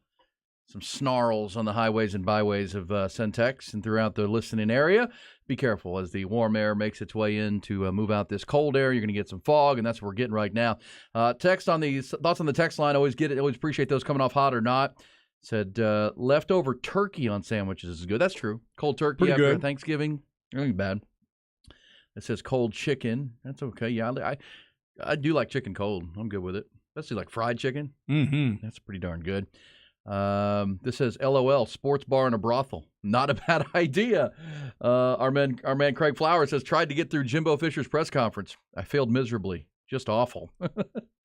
A: snarls on the highways and byways of Centex and throughout the listening area. Be careful as the warm air makes its way in to move out this cold air. You're going to get some fog, and that's what we're getting right now. Text on the thoughts on the text line. Always get it. Always appreciate those coming off hot or not. Said leftover turkey on sandwiches is good. That's true. Cold turkey
B: Pretty
A: after
B: good.
A: Thanksgiving. Ain't bad. It says cold chicken. That's okay. Yeah, I do like chicken cold. I'm good with it. Especially like fried chicken.
B: Mm-hmm.
A: That's pretty darn good. This says LOL, sports bar and a brothel. Not a bad idea. Our man Craig Flowers says, tried to get through Jimbo Fisher's press conference. I failed miserably. Just awful.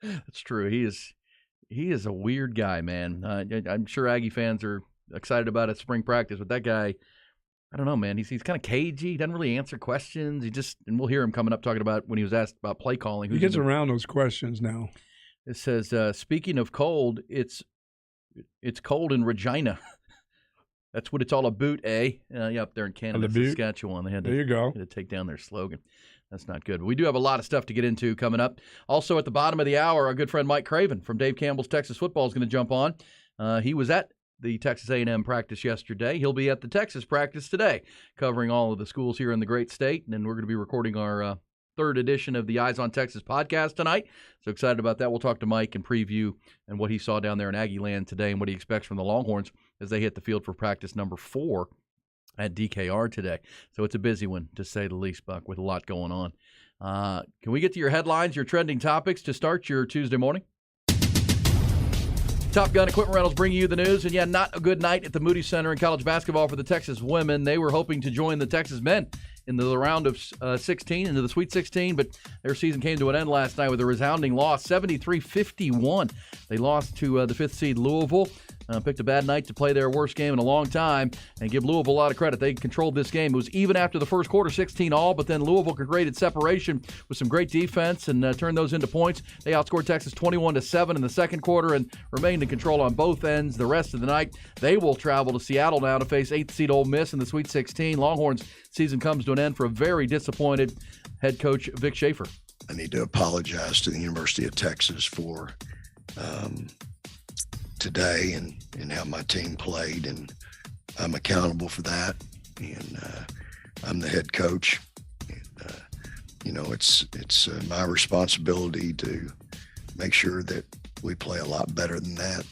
A: That's true. He is a weird guy, man. I'm sure Aggie fans are excited about his spring practice, but that guy, I don't know, man. He's kind of cagey. He doesn't really answer questions. And we'll hear him coming up talking about when he was asked about play calling.
B: He gets around those questions now.
A: It says, speaking of cold, it's cold in Regina. That's what it's all about, eh? Yeah, up there in Canada, Saskatchewan. They had to take down their slogan. That's not good. We do have a lot of stuff to get into coming up. Also, at the bottom of the hour, our good friend Mike Craven from Dave Campbell's Texas Football is going to jump on. He was at the Texas A&M practice yesterday. He'll be at the Texas practice today, covering all of the schools here in the great state. And then we're going to be recording our third edition of the Eyes on Texas podcast tonight. So excited about that. We'll talk to Mike and preview and what he saw down there in Aggie Land today and what he expects from the Longhorns as they hit the field for practice number 4 at DKR today. So it's a busy one, to say the least, Buck, with a lot going on. Can we get to your headlines, your trending topics to start your Tuesday morning? Top Gun Equipment Rentals bringing you the news. And, yeah, not a good night at the Moody Center in college basketball for the Texas women. They were hoping to join the Texas men into the round of 16, into the Sweet 16, but their season came to an end last night with a resounding loss, 73-51. They lost to the 5th seed Louisville. Picked a bad night to play their worst game in a long time and give Louisville a lot of credit. They controlled this game. It was even after the first quarter, 16-all, but then Louisville created separation with some great defense and turned those into points. They outscored Texas 21-7 in the second quarter and remained in control on both ends the rest of the night. They will travel to Seattle now to face 8th seed Ole Miss in the Sweet 16. Longhorns season comes to an end for a very disappointed head coach Vic Schaefer.
D: I need to apologize to the University of Texas for today and how my team played, and I'm accountable for that. And I'm the head coach. And, it's my responsibility to make sure that we play a lot better than that.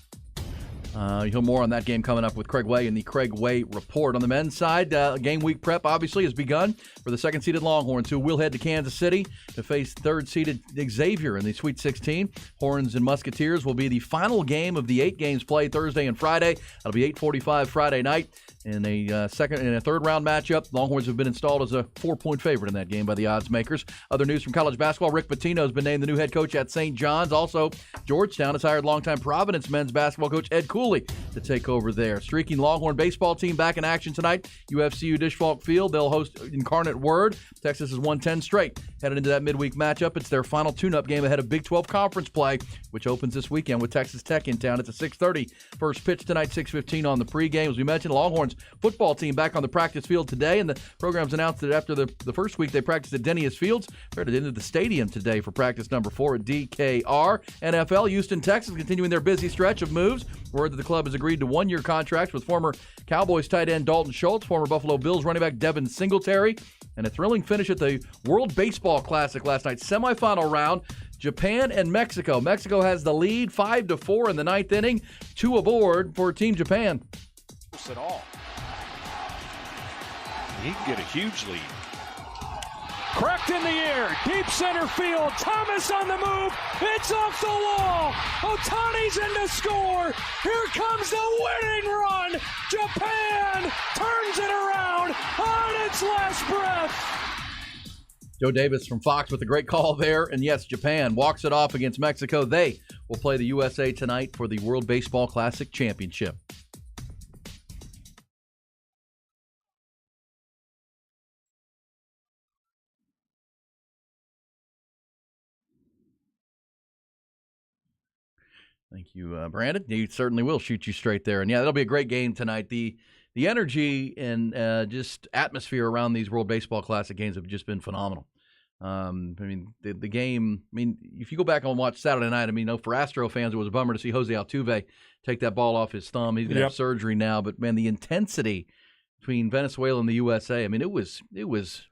A: You'll hear more on that game coming up with Craig Way in the Craig Way Report. On the men's side, game week prep obviously has begun for the second-seeded Longhorns, who will head to Kansas City to face third-seeded Xavier in the Sweet 16. Horns and Musketeers will be the final game of the 8 games played Thursday and Friday. That'll be 8:45 Friday night. In a second and a third round matchup, Longhorns have been installed as a 4-point favorite in that game by the odds makers. Other news from college basketball: Rick Pitino has been named the new head coach at St. John's. Also, Georgetown has hired longtime Providence men's basketball coach Ed Cooley to take over there. Streaking Longhorn baseball team back in action tonight. UFCU Dish-Falk Field. They'll host Incarnate Word. Texas has won 10 straight. Headed into that midweek matchup, it's their final tune-up game ahead of Big 12 conference play, which opens this weekend with Texas Tech in town. It's a 6:30 first pitch tonight, 6:15 on the pregame. As we mentioned, Longhorns football team back on the practice field today, and the program's announced that after the first week they practiced at Denny's Fields, they're headed into the stadium today for practice number 4 at DKR. NFL, Houston, Texas continuing their busy stretch of moves. Word that the club has agreed to one-year contracts with former Cowboys tight end Dalton Schultz, former Buffalo Bills running back Devin Singletary, and a thrilling finish at the World Baseball Classic last night. Semifinal round, Japan and Mexico. Mexico has the lead 5-4 in the ninth inning. 2 aboard for Team Japan.
F: At all. He can get a huge lead. Cracked in the air, deep center field. Thomas on the move. It's off the wall. Otani's in to score. Here comes the winning run. Japan turns it around on its last breath.
A: Joe Davis from Fox with a great call there. And yes, Japan walks it off against Mexico. They will play the USA tonight for the World Baseball Classic Championship. Thank you, Brandon. He certainly will shoot you straight there. And, yeah, that'll be a great game tonight. The energy and just atmosphere around these World Baseball Classic games have just been phenomenal. I mean, the game, I mean, if you go back and watch Saturday night, I mean, for Astro fans, it was a bummer to see Jose Altuve take that ball off his thumb. He's going to have surgery now. But, man, the intensity between Venezuela and the USA, I mean, it was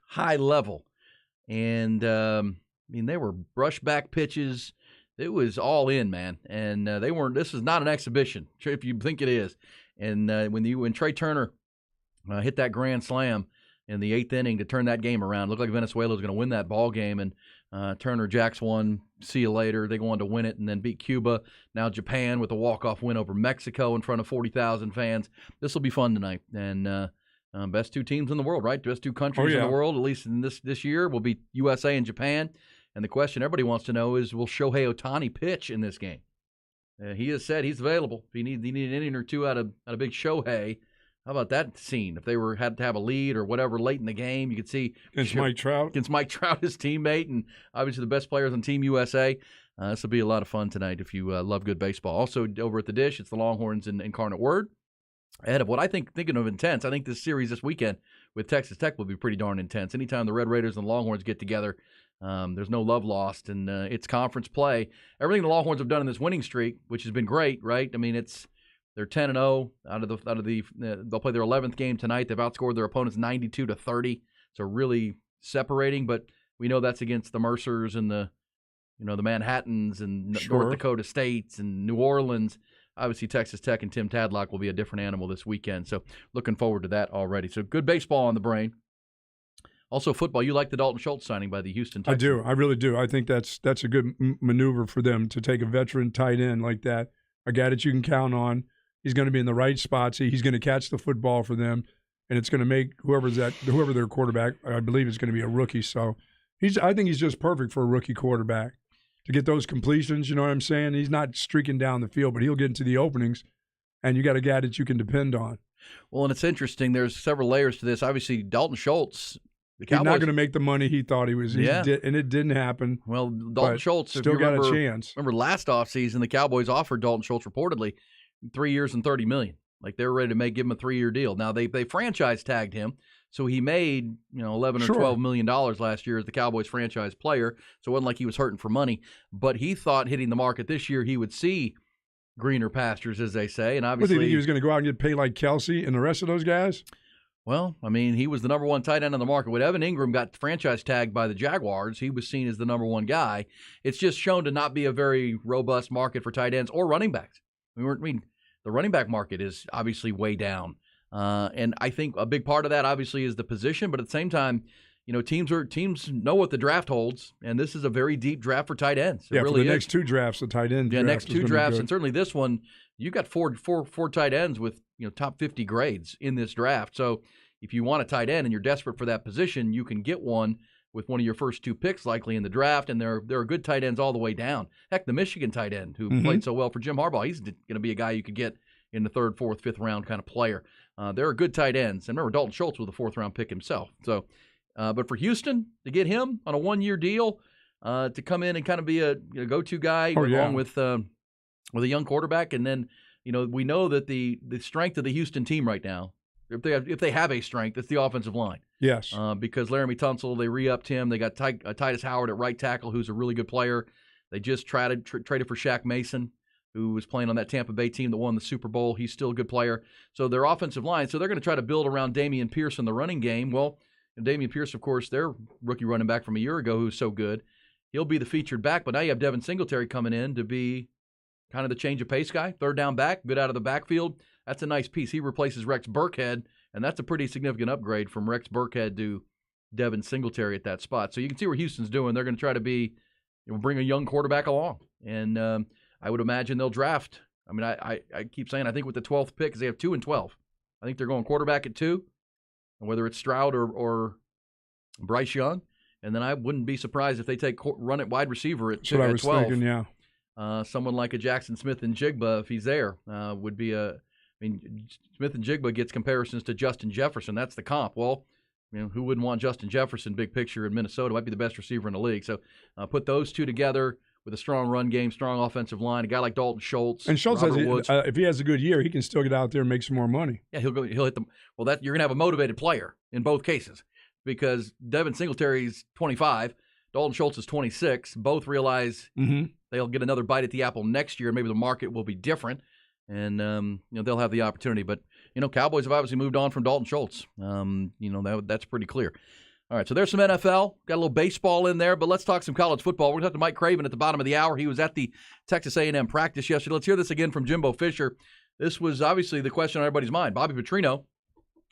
A: high level. And, I mean, they were brushback pitches. It was all in, man. And they weren't – this is not an exhibition, if you think it is. And when Trey Turner hit that grand slam in the 8th inning to turn that game around, looked like Venezuela was going to win that ball game. And Turner jacks one, see you later. They go on to win it and then beat Cuba. Now Japan with a walk-off win over Mexico in front of 40,000 fans. This will be fun tonight. And best two teams in the world, right? Best two countries in the world, at least in this year, will be USA and Japan. And the question everybody wants to know is, will Shohei Ohtani pitch in this game? He has said he's available. If he need an inning or two out of big Shohei, how about that scene? If they had to have a lead or whatever late in the game, you could see
B: against Mike Trout, his teammate, and obviously the best players on Team USA. This will be a lot of fun tonight if you love good baseball. Also over at the Dish, it's the Longhorns and Incarnate Word. Ahead of what I thinking of intense, I think this series this weekend with Texas Tech will be pretty darn intense. Anytime the Red Raiders and Longhorns get together, there's no love lost, and it's conference play. Everything the Longhorns have done in this winning streak, which has been great, right? I mean, they're 10-0 out of the they'll play their 11th game tonight. They've outscored their opponents 92-30, so really separating. But we know that's against the Mercers and the Manhattans and North Dakota States and New Orleans. Obviously, Texas Tech and Tim Tadlock will be a different animal this weekend. So looking forward to that already. So good baseball on the brain. Also, football. You like the Dalton Schultz signing by the Houston Texans? I do. I really do. I think that's a good maneuver for them to take a veteran tight end like that, a guy that you can count on. He's going to be in the right spots. He's going to catch the football for them, and it's going to make whoever their quarterback, I believe, is going to be a rookie. So I think he's just perfect for a rookie quarterback to get those completions. You know what I'm saying? He's not streaking down the field, but he'll get into the openings, and you got a guy that you can depend on.
A: Well, and it's interesting. There's several layers to this. Obviously, Dalton Schultz.
B: He's not going to make the money he thought he was. And it didn't happen.
A: Well, Dalton Schultz
B: still got a chance.
A: Remember last offseason, the Cowboys offered Dalton Schultz reportedly 3 years and $30 million. Like they were ready to give him a 3-year deal. Now they franchise tagged him, so he made $11 or $12 million last year as the Cowboys franchise player. So it wasn't like he was hurting for money. But he thought hitting the market this year he would see greener pastures, as they say. And obviously,
B: what, did you think he was going to go out and get paid like Kelsey and the rest of those guys?
A: Well, I mean, he was the number one tight end on the market. When Evan Ingram got franchise tagged by the Jaguars, he was seen as the number one guy. It's just shown to not be a very robust market for tight ends or running backs. I mean, the running back market is obviously way down. And I think a big part of that obviously is the position, but at the same time, teams know what the draft holds, and this is a very deep draft for tight ends. It really
B: for the
A: is.
B: Next two drafts, the tight end.
A: Yeah, next two drafts, and certainly this one, you got four tight ends with top 50 grades in this draft. So if you want a tight end and you're desperate for that position, you can get one with one of your first two picks likely in the draft, and there are good tight ends all the way down. Heck, the Michigan tight end who played so well for Jim Harbaugh, he's going to be a guy you could get in the 3rd, 4th, 5th round kind of player. There are good tight ends. And remember, Dalton Schultz was a 4th-round pick himself. So, but for Houston, to get him on a 1-year deal, to come in and kind of be a go-to guy along with a young quarterback, and then we know that the strength of the Houston team right now, if they have a strength, it's the offensive line.
B: Yes.
A: Because Laramie Tunsil, they re-upped him. They got Titus Howard at right tackle, who's a really good player. They just traded for Shaq Mason, who was playing on that Tampa Bay team that won the Super Bowl. He's still a good player. So their offensive line, so they're going to try to build around Dameon Pierce in the running game. Well, Dameon Pierce, of course, their rookie running back from a year ago who's so good. He'll be the featured back, but now you have Devin Singletary coming in to be kind of the change of pace guy, 3rd down back, good out of the backfield. That's a nice piece. He replaces Rex Burkhead, and that's a pretty significant upgrade from Rex Burkhead to Devin Singletary at that spot. So you can see what Houston's doing. They're going to try to bring a young quarterback along. And I would imagine they'll draft. I mean, I keep saying I think with the 12th pick, because they have 2 and 12. I think they're going quarterback at 2, and whether it's Stroud or Bryce Young. And then I wouldn't be surprised if they take wide receiver at 12.
B: That's what I was thinking, yeah.
A: Someone like a Jackson Smith and Jigba, if he's there, would be Smith and Jigba gets comparisons to Justin Jefferson. That's the comp. Well, who wouldn't want Justin Jefferson, big picture in Minnesota? Might be the best receiver in the league. So put those two together with a strong run game, strong offensive line, a guy like Dalton Schultz.
B: And Schultz, if he has a good year, he can still get out there and make some more money.
A: Yeah, he'll hit them. Well, that you're going to have a motivated player in both cases because Devin Singletary's 25, Dalton Schultz is 26. Both realize they'll get another bite at the apple next year, and maybe the market will be different, and they'll have the opportunity. But Cowboys have obviously moved on from Dalton Schultz. That's pretty clear. All right, so there's some NFL. Got a little baseball in there, but let's talk some college football. We're going to talk to Mike Craven at the bottom of the hour. He was at the Texas A&M practice yesterday. Let's hear this again from Jimbo Fisher. This was obviously the question on everybody's mind. Bobby Petrino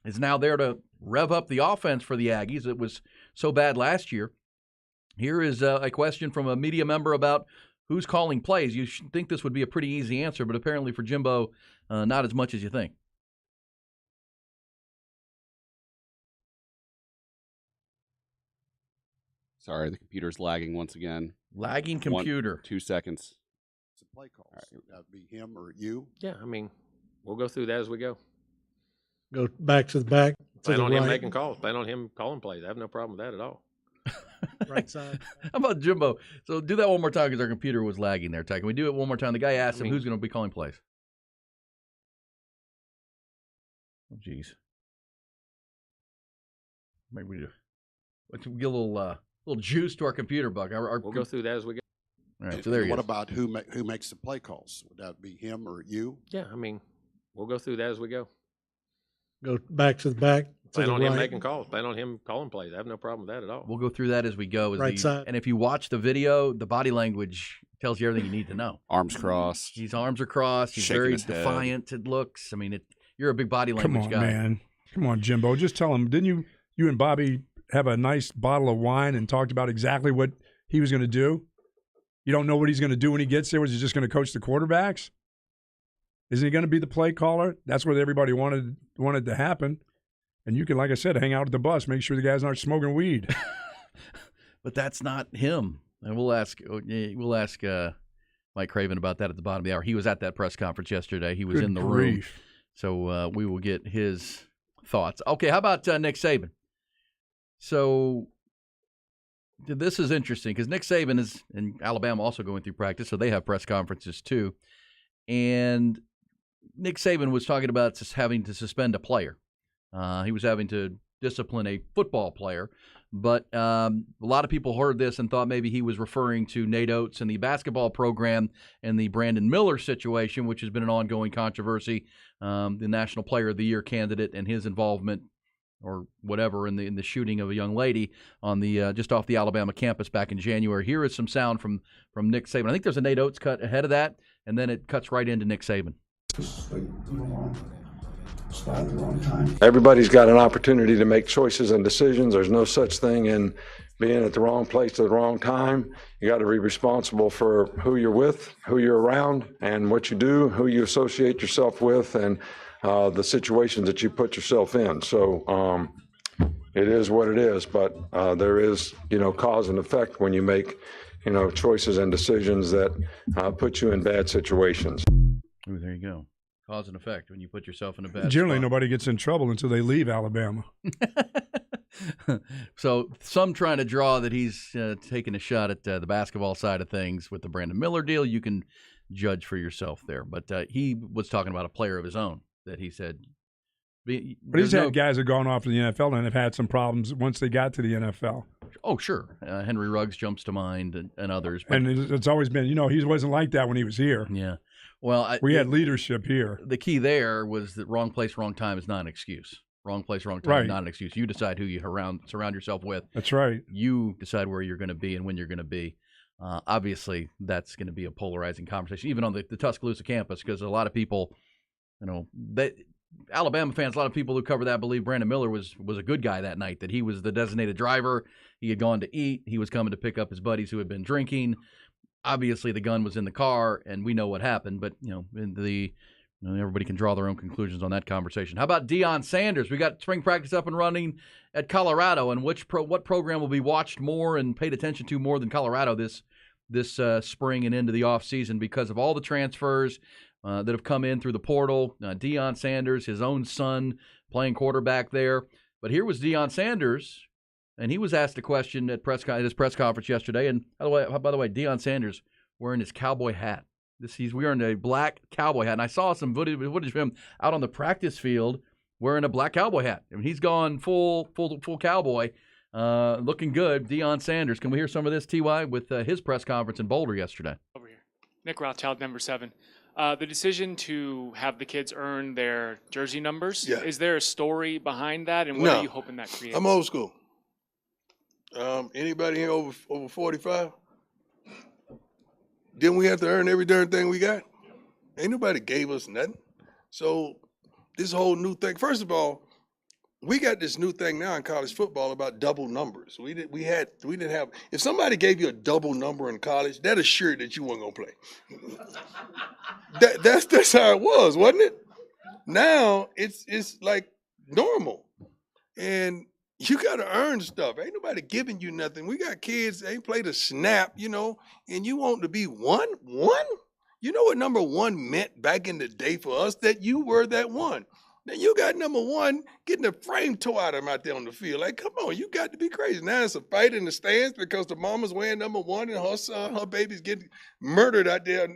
A: is now there to rev up the offense for the Aggies. It was so bad last year. Here is a question from a media member about who's calling plays. You should think this would be a pretty easy answer, but apparently for Jimbo, not as much as you think.
C: Sorry, the computer's lagging once again.
A: Lagging computer.
C: 2 seconds.
G: It's a play calls. Right. That would be him or you.
H: Yeah, I mean, we'll go through that as we go.
I: Go back to the back.
H: Plan on him making calls. Plan on him calling plays. I have no problem with that at all.
I: Right side.
A: How about Jimbo? So do that one more time because our computer was lagging there, Ty. Can we do it one more time? The guy asked him who's going to be calling plays. Oh, jeez. Maybe we do. Let's get a little juice to our computer, Buck.
H: We'll go through that as we go.
A: All right, so there he is.
G: What about who makes the play calls? Would that be him or you?
H: Yeah, I mean, we'll go through that as we go.
I: Go back to the back.
H: Plan on him making calls. Plan on him calling plays. I have no problem with that at all.
A: We'll go through that as we go.
I: Right side.
A: And if you watch the video, the body language tells you everything you need to know.
C: Arms crossed.
A: His arms are crossed. He's
C: Shaking
A: very
C: his head.
A: defiant, it looks. I mean, you're a big body language
B: Come on,
A: guy.
B: man. Come on, Jimbo. Just tell him. Didn't you and Bobby have a nice bottle of wine and talked about exactly what he was going to do? You don't know what he's going to do when he gets there? Was he just going to coach the quarterbacks? Isn't he going to be the play caller? That's what everybody wanted to happen. And you can, like I said, hang out at the bus, make sure the guys aren't smoking weed.
A: But that's not him. And we'll ask Mike Craven about that at the bottom of the hour. He was at that press conference yesterday. He was in the room. So we will get his thoughts. Okay, how about Nick Saban? So this is interesting because Nick Saban is in Alabama also going through practice, so they have press conferences too. And Nick Saban was talking about just having to suspend a player. He was having to discipline a football player. But a lot of people heard this and thought maybe he was referring to Nate Oates and the basketball program and the Brandon Miller situation, which has been an ongoing controversy, the National Player of the Year candidate and his involvement or whatever in the shooting of a young lady on the just off the Alabama campus back in January. Here is some sound from Nick Saban. I think there's a Nate Oates cut ahead of that, and then it cuts right into Nick Saban.
J: Everybody's got an opportunity to make choices and decisions. There's no such thing in being at the wrong place at the wrong time. You got to be responsible for who you're with, who you're around, and what you do, who you associate yourself with, and the situations that you put yourself in. So it is what it is, but there is, cause and effect when you make, choices and decisions that put you in bad situations.
A: Ooh, there you go. Cause and effect when you put yourself in a bad
B: Generally,
A: spot.
B: nobody gets in trouble until they leave Alabama.
A: So some trying to draw that he's taking a shot at the basketball side of things with the Brandon Miller deal. You can judge for yourself there. But he was talking about a player of his own that he said.
B: But he's had guys that have gone off to the NFL and have had some problems once they got to the NFL.
A: Oh, sure. Henry Ruggs jumps to mind and others. But,
B: and it's always been, he wasn't like that when he was here.
A: Yeah. Well,
B: we had leadership here.
A: The key there was that wrong place, wrong time is not an excuse. Wrong place, wrong time is not an excuse. You decide who you surround yourself with.
B: That's right.
A: You decide where you're going to be and when you're going to be. Obviously, that's going to be a polarizing conversation, even on the Tuscaloosa campus, because a lot of people, Alabama fans, a lot of people who cover that believe Brandon Miller was a good guy that night, that he was the designated driver. He had gone to eat. He was coming to pick up his buddies who had been drinking. Obviously, the gun was in the car, and we know what happened. But everybody can draw their own conclusions on that conversation. How about Deion Sanders? We got spring practice up and running at Colorado, and what program will be watched more and paid attention to more than Colorado this spring and into the offseason because of all the transfers that have come in through the portal? Deion Sanders, his own son, playing quarterback there. But here was Deion Sanders. And he was asked a question at his press conference yesterday. And by the way, Deion Sanders wearing his cowboy hat. He's wearing a black cowboy hat, and I saw some footage of him out on the practice field wearing a black cowboy hat. I mean, he's gone full cowboy, looking good. Deion Sanders. Can we hear some of this, Ty, with his press conference in Boulder yesterday?
K: Over here, Nick Rothschild, number 7. The decision to have the kids earn their jersey numbers.
L: Yeah.
K: Is there a story behind that, and what are you hoping that creates?
L: I'm old school. Anybody here over 45? Didn't we have to earn every darn thing we got? Ain't nobody gave us nothing. So this whole new thing, first of all, we got this new thing now in college football about double numbers. We didn't have, if somebody gave you a double number in college, that assured that you weren't gonna play. That's how it was, wasn't it? Now it's like normal. And you got to earn stuff. Ain't nobody giving you nothing. We got kids, they ain't played a snap, and you want to be one? You know what number 1 meant back in the day for us? That you were that one. Now you got number 1 getting the frame tore out of him out there on the field. Like, come on, you got to be crazy. Now it's a fight in the stands because the mama's wearing number 1 and her son, her baby's getting murdered out there,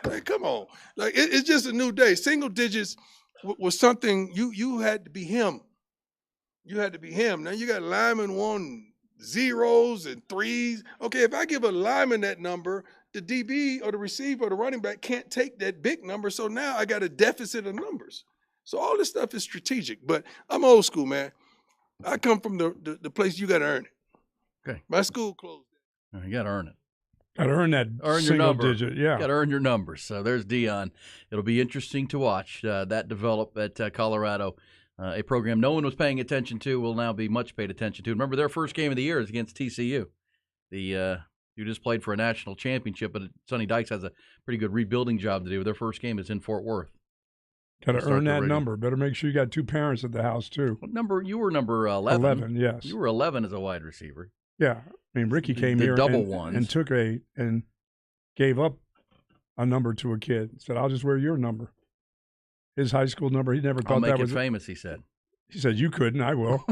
L: Like, come on. Like, it's just a new day. Single digits was something you had to be him. You had to be him. Now you got linemen wanting 0s and 3s. Okay, if I give a lineman that number, the DB or the receiver or the running back can't take that big number. So now I got a deficit of numbers. So all this stuff is strategic. But I'm old school, man. I come from the place you got to earn it.
A: Okay.
L: My school closed.
A: You got to earn it.
B: Got to earn that
A: your number.
B: digit, yeah.
A: Got to earn your numbers. So there's Deion. It'll be interesting to watch that develop at Colorado. A program no one was paying attention to will now be much paid attention to. Remember, their first game of the year is against TCU. You just played for a national championship, but Sonny Dykes has a pretty good rebuilding job to do. Their first game is in Fort Worth.
B: Got to earn that number. Better make sure you got 2 parents at the house, too.
A: What number? You were number 11.
B: 11, yes.
A: You were 11 as a wide receiver.
B: Yeah. I mean, Ricky came here and gave up a number to a kid. Said, I'll just wear your number. His high school number, he never thought that was
A: famous, he said.
B: He said, you couldn't, I will.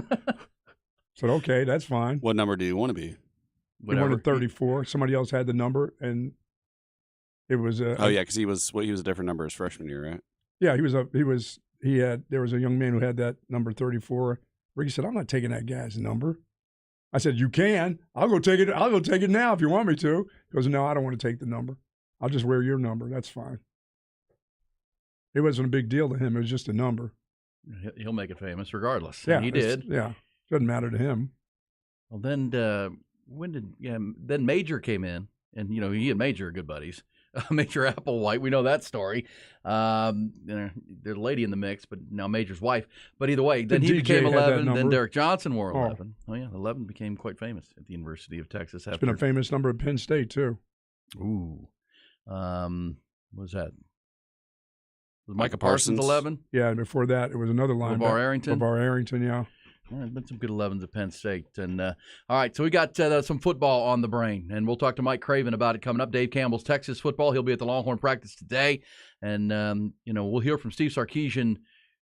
B: Said, okay, that's fine.
C: What number do you want to be?
B: He wanted 34. Somebody else had the number, and it was
C: because he was a different number his freshman year, right?
B: Yeah, there was a young man who had that number 34. Ricky said, I'm not taking that guy's number. I said, you can. I'll go take it now if you want me to. He goes, no, I don't want to take the number. I'll just wear your number. That's fine. It wasn't a big deal to him. It was just a number.
A: He'll make it famous regardless.
B: Yeah,
A: and he did.
B: Yeah, doesn't matter to him.
A: Well, then then Major came in, and he and Major are good buddies. Major Applewhite, we know that story. There's a lady in the mix, but now Major's wife. But either way, then he became 11. Then Derek Johnson wore 11. Oh yeah, 11 became quite famous at the University of Texas.
B: It's been a famous number at Penn State too.
A: Ooh, what was that? Was Micah Parsons 11?
B: Yeah, and before that, it was another linebacker. LeVar Arrington, yeah.
A: There's been some good 11s at Penn State. And all right, so we got some football on the brain, and we'll talk to Mike Craven about it coming up. Dave Campbell's Texas football. He'll be at the Longhorn practice today. And, we'll hear from Steve Sarkisian.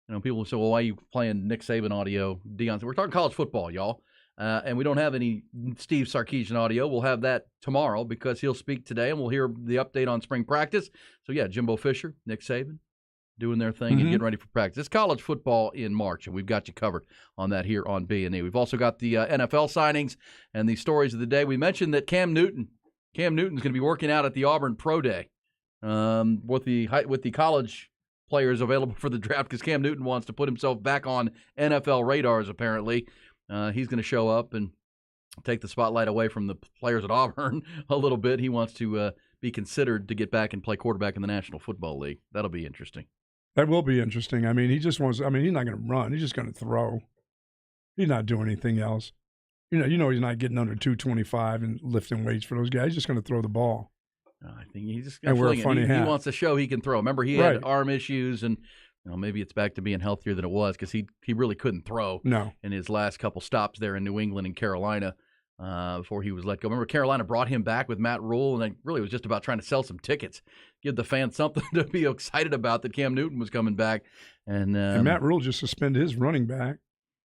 A: People will say, well, why are you playing Nick Saban audio? Deion, we're talking college football, y'all. And we don't have any Steve Sarkisian audio. We'll have that tomorrow because he'll speak today, and we'll hear the update on spring practice. So, yeah, Jimbo Fisher, Nick Saban, doing their thing and getting ready for practice. It's college football in March, and we've got you covered on that here on B&E. We've also got the NFL signings and the stories of the day. We mentioned that Cam Newton's going to be working out at the Auburn Pro Day with the college players available for the draft because Cam Newton wants to put himself back on NFL radars, apparently. He's going to show up and take the spotlight away from the players at Auburn a little bit. He wants to be considered to get back and play quarterback in the National Football League. That'll be interesting.
B: That will be interesting. I mean, he's not going to run. He's just going to throw. He's not doing anything else. He's not getting under 225 and lifting weights for those guys. He's just going to throw the ball.
A: I think he's just going to fling it. He wants to show he can throw. Remember, he had arm issues, and maybe it's back to being healthier than it was because he really couldn't throw in his last couple stops there in New England and Carolina before he was let go. Remember, Carolina brought him back with Matt Rule, and it really was just about trying to sell some tickets, give the fans something to be excited about that Cam Newton was coming back. And Matt
B: Rule just suspended his running back,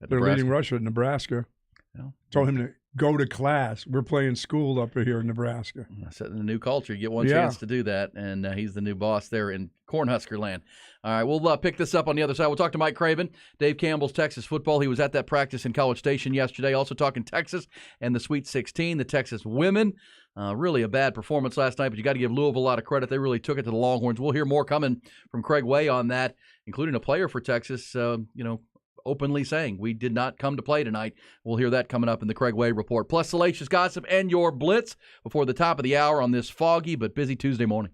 B: their leading rusher at Nebraska.
A: Well,
B: Told him to go to class. We're playing school up here in Nebraska.
A: Setting the new culture. You get one
B: Yeah.
A: chance to do that, and he's the new boss there in Cornhusker land. All right, we'll pick this up on the other side. We'll talk to Mike Craven, Dave Campbell's Texas football. He was at that practice in College Station yesterday. Also talking Texas and the Sweet 16, the Texas women. Really a bad performance last night, but you got to give Louisville a lot of credit. They really took it to the Longhorns. We'll hear more coming from Craig Way on that, including a player for Texas, openly saying we did not come to play tonight. We'll hear that coming up in the Craig Way Report. Plus salacious gossip and your blitz before the top of the hour on this foggy but busy Tuesday morning.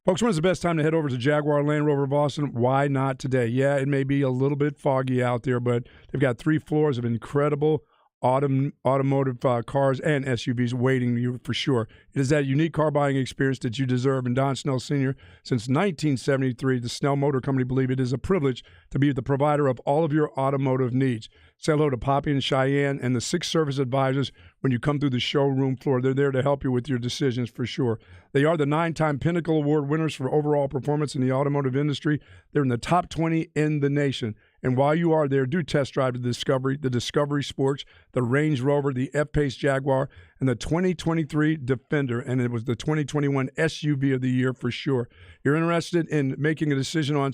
B: Folks, when's the best time to head over to Jaguar Land Rover of Austin? Why not today? Yeah, it may be a little bit foggy out there, but they've got 3 floors of incredible automotive cars and SUVs waiting you for sure. It is that unique car buying experience that you deserve. And Don Snell Sr., since 1973, the Snell Motor Company believe it is a privilege to be the provider of all of your automotive needs. Say hello to Poppy and Cheyenne and the 6 service advisors when you come through the showroom floor. They're there to help you with your decisions for sure. They are the 9-time Pinnacle Award winners for overall performance in the automotive industry. They're in the top 20 in the nation. And while you are there, do test drive the Discovery Sports, the Range Rover, the F-Pace Jaguar, and the 2023 Defender. And it was the 2021 SUV of the year for sure. You're interested in making a decision on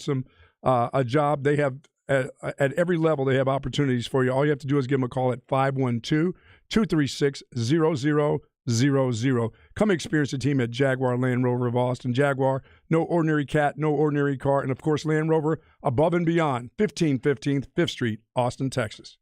B: a job, they have at every level, they have opportunities for you. All you have to do is give them a call at 512-236-0000. Come experience the team at Jaguar Land Rover of Austin. Jaguar, no ordinary cat, no ordinary car. And, of course, Land Rover, above and beyond, 1515 5th Street, Austin, Texas.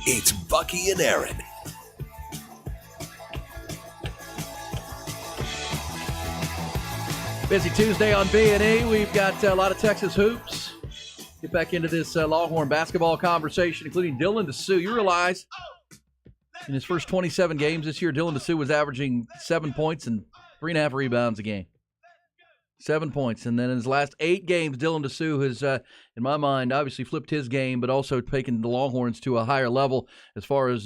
E: It's Bucky and Erin.
A: Busy Tuesday on B&E. We've got a lot of Texas hoops. Get back into this Longhorn basketball conversation, including Dylan DeSue. You realize in his first 27 games this year, Dylan DeSue was averaging 7 points and 3.5 rebounds a game. 7 points. And then in his last 8 games, Dylan DeSue has, in my mind, obviously flipped his game, but also taken the Longhorns to a higher level as far as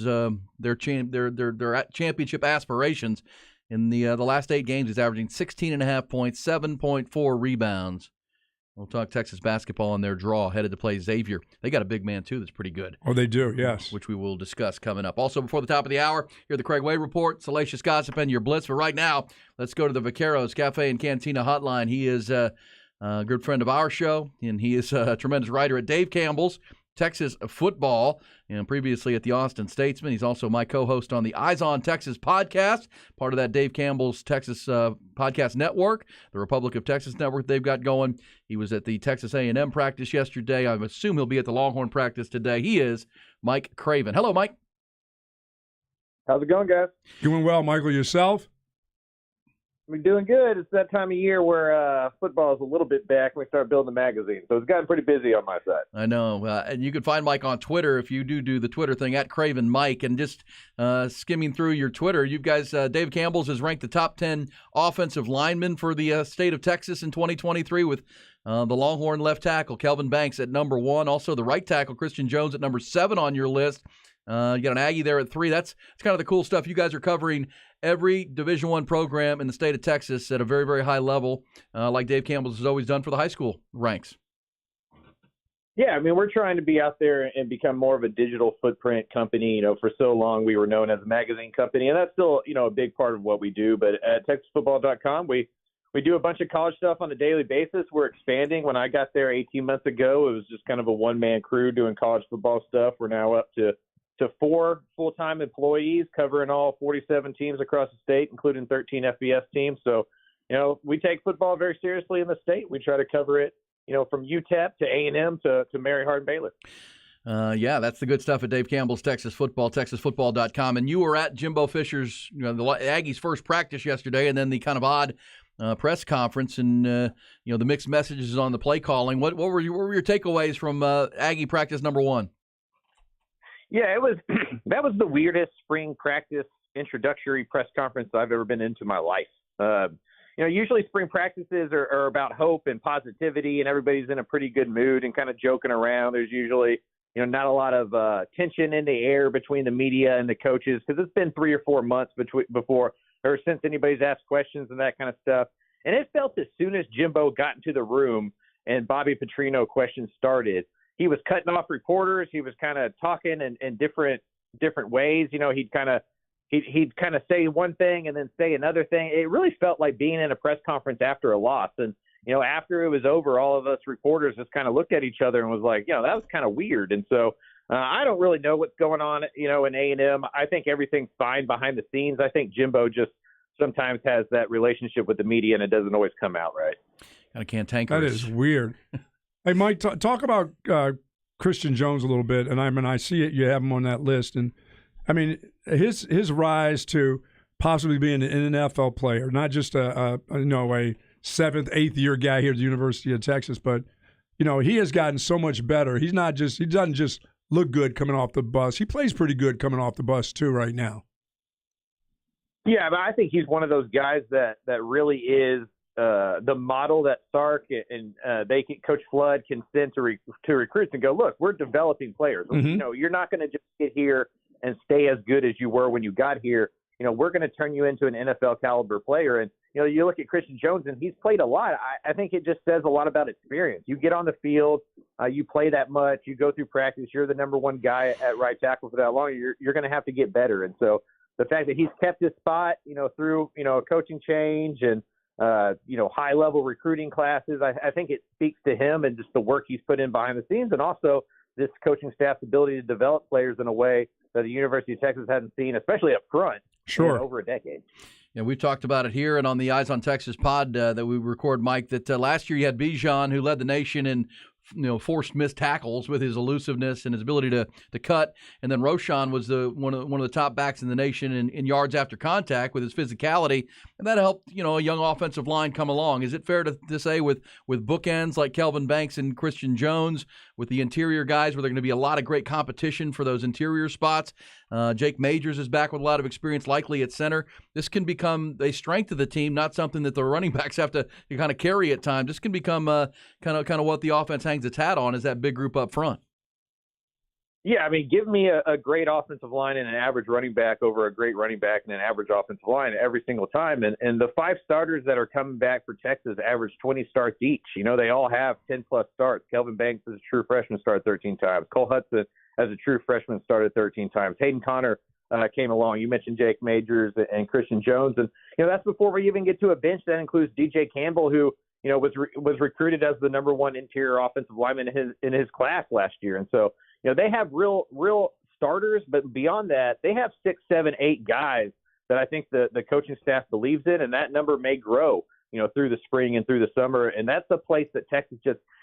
A: their championship aspirations. In the last 8 games, he's averaging 16.5 points, 7.4 rebounds. We'll talk Texas basketball on their draw, headed to play Xavier. They got a big man, too, that's pretty good.
B: Oh, they do, yes.
A: Which we will discuss coming up. Also, before the top of the hour, here's the Craig Way Report, Salacious Gossip, and your Blitz. But right now, let's go to the Vaqueros Cafe and Cantina Hotline. He is a good friend of our show, and he is a tremendous writer at Dave Campbell's Texas Football, and previously at the Austin Statesman. He's also my co-host on the Eyes on Texas podcast, part of that Dave Campbell's Texas podcast network, the Republic of Texas network they've got going. He was at the Texas A&M practice yesterday. I assume he'll be at the Longhorn practice today. He is Mike Craven. Hello, Mike.
M: How's it going, guys?
B: Doing well, Michael. Yourself?
M: We're doing good. It's that time of year where football is a little bit back. We start building the magazine, so it's gotten pretty busy on my side.
A: I know, and you can find Mike on Twitter if you do the Twitter thing at Craven Mike. And just skimming through your Twitter, you guys, Dave Campbell's has ranked the top 10 offensive linemen for the state of Texas in 2023 with the Longhorn left tackle Kelvin Banks at number 1, also the right tackle Christian Jones at number 7 on your list. You got an Aggie there at 3. That's kind of the cool stuff. You guys are covering every Division I program in the state of Texas at a very, very high level, like Dave Campbell's has always done for the high school ranks.
M: Yeah, I mean, we're trying to be out there and become more of a digital footprint company. You know, for so long we were known as a magazine company, and that's still, you know, a big part of what we do. But at TexasFootball.com, we do a bunch of college stuff on a daily basis. We're expanding. When I got there 18 months ago, it was just kind of a one-man crew doing college football stuff. We're now up to 4 full-time employees covering all 47 teams across the state, including 13 FBS teams. So, you know, we take football very seriously in the state. We try to cover it, you know, from UTEP to A&M to Mary Hardin-Baylor.
A: Yeah, that's the good stuff at Dave Campbell's Texas Football, TexasFootball.com. And you were at Jimbo Fisher's, you know, the Aggies' first practice yesterday, and then the kind of odd press conference, and you know, the mixed messages on the play calling. What were your takeaways from Aggie practice number 1?
M: Yeah, it was that was the weirdest spring practice introductory press conference I've ever been into my life. You know, usually spring practices are about hope and positivity, and everybody's in a pretty good mood and kind of joking around. There's usually, you know, not a lot of tension in the air between the media and the coaches, because it's been 3 or 4 months before or since anybody's asked questions and that kind of stuff. And it felt as soon as Jimbo got into the room and Bobby Petrino questions started, he was cutting off reporters. He was kind of talking in different ways. You know, he'd kind of say one thing and then say another thing. It really felt like being in a press conference after a loss. And, you know, after it was over, all of us reporters just kind of looked at each other and was like, you know, that was kind of weird. And so I don't really know what's going on, you know, in A&M. I think everything's fine behind the scenes. I think Jimbo just sometimes has that relationship with the media, and it doesn't always come out right.
A: Kind of cantankerous.
B: That is weird. Hey, Mike, talk about Christian Jones a little bit. And I mean, I see it. You have him on that list. And, I mean, his rise to possibly being an NFL player, not just a 7th, 8th year guy here at the University of Texas, but, you know, he has gotten so much better. He doesn't just look good coming off the bus. He plays pretty good coming off the bus, too, right now.
M: Yeah, but I think he's one of those guys that really is the model that Sark and Coach Flood can send to recruits and go, look, we're developing players.
B: Mm-hmm.
M: You know, you're not going to just get here and stay as good as you were when you got here. You know, we're going to turn you into an NFL caliber player. And, you know, you look at Christian Jones, and he's played a lot. I think it just says a lot about experience. You get on the field, you play that much, you go through practice, you're the number 1 guy at right tackle for that long. You're going to have to get better. And so the fact that he's kept his spot, you know, through, you know, a coaching change and, you know, high-level recruiting classes, I think it speaks to him and just the work he's put in behind the scenes, and also this coaching staff's ability to develop players in a way that the University of Texas hasn't seen, especially up front, in over a decade.
A: Yeah, we've talked about it here and on the Eyes on Texas pod that we record, Mike, that last year you had Bijan, who led the nation in forced missed tackles with his elusiveness and his ability to cut. And then Roschon was one of the top backs in the nation in yards after contact with his physicality, and that helped a young offensive line come along. Is it fair to say with bookends like Kelvin Banks and Christian Jones, with the interior guys where there are going to be a lot of great competition for those interior spots? Jake Majors is back with a lot of experience, likely at center. This can become a strength of the team, not something that the running backs have to kind of carry at times. This can become kind of what the offense hangs its hat on, is that big group up front.
M: Yeah, I mean, give me a great offensive line and an average running back over a great running back and an average offensive line every single time. And the 5 starters that are coming back for Texas average 20 starts each. They all have 10-plus starts. Kelvin Banks as a true freshman started 13 times. Cole Hudson as a true freshman started 13 times. Hayden Connor came along. You mentioned Jake Majors and Christian Jones. And, that's before we even get to a bench that includes DJ Campbell, who, was recruited as the number 1 interior offensive lineman in his class last year. And so, they have real starters, but beyond that, they have 6, 7, 8 guys that I think the coaching staff believes in, and that number may grow, through the spring and through the summer. And that's a place that Texas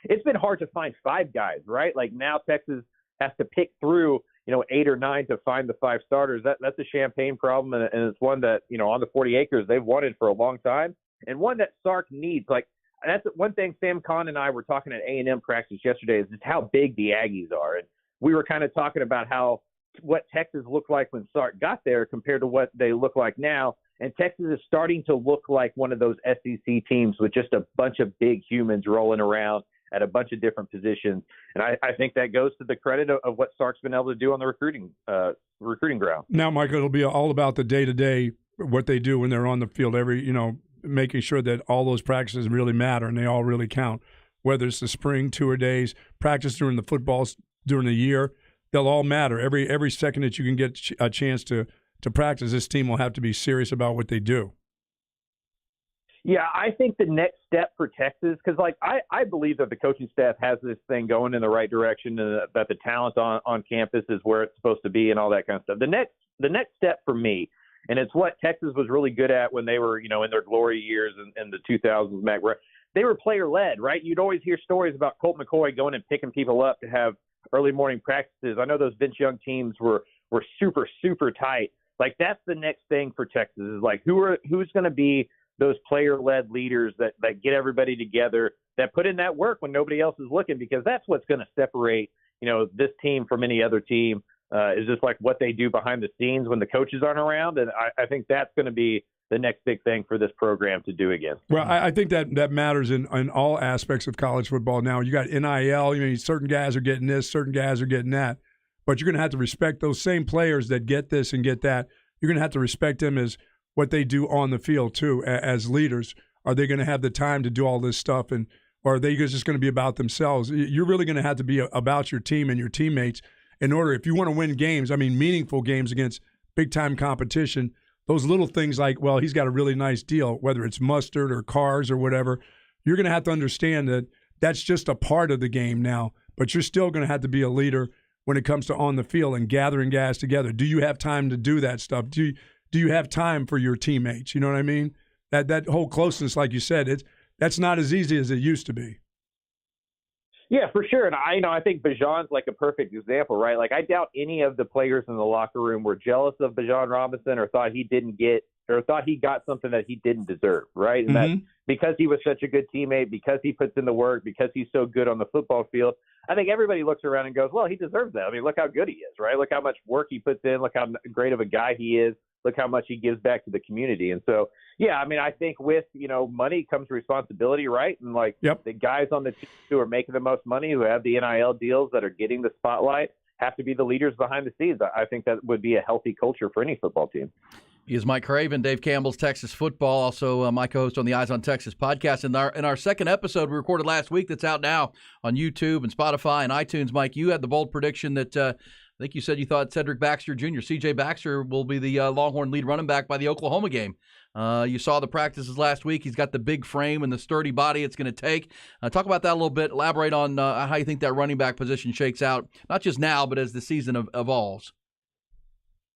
M: it's been hard to find 5 guys, right? Like now Texas has to pick through, 8 or 9 to find the 5 starters. That's a Champaign problem, and it's one that, on the 40 acres they've wanted for a long time, and one that Sark needs. Like, that's one thing Sam Kahn and I were talking at A&M practice yesterday, is just how big the Aggies are. And we were kind of talking about what Texas looked like when Sark got there compared to what they look like now. And Texas is starting to look like one of those SEC teams with just a bunch of big humans rolling around at a bunch of different positions. And I think that goes to the credit of what Sark's been able to do on the recruiting ground.
B: Now, Michael, it'll be all about the day-to-day, what they do when they're on the field, making sure that all those practices really matter and they all really count. Whether it's the spring tour days, practice during the footballs during the year, they'll all matter. Every second that you can get a chance to practice, this team will have to be serious about what they do.
M: Yeah, I think the next step for Texas, because I believe that the coaching staff has this thing going in the right direction, and that the talent on campus is where it's supposed to be and all that kind of stuff. The next step for me, and it's what Texas was really good at when they were, in their glory years in the 2000s, Mac, they were player-led, right? You'd always hear stories about Colt McCoy going and picking people up to have early morning practices. I know those Vince Young teams were super, super tight. Like, that's the next thing for Texas, is like, who's going to be those player-led leaders that get everybody together, that put in that work when nobody else is looking, because that's what's going to separate, this team from any other team, is just like what they do behind the scenes when the coaches aren't around. And I think that's going to be the next big thing for this program to do again.
B: Well, I think that matters in all aspects of college football now. You got NIL, certain guys are getting this, certain guys are getting that. But you're going to have to respect those same players that get this and get that. You're going to have to respect them as what they do on the field, too, as leaders. Are they going to have the time to do all this stuff, or are they just going to be about themselves? You're really going to have to be about your team and your teammates in order, if you want to win games, meaningful games against big-time competition. Those little things like, well, he's got a really nice deal, whether it's mustard or cars or whatever, you're going to have to understand that that's just a part of the game now, but you're still going to have to be a leader when it comes to on the field and gathering guys together. Do you have time to do that stuff? Do you have time for your teammates? You know what I mean? That whole closeness, like you said, that's not as easy as it used to be.
M: Yeah, for sure. And I think Bijan's like a perfect example, right? Like, I doubt any of the players in the locker room were jealous of Bijan Robinson or thought he got something that he didn't deserve, right? And that because he was such a good teammate, because he puts in the work, because he's so good on the football field, I think everybody looks around and goes, well, he deserves that. Look how good he is, right? Look how much work he puts in. Look how great of a guy he is. Look how much he gives back to the community. And so, yeah, I think with, money comes responsibility, right? And the guys on the team who are making the most money, who have the NIL deals that are getting the spotlight, have to be the leaders behind the scenes. I think that would be a healthy culture for any football team.
A: He is Mike Craven, Dave Campbell's Texas Football, also my co-host on the Eyes on Texas podcast. In our second episode we recorded last week that's out now on YouTube and Spotify and iTunes, Mike, you had the bold prediction that I think you said you thought Cedric Baxter Jr., C.J. Baxter, will be the Longhorn lead running back by the Oklahoma game. You saw the practices last week. He's got the big frame and the sturdy body it's going to take. Talk about that a little bit. Elaborate on how you think that running back position shakes out, not just now, but as the season evolves.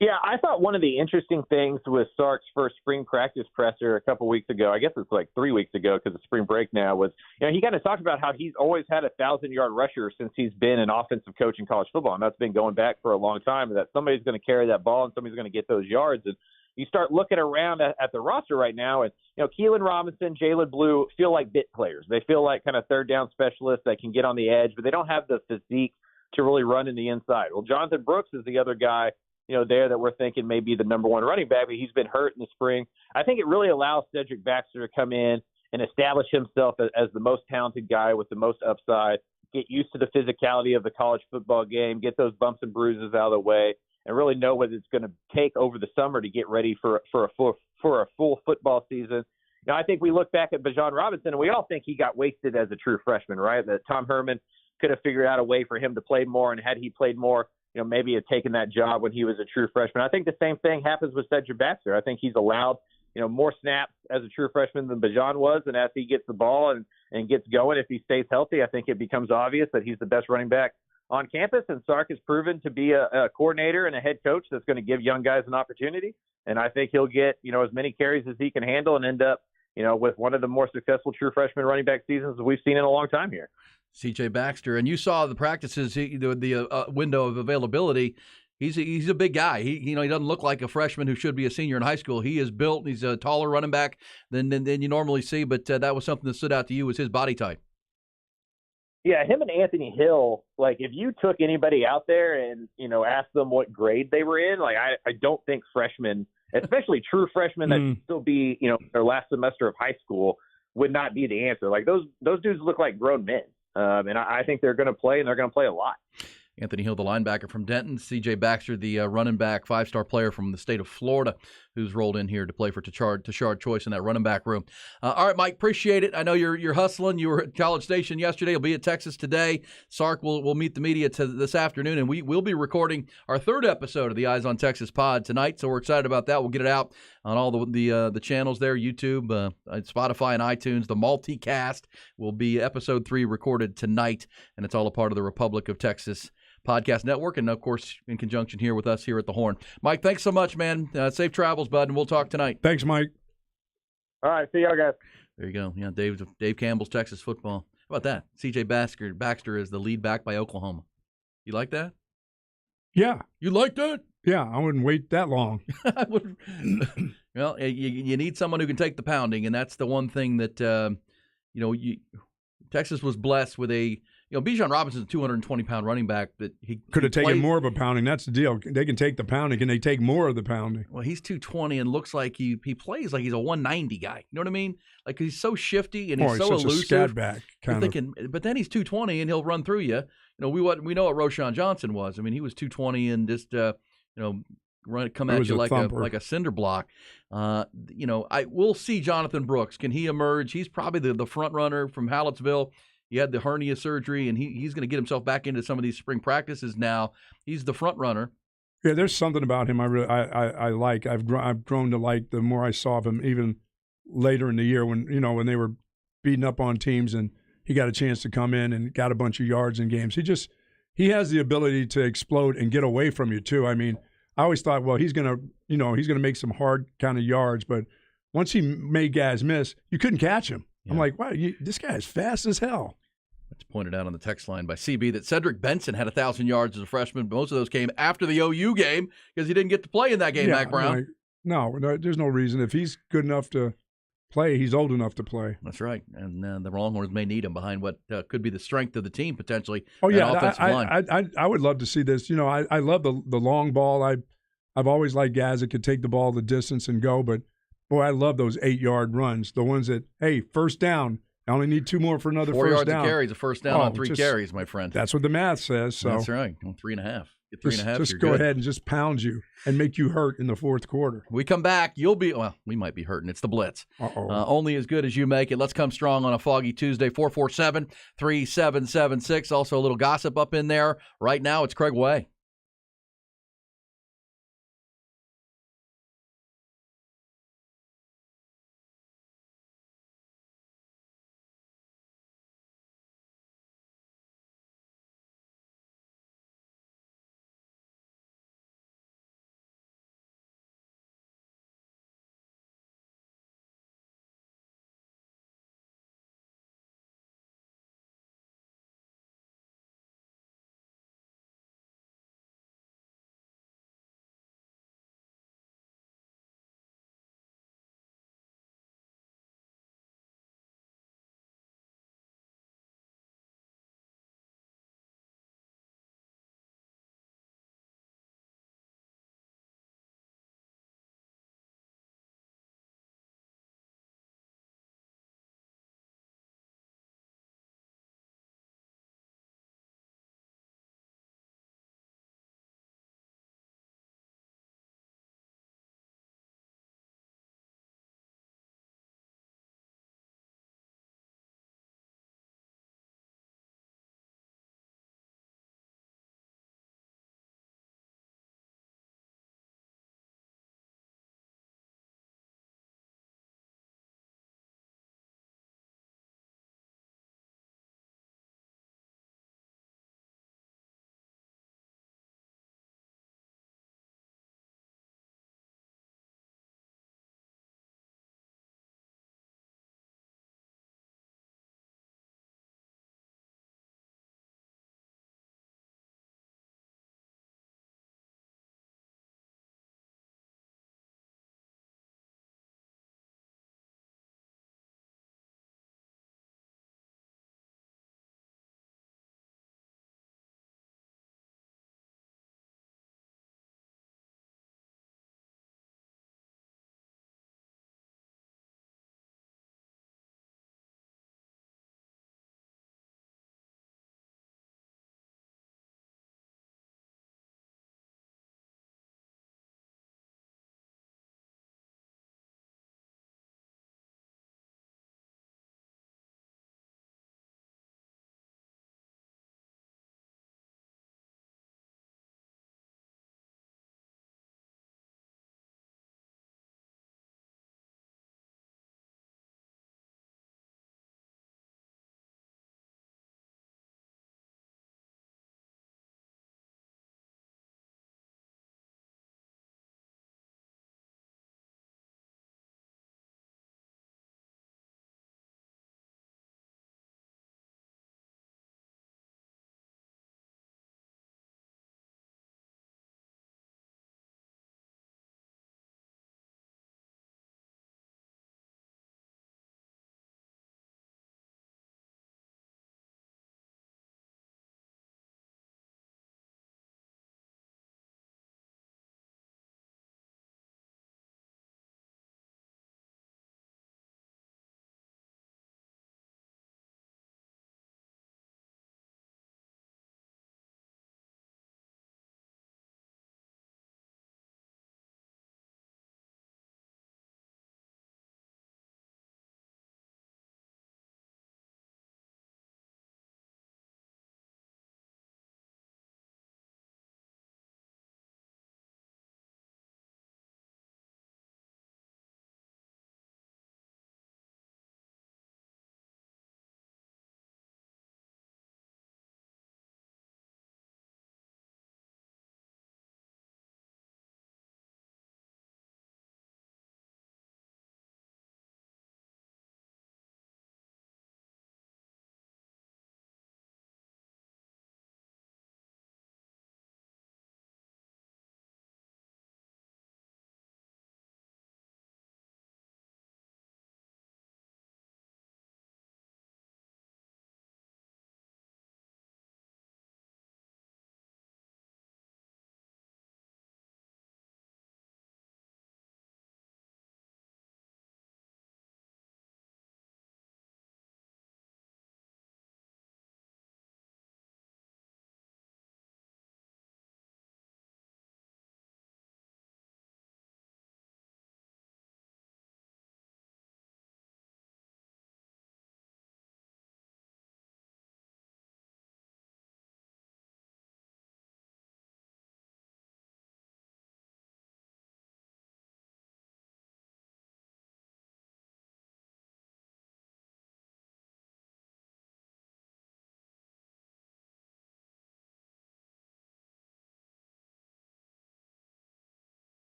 M: Yeah, I thought one of the interesting things with Sark's first spring practice presser a couple weeks ago, I guess it's like 3 weeks ago because of spring break now, was he kind of talked about how he's always had a 1,000-yard rusher since he's been an offensive coach in college football, and that's been going back for a long time, and that somebody's going to carry that ball and somebody's going to get those yards. And you start looking around at the roster right now, and Keelan Robinson, Jalen Blue feel like bit players. They feel like kind of third down specialists that can get on the edge, but they don't have the physique to really run in the inside. Well, Jonathan Brooks is the other guy there that we're thinking may be the number one running back, but he's been hurt in the spring. I think it really allows Cedric Baxter to come in and establish himself as the most talented guy with the most upside, get used to the physicality of the college football game, get those bumps and bruises out of the way, and really know what it's going to take over the summer to get ready for a full football season. I think we look back at Bijan Robinson, and we all think he got wasted as a true freshman, right? That Tom Herman could have figured out a way for him to play more, and had he played more, maybe had taken that job when he was a true freshman. I think the same thing happens with Cedric Baxter. I think he's allowed, more snaps as a true freshman than Bijan was, and as he gets the ball and gets going, if he stays healthy, I think it becomes obvious that he's the best running back on campus, and Sark has proven to be a coordinator and a head coach that's going to give young guys an opportunity, and I think he'll get, as many carries as he can handle and end up, with one of the more successful true freshman running back seasons we've seen in a long time here.
A: C.J. Baxter, and you saw the practices, the window of availability. He's a big guy. He doesn't look like a freshman who should be a senior in high school. He is built. He's a taller running back than you normally see. But that was something that stood out to you, was his body type.
M: Yeah, him and Anthony Hill. Like, if you took anybody out there and asked them what grade they were in, like I don't think freshmen, especially true freshmen that should still be their last semester of high school, would not be the answer. Like those dudes look like grown men. And I think they're going to play, and they're going to play a lot.
A: Anthony Hill, the linebacker from Denton. C.J. Baxter, the running back, 5-star player from the state of Florida, who's rolled in here to play for Tashard Choice in that running back room. All right, Mike, appreciate it. I know you're hustling. You were at College Station yesterday. You'll be at Texas today. Sark will meet the media this afternoon, and we'll be recording our third episode of the Eyes on Texas pod tonight, so we're excited about that. We'll get it out on all the channels there, YouTube, Spotify, and iTunes. The multicast will be episode 3 recorded tonight, and it's all a part of the Republic of Texas Podcast Network, and of course in conjunction here with us here at the Horn. Mike, thanks so much, man. Safe travels, bud, and we'll talk tonight.
B: Thanks, Mike.
M: All right, see y'all guys.
A: There you go. Yeah, Dave Campbell's Texas football. How about that? C.J. Baxter is the lead back by Oklahoma. You like that?
B: Yeah.
A: You like that?
B: Yeah, I wouldn't wait that long.
A: I would. Well, you need someone who can take the pounding, and that's the one thing that Texas was blessed with a. Bijan Robinson's a 220-pound running back that he
B: could have taken more of a pounding. That's the deal. They can take the pounding. Can they take more of the pounding?
A: Well, he's 220 and looks like he plays like he's a 190 guy. You know what I mean? Like, he's so shifty and he's so
B: such
A: elusive.
B: A scat back kind
A: of. But then he's 220 and he'll run through you. We know what Roshan Johnson was. I mean, he was 220 and just come at you like a cinder block. We'll see Jonathan Brooks. Can he emerge? He's probably the front runner from Hallettsville. He had the hernia surgery, and he's going to get himself back into some of these spring practices now. He's the front runner.
B: Yeah, there's something about him I like. I've grown to like the more I saw of him, even later in the year when they were beating up on teams and he got a chance to come in and got a bunch of yards in games. He has the ability to explode and get away from you too. I mean, I always thought, well, he's gonna make some hard kind of yards, but once he made guys miss, you couldn't catch him. Yeah. I'm like, wow, this guy is fast as hell.
A: It's pointed out on the text line by CB that Cedric Benson had 1,000 yards as a freshman, but most of those came after the OU game because he didn't get to play in that game, Mac Brown.
B: No, there's no reason. If he's good enough to play, he's old enough to play.
A: That's right. And the Longhorns may need him behind what could be the strength of the team potentially.
B: Oh, yeah.
A: Offensive line.
B: I would love to see this. I love the long ball. I've always liked guys that could take the ball the distance and go, but, boy, I love those 8-yard runs, the ones that, hey, first down. I only need 2 more for another
A: 4
B: first down.
A: 4 yards of carries, a first down on 3 carries, my friend.
B: That's what the math says. So.
A: That's right. 3.5. Get 3.5.
B: Just go ahead and just pound you and make you hurt in the fourth quarter.
A: We come back, we might be hurting. It's the blitz. Only as good as you make it. Let's come strong on a foggy Tuesday. 447-3776. Also a little gossip up in there. Right now, it's Craig Way.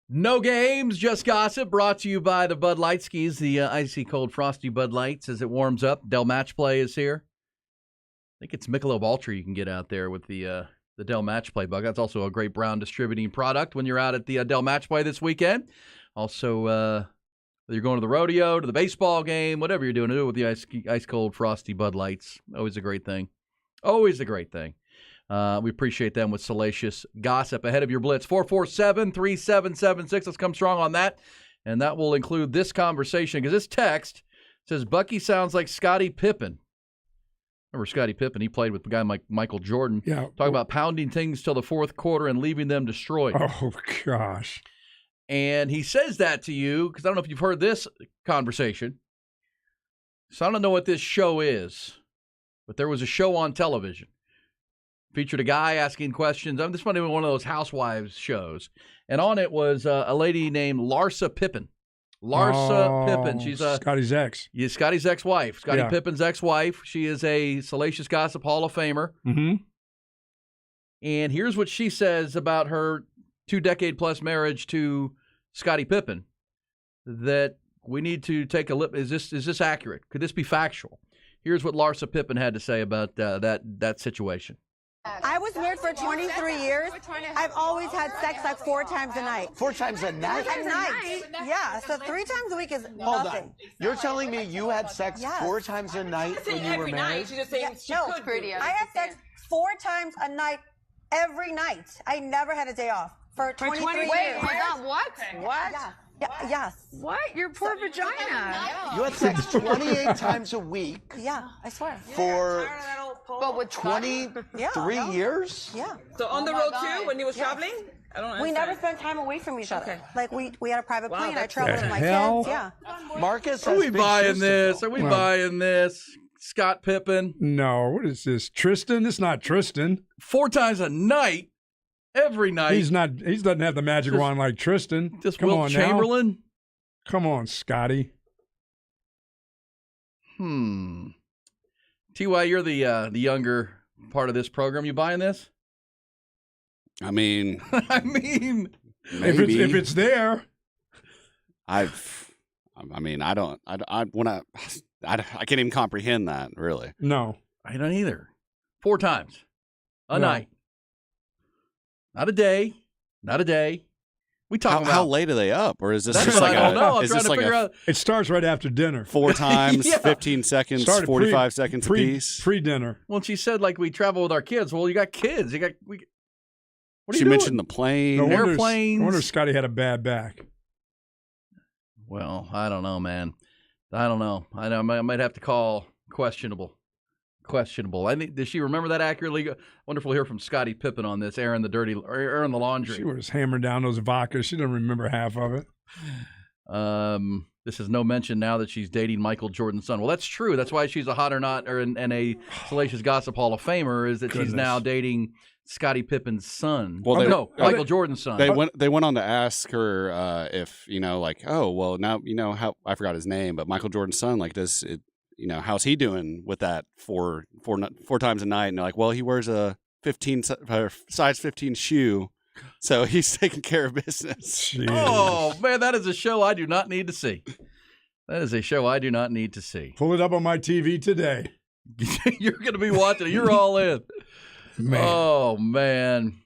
A: No games, just gossip. Brought to you by the Bud Light Skis, the icy cold frosty Bud Lights as it warms up. Dell Match Play is here. I think it's Michelob Ultra you can get out there with the Dell Match Play bug. That's also a great Brown distributing product when you're out at the Dell Match Play this weekend. Also, whether you're going to the rodeo, to the baseball game, whatever you're doing, do it with the ice cold frosty Bud Lights. Always a great thing. Always a great thing. We appreciate them with salacious gossip ahead of your blitz. 447-3776. Let's come strong on that. And that will include this conversation because this text says Bucky sounds like Scottie Pippen. Remember Scottie Pippen? He played with a guy like Michael Jordan.
B: Yeah.
A: Talk about pounding things till the fourth quarter and leaving them destroyed.
B: Oh, gosh.
A: And he says that to you because I don't know if you've heard this conversation. So I don't know what this show is, but there was a show on television. Featured a guy asking questions. This might have been one of those housewives shows. And on it was a lady named Larsa Pippen. Pippen. She's
B: Scotty's ex.
A: Yeah, Scotty's ex-wife. Scottie
B: Yeah.
A: Pippen's ex-wife. She is a Salacious Gossip Hall of Famer.
B: Mm-hmm.
A: And here's what she says about her 2-decade-plus marriage to Scottie Pippen. That we need to take a look. Is this accurate? Could this be factual? Here's what Larsa Pippen had to say about that situation.
N: I was married for 23 years. I've always had sex like 4 times a night.
O: 4 times a night?
N: A night. Yeah, so 3 times a week is
O: Hold
N: nothing.
O: on. You're telling me you had sex
N: Yes.
O: 4 times a night when you were married?
N: No, I have sex 4 times a night every night. I never had a day off for 23 years.
P: Wait, hold on, what?
N: What? Yeah, yes.
P: What? Your poor vagina.
O: You had sex 28 times a week
N: Yeah, I swear.
O: for
P: But with
O: 23 years?
N: Yeah.
P: So on the road too, when he was traveling? I don't
N: We
P: understand.
N: never spent time away from each other. Like we had a private
P: Wow,
N: plane. I
P: that's
N: traveled with my
B: hell?
N: kids. Yeah.
O: Marcus
A: Are
O: has
A: we
O: big
A: buying
O: shoes to
A: this?
O: fill.
A: Are we buying this? Scott Pippen.
B: No, what is this? Tristan? It's not Tristan.
A: 4 times a night. Every night.
B: He doesn't have the magic wand like Tristan.
A: Just
B: Come
A: Wilt
B: on
A: Chamberlain.
B: now. Come on, Scotty.
A: T.Y., you're the younger part of this program. You buying this?
C: I mean,
A: maybe.
B: If it's there.
C: I can't even comprehend that, really.
B: No.
A: I don't either. 4 times a
B: No.
A: night. Not a day. Not a day. We talking about
C: How late are they up? Or is this
A: That's
C: just
A: what
C: like
A: I don't know. I'm
C: is
A: trying
C: this
A: to
C: like
A: figure out.
B: It starts right after dinner.
C: 4 times,
A: Yeah.
C: 15 seconds,
B: Started
C: 45 seconds apiece?
B: Pre-dinner.
A: Well, she said like we travel with our kids. Well, you got kids. What are
C: She
A: you
C: mentioned
A: doing?
C: the plane.
B: No wonder,
A: Airplanes.
B: I wonder if Scotty had a bad back.
A: Well, I don't know, man. I don't know. I might have to call questionable. I think, does she remember that accurately? Wonderful to hear from Scottie Pippen on this. Erin the laundry.
B: She was hammering down those vodkas. She doesn't remember half of it.
A: This is no mention now that she's dating Michael Jordan's son. Well, that's true. That's why she's a hot or not, and a Salacious Gossip Hall of Famer is that she's now dating Scottie Pippen's son.
C: Well,
A: Michael Jordan's son.
C: They went on to ask her if like, oh well, now how I forgot his name, but Michael Jordan's son, like, does it, how's he doing with that 4 times a night? And they're like, well, he wears a size 15 shoe, so he's taking care of business.
B: Jeez.
A: Oh man, that is a show I do not need to see. That is a show I do not need to see.
B: Pull it up on my TV today.
A: You're going to be watching it. You're all in.
B: Man.
A: Oh man,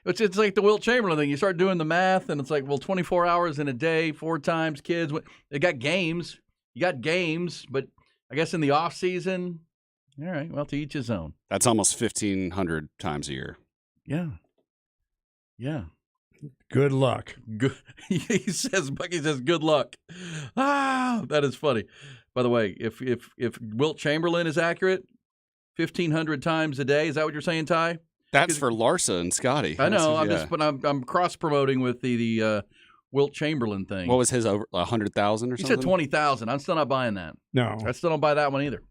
A: it's like the Wilt Chamberlain thing. You start doing the math, and it's like, well, 24 hours in a day, 4 times kids. They got games. You got games, but I guess in the off season, all right. Well, to each his own.
C: That's almost 1,500 times a year.
A: Yeah. Yeah.
B: Good luck.
A: Good. Bucky says, good luck. Ah, that is funny. By the way, if Wilt Chamberlain is accurate, 1,500 times a day. Is that what you're saying, Ty?
C: That's for Larsa and Scotty.
A: I know. I'm cross promoting with the Wilt Chamberlain thing.
C: What was his, over 100,000 or
A: He
C: something?
A: said 20,000. I'm still not buying that.
B: No.
A: I still don't buy that one either.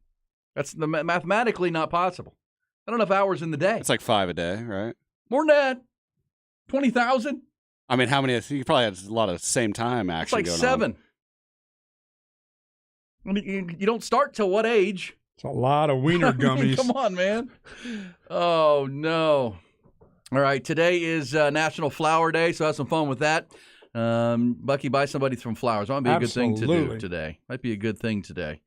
A: That's mathematically not possible. I don't have hours in the day.
C: It's like 5 a day, right?
A: More than that. 20,000?
C: I mean, how many? You probably had a lot of same time action
A: It's like
C: going
A: 7. I mean, you don't start till what age?
B: It's a lot of wiener gummies.
A: I mean, come on, man. Oh, no. All right, today is National Flower Day, so have some fun with that. Bucky, buy somebody some flowers. Might be a good thing to do
B: Absolutely.
A: today. Might be a good thing today.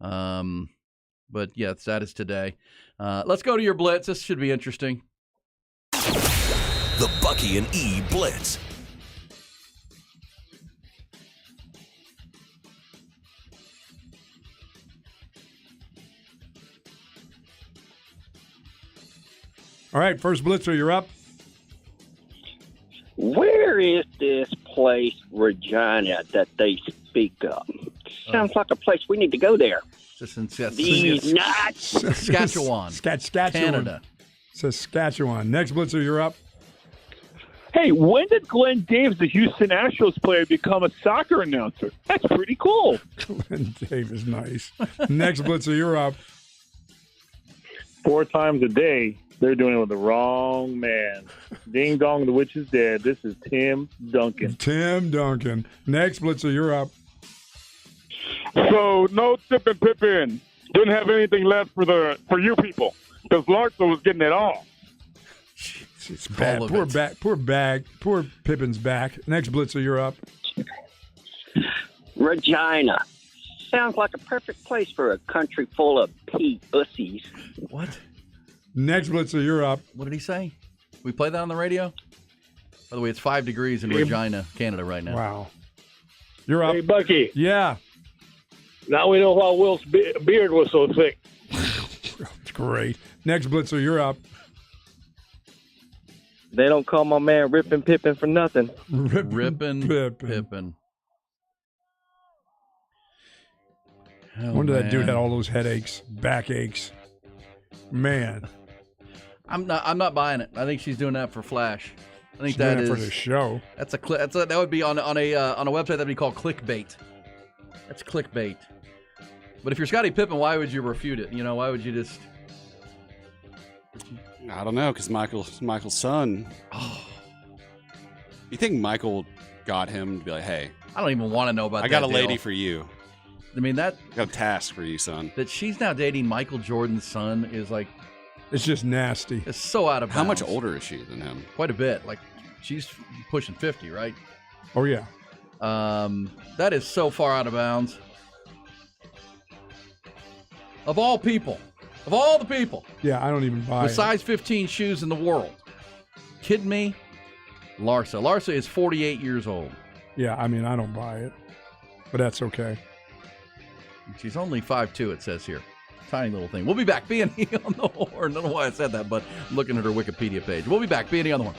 A: But yes, that is today. Let's go to your blitz. This should be interesting.
E: The Bucky and E Blitz.
B: All right, first blitzer, you're up.
Q: Where is this place, Regina, that they speak of? Sounds like a place we need to go there.
A: Just in
Q: These nuts.
A: Saskatchewan.
B: Saskatchewan.
A: Canada.
B: Saskatchewan. Next blitzer, you're up.
R: Hey, when did Glenn Davis, the Houston Astros player, become a soccer announcer? That's pretty cool.
B: Glenn Davis, nice. Next blitzer, you're up.
R: 4 times a day, they're doing it with the wrong man. Ding dong, the witch is dead. This is Tim Duncan.
B: Tim Duncan. Next blitzer, you're up.
R: So no Tip and Pippin. Didn't have anything left for you people because Larson was getting it all.
B: It's bad. Poor Pippin's back. Next blitzer, you're up.
Q: Regina. Sounds like a perfect place for a country full of pussies.
A: What?
B: Next blitzer, you're up.
A: What did he say? We play that on the radio? By the way, it's 5 degrees in Regina, Canada right now.
B: Wow. You're up.
R: Hey, Bucky.
B: Yeah.
R: Now we know why Will's beard was so thick.
B: Great. Next blitzer, you're up.
R: They don't call my man Rippin' Pippin for nothing.
A: Rippin' Pippin.
B: No wonder that dude had all those headaches, backaches. Man.
A: I'm not buying it. I think she's doing that for Flash. I think
B: She's doing
A: that
B: it
A: is
B: for the show.
A: That would be on a website that'd be called clickbait. That's clickbait. But if you're Scottie Pippen, why would you refute it? Why would you just?
C: I don't know, because Michael's son. Oh. You think Michael got him to be like, hey,
A: I don't even want to know about that.
C: I got a
A: deal.
C: lady for you.
A: I mean, I
C: got a task for you, son.
A: That she's now dating Michael Jordan's son is like.
B: It's just nasty.
A: It's so out of bounds.
C: How much older is she than him?
A: Quite a bit. Like, she's pushing 50, right?
B: Oh, yeah.
A: That is so far out of bounds. Of all people. Of all the people.
B: Yeah, I don't even buy
A: with
B: it.
A: size 15 shoes in the world. Kidding me? Larsa. Larsa is 48 years old.
B: Yeah, I mean, I don't buy it. But that's okay.
A: She's only 5'2", it says here. Tiny little thing. We'll be back. B&E on the Horn. I don't know why I said that, but I'm looking at her Wikipedia page. We'll be back. B&E on the Horn.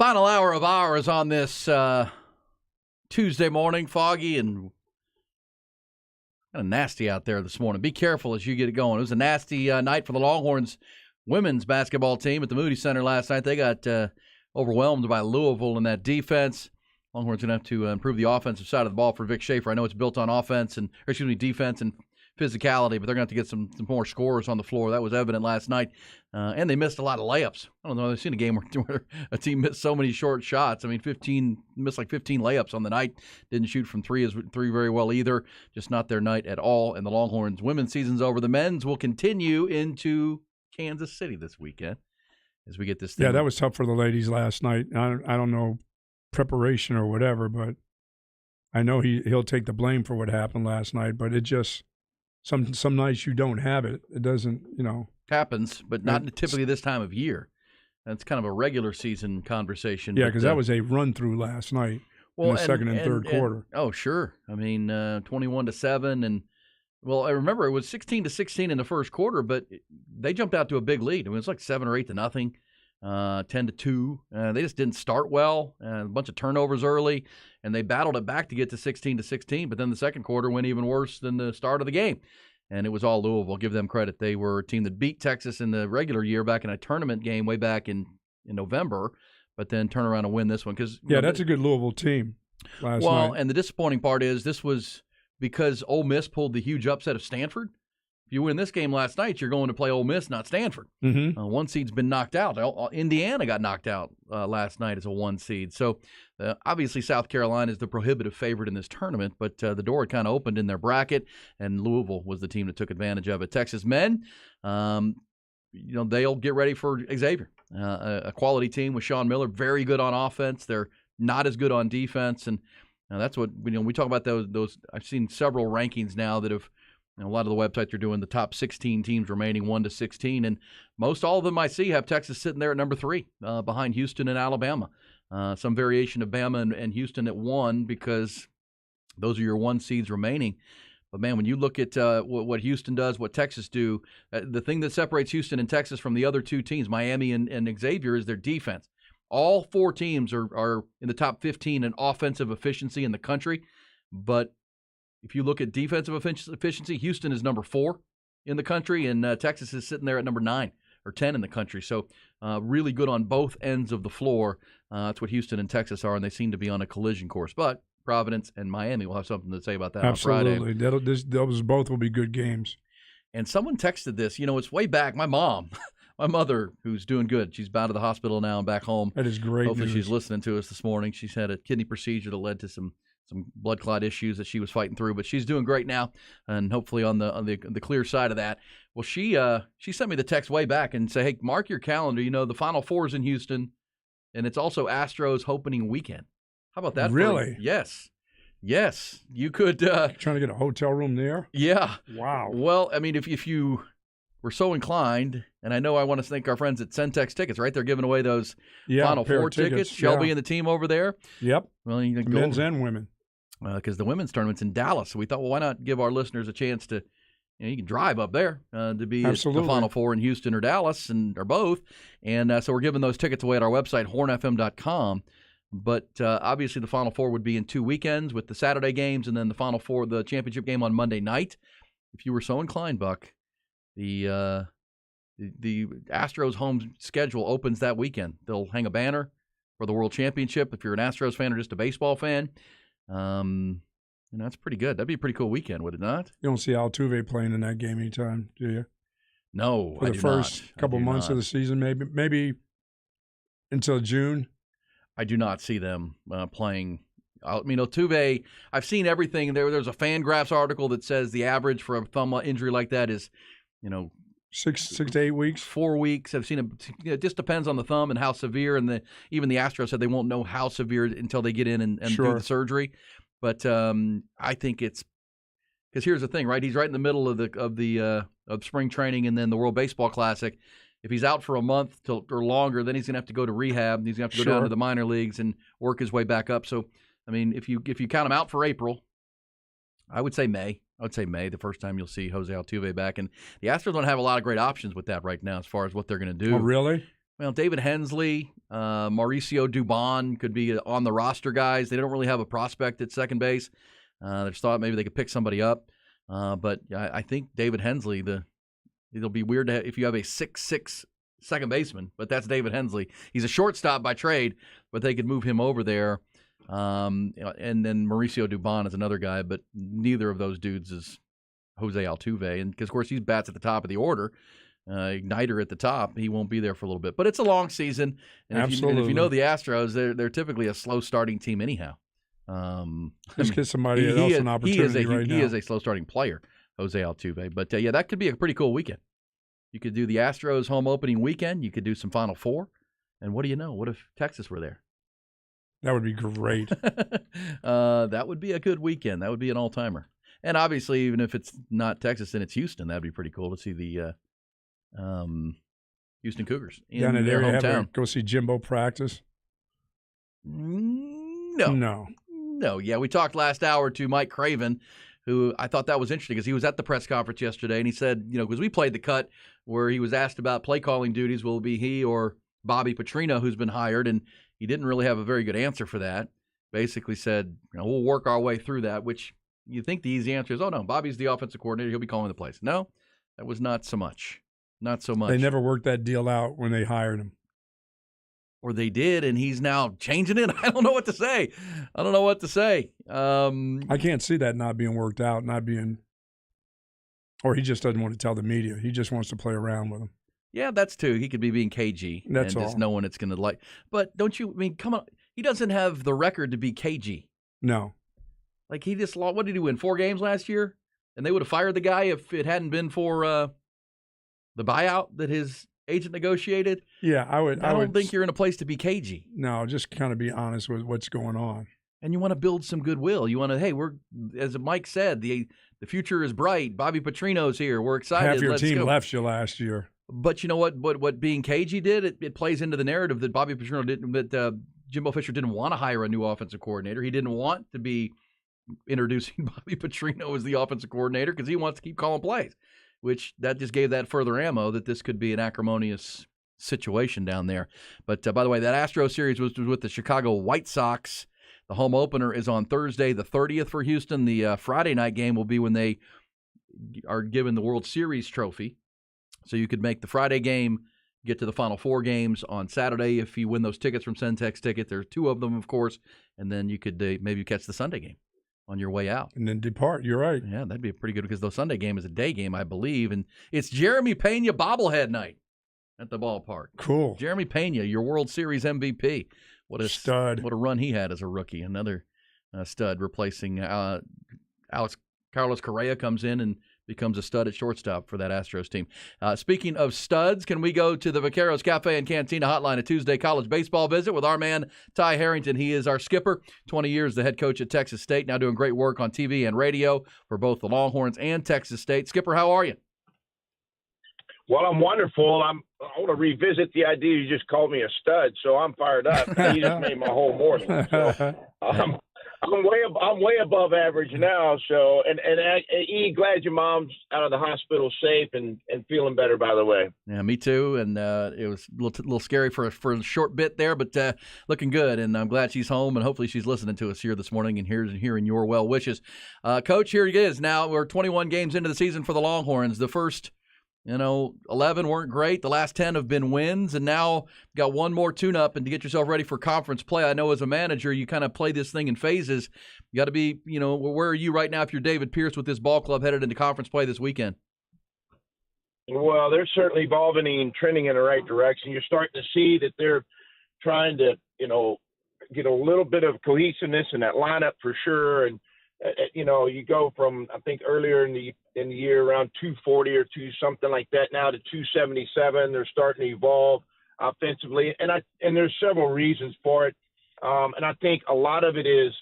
A: Final hour of ours on this Tuesday morning, foggy and kind of nasty out there this morning. Be careful as you get it going. It was a nasty night for the Longhorns women's basketball team at the Moody Center last night. They got overwhelmed by Louisville in that defense. Longhorns going to have to improve the offensive side of the ball for Vic Schaefer. I know it's built on defense and physicality, but they're going to have to get some more scores on the floor. That was evident last night. And they missed a lot of layups. I don't know. I've seen a game where a team missed so many short shots. I mean, missed like 15 layups on the night. Didn't shoot from three very well either. Just not their night at all. And the Longhorns women's season's over. The men's will continue into Kansas City this weekend as we get this thing.
B: Yeah, that was tough for the ladies last night. I don't know preparation or whatever, but I know he'll take the blame for what happened last night. But it just some nights you don't have it. It doesn't,
A: happens, but not typically this time of year. That's kind of a regular season conversation.
B: Yeah, because that was a run through last night in the second and third quarter.
A: Oh, sure. I mean, 21-7, and well, I remember it was 16-16 in the first quarter, but they jumped out to a big lead. I mean, it was like 7 or 8-0, 10-2. They just didn't start well. A bunch of turnovers early, and they battled it back to get to 16-16. But then the second quarter went even worse than the start of the game. And it was all Louisville. Give them credit. They were a team that beat Texas in the regular year back in a tournament game way back in November, but then turn around and win this one.
B: That's a good Louisville team last night.
A: Well, and the disappointing part is this was because Ole Miss pulled the huge upset of Stanford. If you win this game last night, you're going to play Ole Miss, not Stanford.
B: Mm-hmm.
A: One seed's been knocked out. Indiana got knocked out last night as a 1 seed. So obviously South Carolina is the prohibitive favorite in this tournament, but the door had kind of opened in their bracket, and Louisville was the team that took advantage of it. Texas men, they'll get ready for Xavier, a quality team with Sean Miller, very good on offense. They're not as good on defense, and that's what we talk about those. I've seen several rankings now that have. A lot of the websites are doing the top 16 teams remaining 1-16, and most all of them I see have Texas sitting there at number 3 behind Houston and Alabama. Some variation of Bama and Houston at 1 because those are your 1 seeds remaining. But, man, when you look at what Houston does, what Texas do, the thing that separates Houston and Texas from the other 2 teams, Miami and Xavier, is their defense. All 4 teams are in the top 15 in offensive efficiency in the country, but if you look at defensive efficiency, Houston is number 4 in the country, and Texas is sitting there at number 9 or 10 in the country. So really good on both ends of the floor. That's what Houston and Texas are, and they seem to be on a collision course. But Providence and Miami will have something to say about that on Friday.
B: Absolutely. Those both will be good games.
A: And someone texted this. It's way back. My mother, who's doing good. She's out of the hospital now and back home.
B: That is great
A: Hopefully
B: news.
A: She's listening to us this morning. She's had a kidney procedure that led to some blood clot issues that she was fighting through, but she's doing great now, and hopefully on the clear side of that. Well, she sent me the text way back and say, "Hey, mark your calendar. The Final Four is in Houston, and it's also Astros opening weekend. How about that?
B: Really?
A: Yes. You could
B: trying to get a hotel room there.
A: Yeah.
B: Wow.
A: Well, I mean, if you were so inclined, and I know I want to thank our friends at Centex Tickets, right? They're giving away those Final Four tickets. Shelby and the team over there.
B: Yep.
A: Well, you can go
B: men's and women.
A: Because the women's tournament's in Dallas. So we thought, well, why not give our listeners a chance to, you can drive up there to be at the Final Four in Houston or Dallas or both. And so we're giving those tickets away at our website, hornfm.com. But obviously the Final Four would be in 2 weekends with the Saturday games and then the Final Four, the championship game on Monday night. If you were so inclined, Buck, the Astros home schedule opens that weekend. They'll hang a banner for the World Championship if you're an Astros fan or just a baseball fan. That's pretty good. That'd be a pretty cool weekend, would it not?
B: You don't see Altuve playing in that game anytime, do you?
A: No,
B: for the first couple months of the season, maybe until June.
A: I do not see them playing. Altuve, I've seen everything. There's a Fangraphs article that says the average for a thumb injury like that is,
B: 6 to 8 weeks,
A: 4 weeks. I've seen it. It just depends on the thumb and how severe. And even the Astros said they won't know how severe until they get in and do the surgery. But I think it's because here's the thing, right? He's right in the middle of spring training and then the World Baseball Classic. If he's out for a month or longer, then he's going to have to go to rehab. And he's going to have to go down to the minor leagues and work his way back up. So, if you count him out for April, I would say May. The first time you'll see Jose Altuve back. And the Astros don't have a lot of great options with that right now as far as what they're going to do.
B: Oh, really?
A: Well, David Hensley, Mauricio Dubon could be on the roster guys. They don't really have a prospect at second base. They just thought maybe they could pick somebody up. But I think David Hensley, it'll be weird if you have a 6'6" second baseman, but that's David Hensley. He's a shortstop by trade, but they could move him over there. And then Mauricio Dubon is another guy, but neither of those dudes is Jose Altuve. And because, of course, he bats at the top of the order. Igniter at the top, he won't be there for a little bit. But it's a long season. And if you know the Astros, they're typically a slow starting team anyhow.
B: Let's get somebody else an opportunity right now.
A: He is a slow starting player, Jose Altuve. But, that could be a pretty cool weekend. You could do the Astros home opening weekend. You could do some Final Four. And what do you know? What if Texas were there?
B: That would be great.
A: That would be a good weekend. That would be an all-timer. And obviously, even if it's not Texas and it's Houston, that'd be pretty cool to see the Houston Cougars in their hometown.
B: Go see Jimbo practice?
A: No. Yeah, we talked last hour to Mike Craven, who I thought that was interesting because he was at the press conference yesterday, and he said, because we played the cut where he was asked about play calling duties, will it be he or Bobby Petrino who's been hired, and he didn't really have a very good answer for that. Basically said, we'll work our way through that, which you think the easy answer is, oh, no, Bobby's the offensive coordinator. He'll be calling the plays. No, that was not so much. Not so much.
B: They never worked that deal out when they hired him.
A: Or they did, and he's now changing it. I don't know what to say.
B: I can't see that not being worked out, or he just doesn't want to tell the media. He just wants to play around with them.
A: Yeah, that's too. He could be being cagey.
B: That's all.
A: Just knowing it's going to like. But don't you, come on. He doesn't have the record to be cagey.
B: No.
A: Like he just lost, what did he win, 4 games last year? And they would have fired the guy if it hadn't been for the buyout that his agent negotiated.
B: Yeah, I
A: don't think you're in a place to be cagey.
B: No, just kind of be honest with what's going on.
A: And you want to build some goodwill. You want to, hey, we're, as Mike said, the future is bright. Bobby Petrino's here. We're excited.
B: Half your
A: Let's
B: team
A: go.
B: left you last year.
A: But you know what being cagey did? It plays into the narrative that Bobby Petrino didn't, that Jimbo Fisher didn't want to hire a new offensive coordinator. He didn't want to be introducing Bobby Petrino as the offensive coordinator because he wants to keep calling plays, which that just gave that further ammo that this could be an acrimonious situation down there. But by the way, that Astro series was with the Chicago White Sox. The home opener is on Thursday, the 30th for Houston. The Friday night game will be when they are given the World Series trophy. So you could make the Friday game, get to the Final Four games on Saturday if you win those tickets from Centex Ticket. There are 2 of them, of course, and then you could maybe catch the Sunday game on your way out.
B: And then depart. You're right.
A: Yeah, that'd be pretty good because the Sunday game is a day game, I believe, and it's Jeremy Pena bobblehead night at the ballpark.
B: Cool.
A: Jeremy Pena, your World Series MVP. What a
B: stud.
A: What a run he had as a rookie. Another stud replacing Carlos Correa comes in and becomes a stud at shortstop for that Astros team. Speaking of studs, can we go to the Vaqueros Cafe and Cantina hotline, a Tuesday college baseball visit with our man, Ty Harrington. He is our skipper, 20 years the head coach at Texas State, now doing great work on TV and radio for both the Longhorns and Texas State. Skipper, how are you?
S: Well, I'm wonderful. I want to revisit the idea you just called me a stud, so I'm fired up. You just made my whole morning. So, I'm way above average now. So, and E, glad your mom's out of the hospital safe and feeling better. By the way.
A: Yeah, me too. And it was a little scary for a short bit there, but looking good. And I'm glad she's home, and hopefully she's listening to us here this morning and hearing your well wishes. Coach, here it is. Now we're 21 games into the season for the Longhorns. The first 11 weren't great. The last 10 have been wins, and now got one more tune-up and to get yourself ready for conference play. I know as a manager, you kind of play this thing in phases. You got to be, where are you right now if you're David Pierce with this ball club headed into conference play this weekend?
S: Well, they're certainly evolving and trending in the right direction. You're starting to see that they're trying to, get a little bit of cohesiveness in that lineup for sure. And, you go from, I think earlier in the year around 240 or something like that now to 277. They're starting to evolve offensively. And there's several reasons for it. And I think a lot of it is,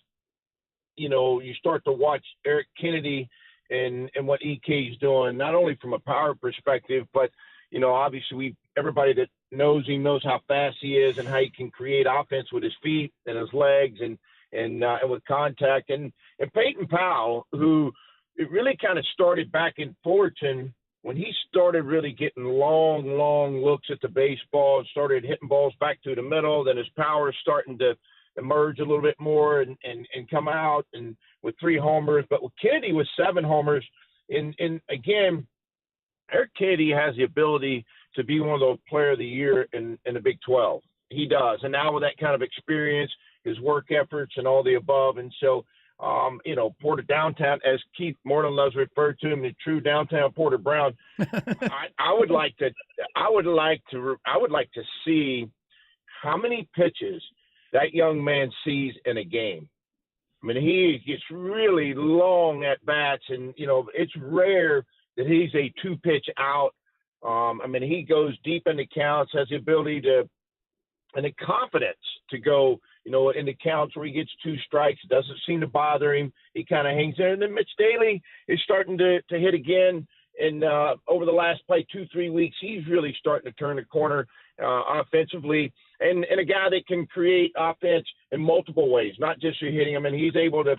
S: you start to watch Eric Kennedy and what EK is doing, not only from a power perspective, but, obviously everybody that knows him knows how fast he is and how he can create offense with his feet and his legs and with contact. And Peyton Powell, who it really kind of started back in Fullerton when he started really getting long looks at the baseball and started hitting balls back to the middle, then his power is starting to emerge a little bit more and come out, and with 3 homers. But with Kennedy with 7 homers, and again, Eric Kennedy has the ability to be one of the player of the year in the Big 12. He does. And now with that kind of experience, his work efforts and all the above. And so, Porter Downtown, as Keith Moreland loves to refer to him, the true downtown Porter Brown. I would like to see how many pitches that young man sees in a game. I mean, he gets really long at bats, and it's rare that he's a 2-pitch out. He goes deep into counts, has the ability to, and the confidence to go, into counts where he gets 2 strikes. It doesn't seem to bother him. He kind of hangs there. And then Mitch Daly is starting to hit again. And over the last 2-3 weeks, he's really starting to turn the corner offensively. And a guy that can create offense in multiple ways, not just through hitting him. And he's able to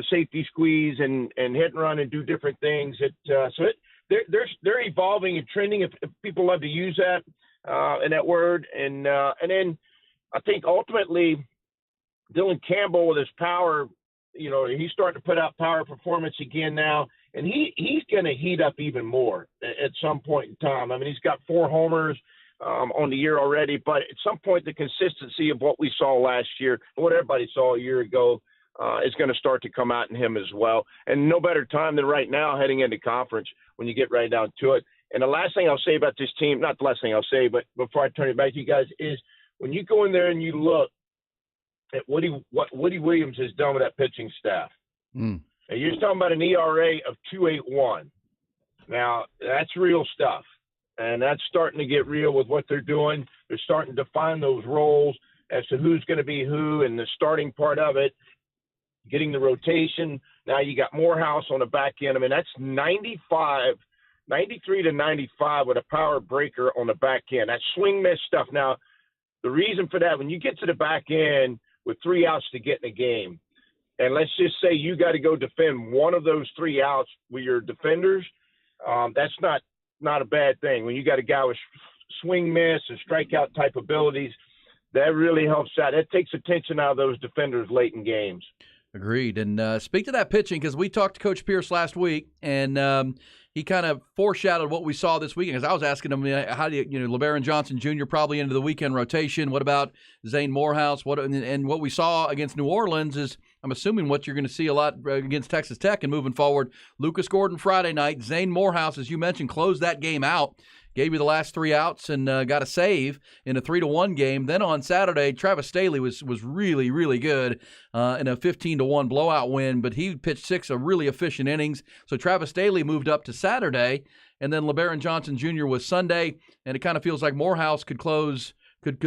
S: safety squeeze and hit and run and do different things. They're evolving and trending, if people love to use that and that word. And then I think ultimately Dylan Campbell with his power, he's starting to put out power performance again now, and he's going to heat up even more at some point in time. He's got 4 homers on the year already, but at some point the consistency of what we saw last year, what everybody saw a year ago, is going to start to come out in him as well. And no better time than right now heading into conference when you get right down to it. And the last thing I'll say about this team, not the last thing I'll say, but before I turn it back to you guys, is when you go in there and you look at what Woody Williams has done with that pitching staff. And you're talking about an ERA of 2.81. Now, that's real stuff. And that's starting to get real with what they're doing. They're starting to define those roles as to who's going to be who and the starting part of it, getting the rotation. Now you got Morehouse on the back end. That's 93 to 95 with a power breaker on the back end. That swing miss stuff. Now, the reason for that, when you get to the back end with 3 outs to get in a game, and let's just say you got to go defend one of those 3 outs with your defenders, that's not a bad thing. When you got a guy with swing miss and strikeout type abilities, that really helps out. That takes attention out of those defenders late in games.
A: Agreed. And speak to that pitching, because we talked to Coach Pierce last week, and he kind of foreshadowed what we saw this weekend. Because I was asking him, how do LeBaron Johnson Jr. probably into the weekend rotation. What about Zane Morehouse? And what we saw against New Orleans is, I'm assuming, what you're going to see a lot against Texas Tech and moving forward. Lucas Gordon Friday night. Zane Morehouse, as you mentioned, closed that game out. Gave you the last 3 outs and got a save in a 3-1 game. Then on Saturday, Travis Staley was really, really good in a 15-1 blowout win, but he pitched 6 really efficient innings. So Travis Staley moved up to Saturday, and then LeBaron Johnson Jr. was Sunday, and it kind of feels like Morehouse could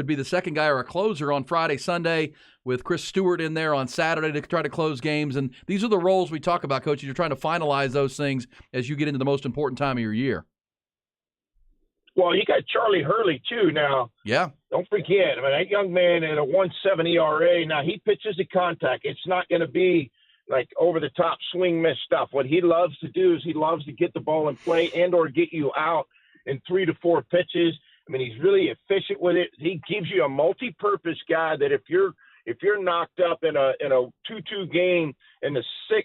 A: be the second guy or a closer on Friday, Sunday, with Chris Stewart in there on Saturday to try to close games. And these are the roles we talk about, coaches. You're trying to finalize those things as you get into the most important time of your year.
S: Well, you got Charlie Hurley, too, now.
A: Yeah.
S: Don't forget, that young man at a 1.7 ERA, now he pitches to contact. It's not going to be like over-the-top swing miss stuff. What he loves to do is he loves to get the ball in play and or get you out in 3 to 4 pitches. He's really efficient with it. He gives you a multi-purpose guy that if you're knocked up in a 2-2 game in the 6th,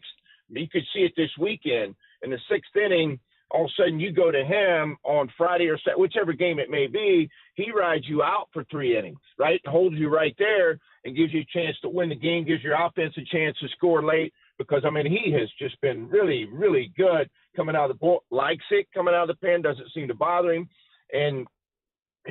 S: you could see it this weekend, in the 6th inning, all of a sudden you go to him on Friday or Saturday, whichever game it may be, he rides you out for 3 innings, right? Holds you right there and gives you a chance to win the game, gives your offense a chance to score late because, he has just been really, really good coming out of the ball. Likes it coming out of the pen, doesn't seem to bother him. And,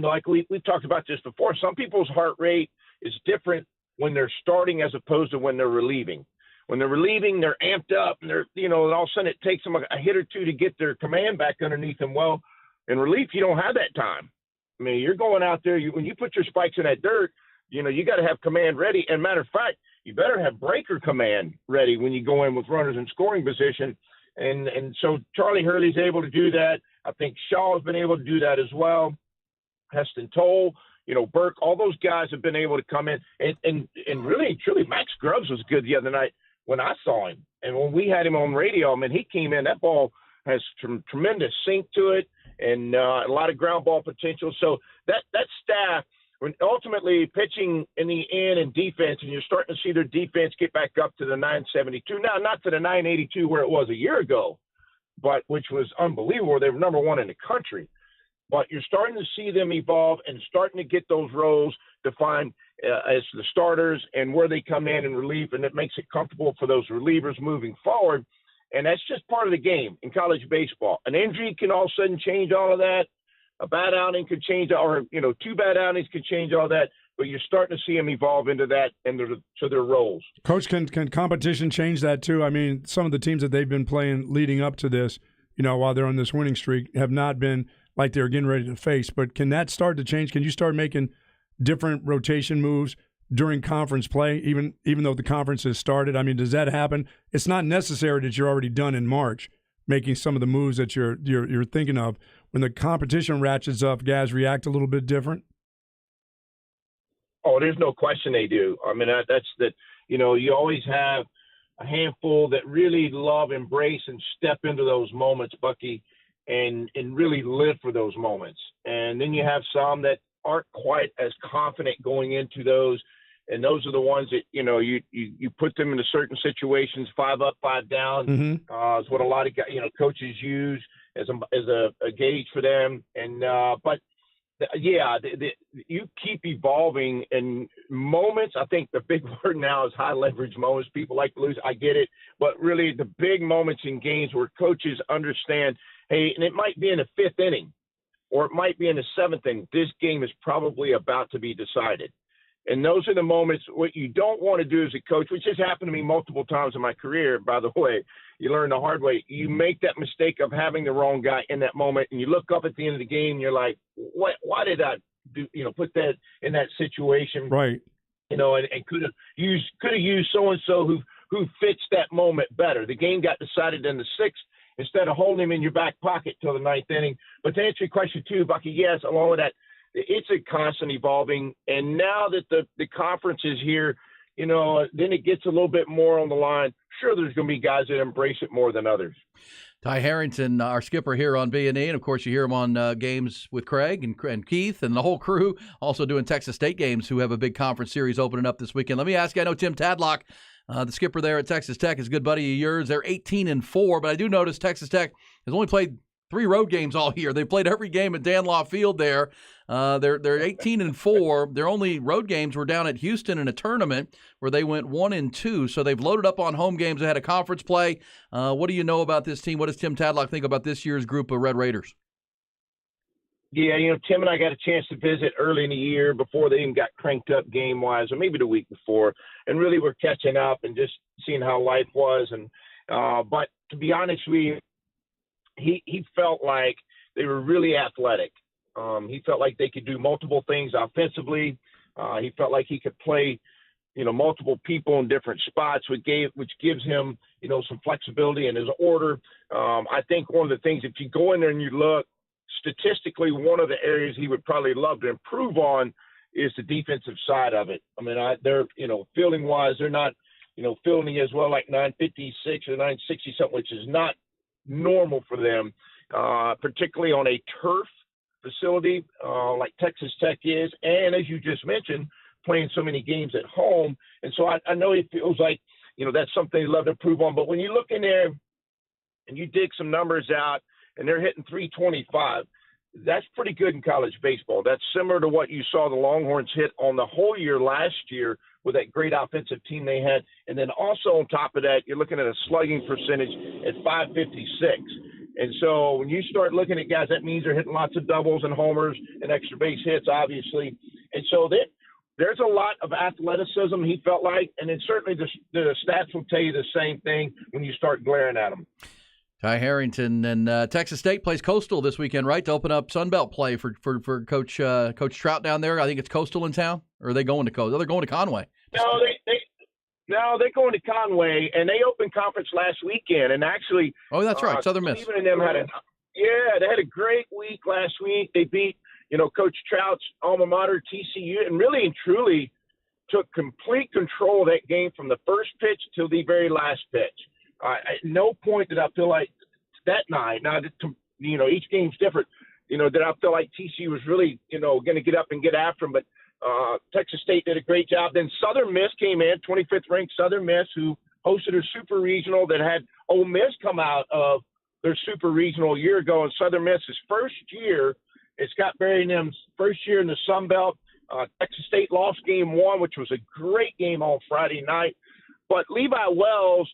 S: like we've talked about this before, some people's heart rate is different when they're starting as opposed to when they're relieving. When they're relieving, they're amped up, and they're, and all of a sudden it takes them a hit or two to get their command back underneath them. Well, in relief, you don't have that time. You're going out there, when you put your spikes in that dirt, you got to have command ready. And matter of fact, you better have breaker command ready when you go in with runners in scoring position. And so Charlie Hurley's able to do that. I think Shaw has been able to do that as well. Heston Toll, Burke, all those guys have been able to come in. And really, truly, Max Grubbs was good the other night when I saw him. And when we had him on radio, he came in, that ball has tremendous sink to it and a lot of ground ball potential. So that staff, when ultimately pitching in the end and defense, and you're starting to see their defense get back up to the 972. Now, not to the 982 where it was a year ago, but which was unbelievable. They were number one in the country. But you're starting to see them evolve and starting to get those roles defined as the starters and where they come in relief, and it makes it comfortable for those relievers moving forward. And that's just part of the game in college baseball. An injury can all of a sudden change all of that. A bad outing could change, or, two bad outings could change all that. But you're starting to see them evolve into that and to their roles.
B: Coach, can competition change that too? I mean, some of the teams that they've been playing leading up to this, while they're on this winning streak, have not been like they're getting ready to face. But can that start to change? Can you start making different rotation moves during conference play, even though the conference has started? I mean, does that happen? It's not necessary that you're already done in March, making some of the moves that you're thinking of. When the competition ratchets up, guys react a little bit different.
S: Oh, there's no question they do. I mean, you always have a handful that really love, embrace, and step into those moments, Bucky, and really live for those moments. And then you have some that aren't quite as confident going into those, and those are the ones that you put them into certain situations, 5 up, 5 down, is what a lot of coaches use as a gauge for them. And you keep evolving in moments. I think the big word now is high leverage moments. People like to lose. I get it. But really the big moments in games where coaches understand, hey, and it might be in the 5th inning or it might be in the 7th inning. This game is probably about to be decided. And those are the moments. What you don't want to do as a coach, which has happened to me multiple times in my career, by the way, you learn the hard way. You make that mistake of having the wrong guy in that moment, and you look up at the end of the game, and you're like, why did I put that in that situation?
B: Right.
S: And could have used so-and-so who fits that moment better. The game got decided in the 6th instead of holding him in your back pocket till the 9th inning. But to answer your question too, Bucky, yes, along with that, it's a constant evolving. And now that the conference is here, then it gets a little bit more on the line. Sure, there's going to be guys that embrace it more than others.
A: Ty Harrington, our skipper here on B&E, and of course you hear him on games with Craig and Keith and the whole crew, also doing Texas State games, who have a big conference series opening up this weekend. Let me ask you, I know Tim Tadlock, the skipper there at Texas Tech, is a good buddy of yours. They're 18-4, but I do notice Texas Tech has only played 3 road games all year. They played every game at Dan Law Field there. They're 18-4. Their only road games were down at Houston in a tournament where they went 1-2. So they've loaded up on home games. They had a conference play. What do you know about this team? What does Tim Tadlock think about this year's group of Red Raiders?
S: Yeah, Tim and I got a chance to visit early in the year before they even got cranked up game-wise, or maybe the week before, and really we're catching up and just seeing how life was. And but to be honest with you, he felt like they were really athletic. He felt like they could do multiple things offensively. He felt like he could play, multiple people in different spots, which gives him, some flexibility in his order. I think one of the things, if you go in there and you look, statistically, one of the areas he would probably love to improve on is the defensive side of it. I mean, they're, fielding wise, they're not, fielding as well, like 956 or 960 something, which is not normal for them, particularly on a turf facility like Texas Tech is, and as you just mentioned, playing so many games at home. And so I know it feels like, that's something they love to improve on. But when you look in there and you dig some numbers out and they're hitting 325, that's pretty good in college baseball. That's similar to what you saw the Longhorns hit on the whole year last year with that great offensive team they had. And then also on top of that, you're looking at a slugging percentage at 556. And so when you start looking at guys, that means they're hitting lots of doubles and homers and extra base hits, obviously. And so there's a lot of athleticism, he felt like. And then certainly the stats will tell you the same thing when you start glaring at them.
A: Ty Harrington, and Texas State plays Coastal this weekend, right, to open up Sun Belt play for Coach Trout down there. I think it's Coastal in town, or are they going to Coastal? They're going to Conway.
S: No, they're going to Conway, and they opened conference last weekend. And actually,
A: oh, that's right, Southern Miss.
S: Even them they had a great week last week. They beat Coach Trout's alma mater, TCU, and really and truly took complete control of that game from the first pitch till the very last pitch. At no point did I feel like that night. Now, each game's different. That I feel like TCU was really, going to get up and get after them. But Texas State did a great job. Then Southern Miss came in, 25th ranked Southern Miss, who hosted a super regional that had Ole Miss come out of their super regional a year ago. And Southern Miss's first year, it's Scott Berryham's first year in the Sun Belt. Texas State lost game 1, which was a great game on Friday night. But Levi Wells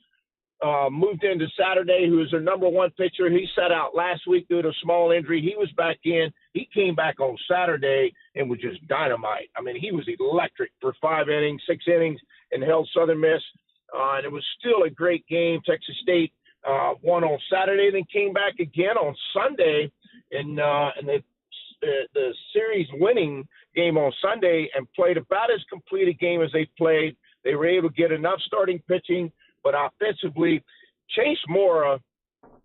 S: moved into Saturday, who is their number 1 pitcher. He sat out last week due to a small injury. He was back in. He came back on Saturday and was just dynamite. I mean, he was electric for 6 innings, and held Southern Miss. And it was still a great game. Texas State won on Saturday, then came back again on Sunday in the series winning game on Sunday, and played about as complete a game as they played. They were able to get enough starting pitching, but offensively, Chase Mora,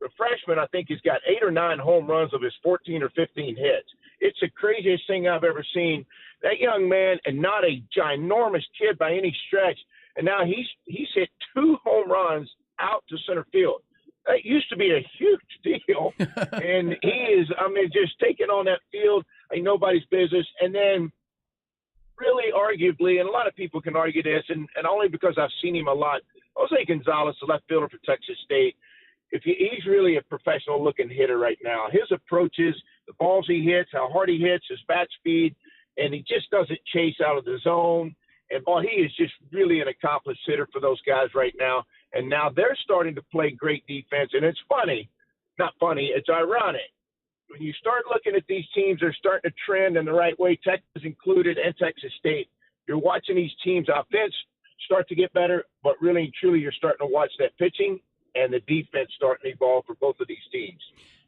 S: the freshman, I think he's got 8 or 9 home runs of his 14 or 15 hits. It's the craziest thing I've ever seen. That young man, and not a ginormous kid by any stretch, and now he's hit 2 home runs out to center field. That used to be a huge deal, and he is, just taking on that field like nobody's business. And then really arguably, and a lot of people can argue this, and only because I've seen him a lot, Jose Gonzalez, the left fielder for Texas State, he's really a professional-looking hitter right now. His approaches, the balls he hits, how hard he hits, his bat speed, and he just doesn't chase out of the zone. And, he is just really an accomplished hitter for those guys right now. And now they're starting to play great defense. And it's it's ironic. When you start looking at these teams, they're starting to trend in the right way, Texas included and Texas State. You're watching these teams' offense start to get better, but really and truly you're starting to watch that pitching and the defense starting to evolve for both of these teams.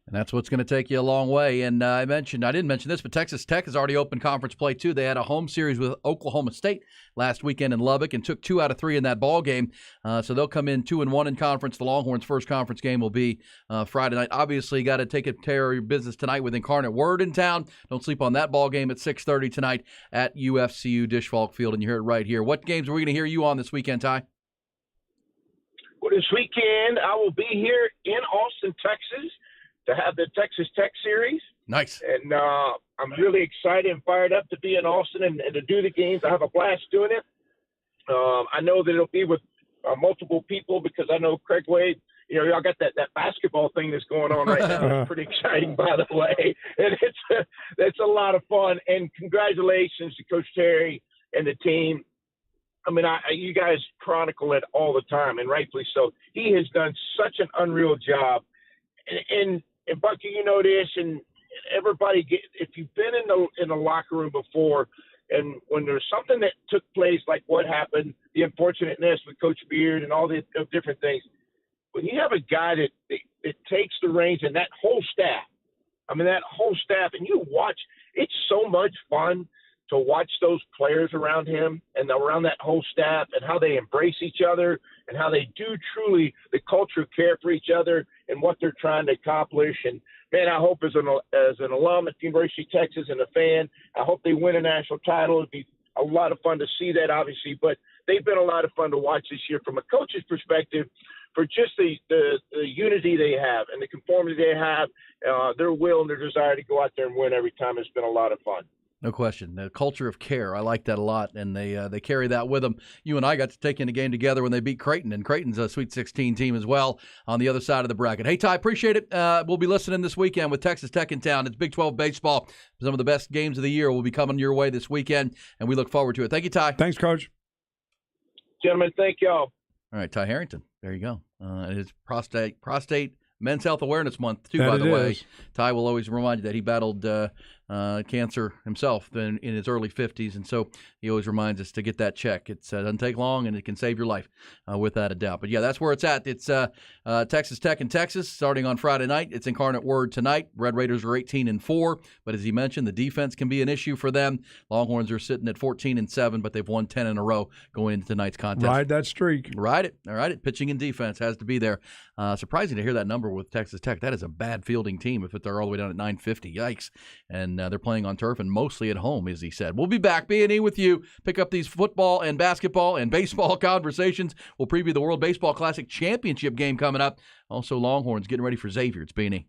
A: And that's what's going to take you a long way. And I didn't mention this, but Texas Tech has already opened conference play too. They had a home series with Oklahoma State last weekend in Lubbock and took 2 out of 3 in that ball game. So they'll come in 2-1 in conference. The Longhorns' first conference game will be Friday night. Obviously, you got to take care of your business tonight with Incarnate Word in town. Don't sleep on that ball game at 6:30 tonight at UFCU Disch-Falk Field, and you hear it right here. What games are we going to hear you on this weekend, Ty?
S: Well, this weekend I will be here in Austin, Texas, to have the Texas Tech series.
A: Nice.
S: And I'm really excited and fired up to be in Austin and to do the games. I have a blast doing it. I know that it'll be with multiple people because I know Craig Wade, y'all got that basketball thing that's going on right now. It's pretty exciting, by the way. And it's a lot of fun. And congratulations to Coach Terry and the team. You guys chronicle it all the time, and rightfully so. He has done such an unreal job. And Bucky, you know this, and everybody, if you've been in the locker room before, and when there's something that took place, like what happened, the unfortunateness with Coach Beard and all the different things, when you have a guy that takes the reins and that whole staff, and you watch, it's so much fun to watch those players around him and around that whole staff and how they embrace each other and how they do truly the culture of care for each other and what they're trying to accomplish. And, man, I hope as an alum at the University of Texas and a fan, I hope they win a national title. It'd be a lot of fun to see that, obviously. But they've been a lot of fun to watch this year from a coach's perspective for just the unity they have and the conformity they have, their will and their desire to go out there and win every time. It's been a lot of fun.
A: No question. The culture of care. I like that a lot, and they carry that with them. You and I got to take in a game together when they beat Creighton, and Creighton's a Sweet 16 team as well on the other side of the bracket. Hey, Ty, appreciate it. We'll be listening this weekend with Texas Tech in town. It's Big 12 baseball. Some of the best games of the year will be coming your way this weekend, and we look forward to it. Thank you, Ty.
B: Thanks, Coach.
S: Gentlemen, thank y'all.
A: All right, Ty Harrington. There you go. It's prostate Men's Health Awareness Month, too, by the way. Ty will always remind you that he battled cancer himself in his early 50s, and so he always reminds us to get that check. It doesn't take long, and it can save your life without a doubt. But, yeah, that's where it's at. It's Texas Tech in Texas starting on Friday night. It's Incarnate Word tonight. Red Raiders are 18-4, but as he mentioned, the defense can be an issue for them. Longhorns are sitting at 14-7, but they've won 10 in a row going into tonight's contest.
B: Ride that streak.
A: Ride it. All right. Pitching and defense has to be there. Surprising to hear that number with Texas Tech. That is a bad fielding team if they're all the way down at 950. Yikes. And and they're playing on turf and mostly at home, as he said. We'll be back, B&E, with you. Pick up these football and basketball and baseball conversations. We'll preview the World Baseball Classic Championship game coming up. Also, Longhorns getting ready for Xavier. It's B&E.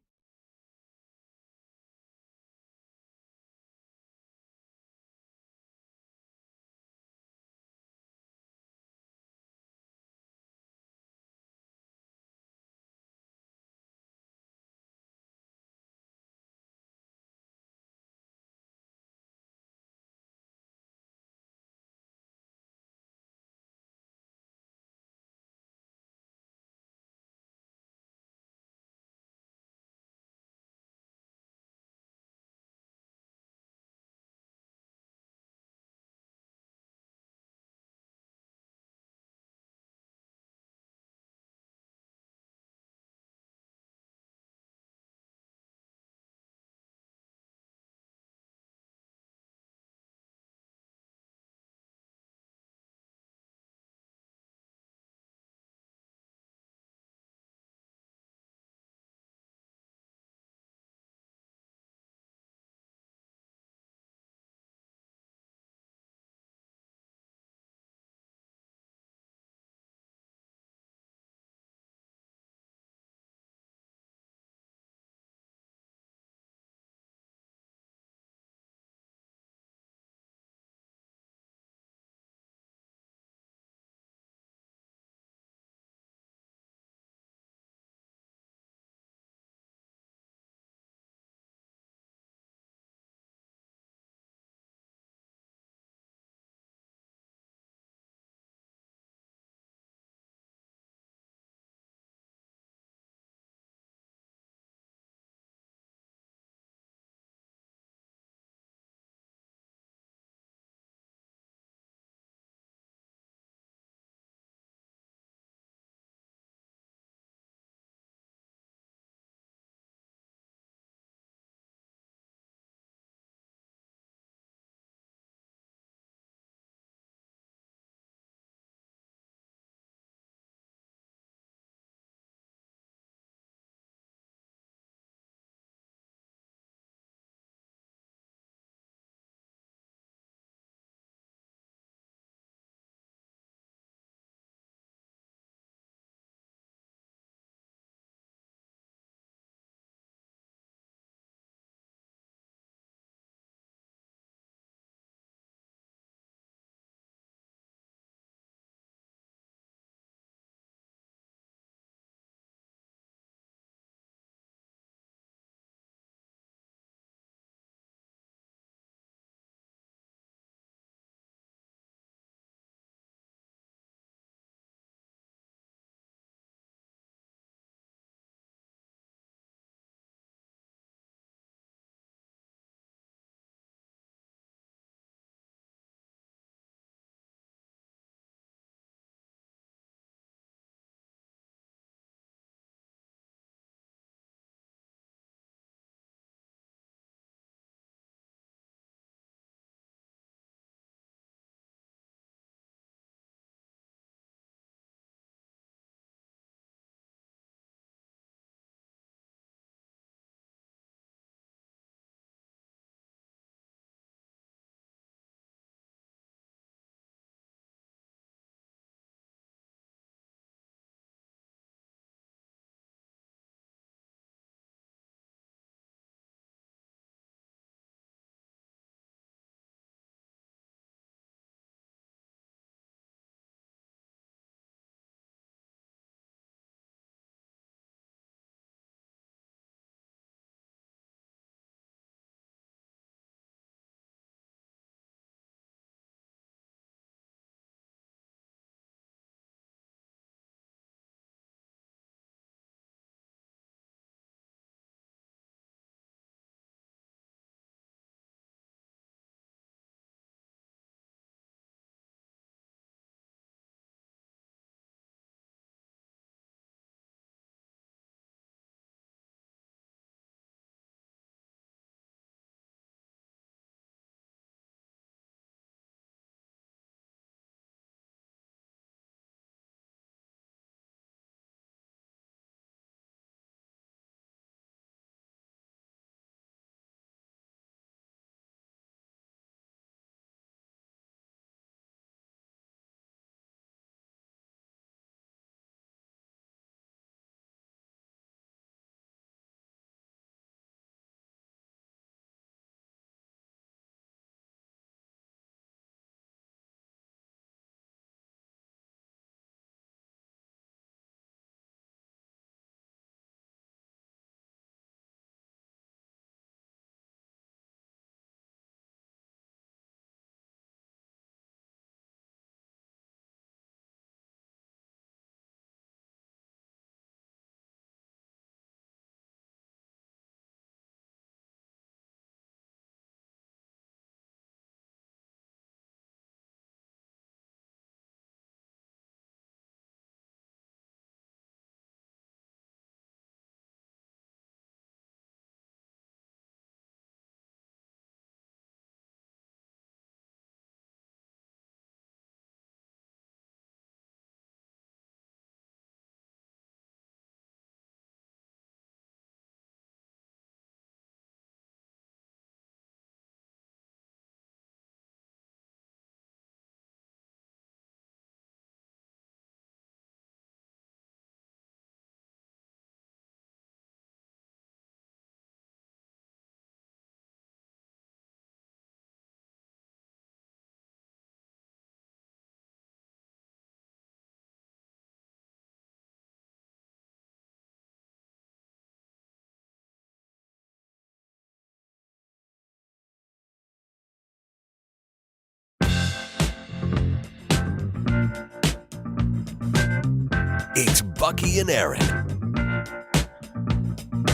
E: It's Bucky and Erin.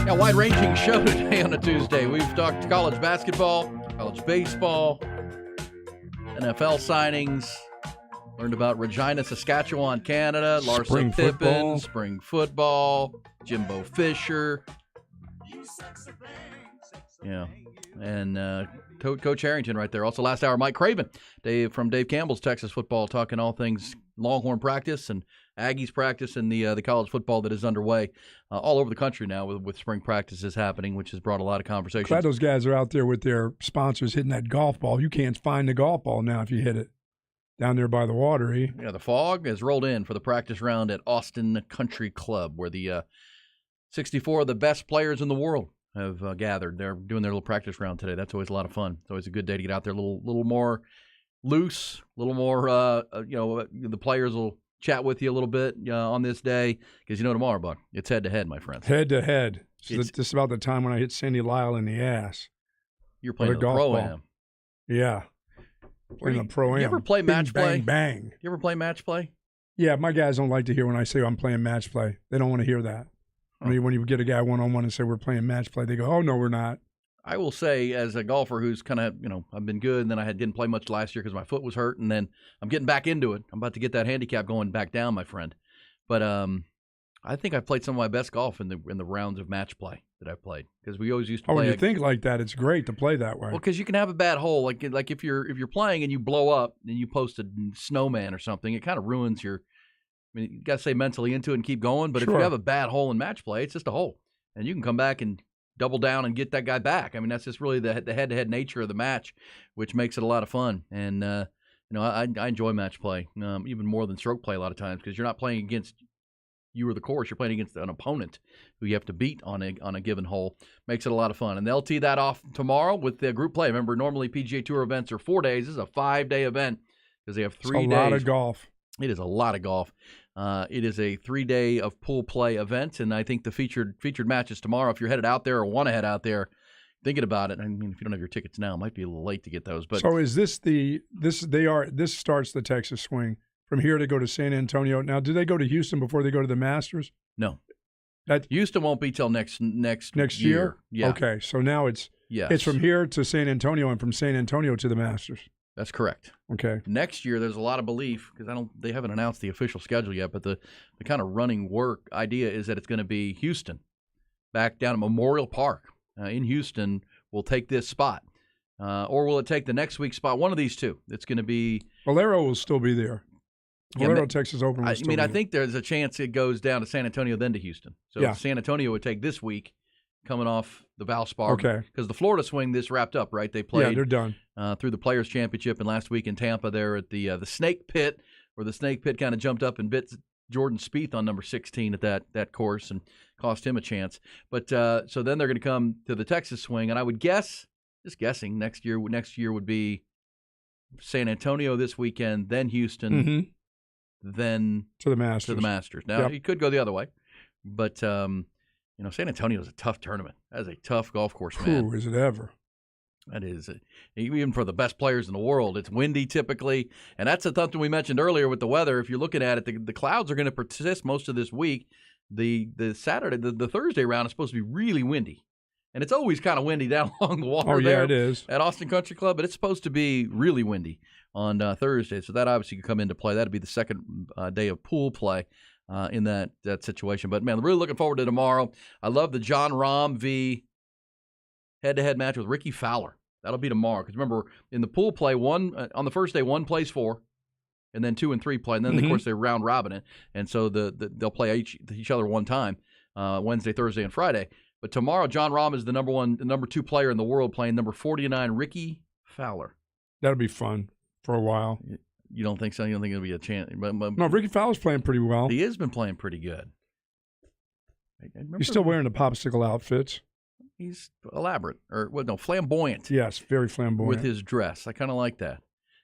A: Yeah, wide-ranging show today on a Tuesday. We've talked college basketball, college baseball, NFL signings, learned about Regina, Saskatchewan, Canada, Larsa Pippen, spring football, Jimbo Fisher. Yeah, and Coach Harrington right there. Also last hour, Mike Craven, from Dave Campbell's Texas Football, talking all things Longhorn practice and Aggies practice and the college football that is underway all over the country now with spring practices happening, which has brought a lot of conversation.
B: Glad those guys are out there with their sponsors hitting that golf ball. You can't find the golf ball now if you hit it down there by the water. Eh?
A: Yeah, the fog has rolled in for the practice round at Austin Country Club, where the 64 of the best players in the world have gathered. They're doing their little practice round today. That's always a lot of fun. It's always a good day to get out there, a little more loose, a little more, the players will chat with you a little bit on this day because tomorrow, Buck, it's head-to-head, my friends.
B: Head-to-head. So this is about the time when I hit Sandy Lyle in the ass.
A: You're playing the Pro-Am.
B: Yeah. Playing the Pro-Am.
A: You ever play match play?
B: Bang, bang.
A: You ever play match play?
B: Yeah, my guys don't like to hear when I say I'm playing match play. They don't want to hear that. I mean, when you get a guy one-on-one and say we're playing match play, they go, oh, no, we're not.
A: I will say, as a golfer who's kind of, I've been good, and then I didn't play much last year because my foot was hurt, and then I'm getting back into it. I'm about to get that handicap going back down, my friend. But I think I've played some of my best golf in the rounds of match play that I've played because we always used to play.
B: When you think like that, it's great to play that way.
A: Well, because you can have a bad hole, like if you're playing and you blow up and you post a snowman or something, it kind of ruins your. I mean, you got to stay mentally into it and keep going. But if you have a bad hole in match play, it's just a hole, and you can come back and double down and get that guy back. I mean, that's just really the head-to-head nature of the match, which makes it a lot of fun. And I enjoy match play even more than stroke play a lot of times because you're not playing against you or the course. You're playing against an opponent who you have to beat on a given hole. Makes it a lot of fun. And they'll tee that off tomorrow with the group play. Remember, normally PGA Tour events are 4 days. This is a 5-day event because they have 3 days.
B: It's a lot of golf.
A: It is a lot of golf. It is a 3-day of pool play event, and I think the featured matches tomorrow. If you're headed out there or want to head out there, thinking about it. I mean, if you don't have your tickets now, it might be a little late to get those. But
B: so is this this starts the Texas swing from here to go to San Antonio? Now, do they go to Houston before they go to the Masters?
A: No, Houston won't be till next
B: year.
A: Yeah.
B: Okay, so now it's from here to San Antonio and from San Antonio to the Masters.
A: That's correct.
B: Okay.
A: Next year, there's a lot of belief because they haven't announced the official schedule yet, but the kind of running work idea is that it's going to be Houston, back down at Memorial Park in Houston. Will take this spot, or will it take the next week's spot? One of these two. It's going to be
B: Valero will still be there. Valero Texas Open. I
A: think there's a chance it goes down to San Antonio then to Houston. So San Antonio would take this week. Coming off the Valspar.
B: Okay.
A: Because the Florida swing this wrapped up, right? They played.
B: Yeah, they're done.
A: Through the Players' Championship and last week in Tampa there at the Snake Pit, where the Snake Pit kind of jumped up and bit Jordan Spieth on number 16 at that course and cost him a chance. But so then they're going to come to the Texas swing, and I would guess, just guessing, next year would be San Antonio this weekend, then Houston, then
B: to the Masters.
A: Now, it could go the other way, but San Antonio is a tough tournament. That is a tough golf course, man.
B: Ooh, is it ever?
A: That is. Even for the best players in the world, it's windy typically. And that's something we mentioned earlier with the weather. If you're looking at it, the clouds are going to persist most of this week. The Saturday, the Thursday round is supposed to be really windy. And it's always kind of windy down along the water there
B: it is.
A: At Austin Country Club, but it's supposed to be really windy on Thursday. So that obviously could come into play. That'd be the second day of pool play. In that situation. But, man, really looking forward to tomorrow. I love the John Rahm v. head-to-head match with Ricky Fowler. That'll be tomorrow. Because, remember, in the pool play, on the first day, 1 plays 4, and then 2 and 3 play. And then, of course, they round robin it. And so they'll play each other one time, Wednesday, Thursday, and Friday. But tomorrow, John Rahm is the number 2 player in the world playing number 49, Ricky Fowler.
B: That'll be fun for a while.
A: You don't think so? You don't think it'll be a chance?
B: No, Ricky Fowler's playing pretty well.
A: He has been playing pretty good.
B: He's still wearing the popsicle outfits.
A: He's elaborate, flamboyant.
B: Yes, very flamboyant.
A: With his dress. I kind of like that.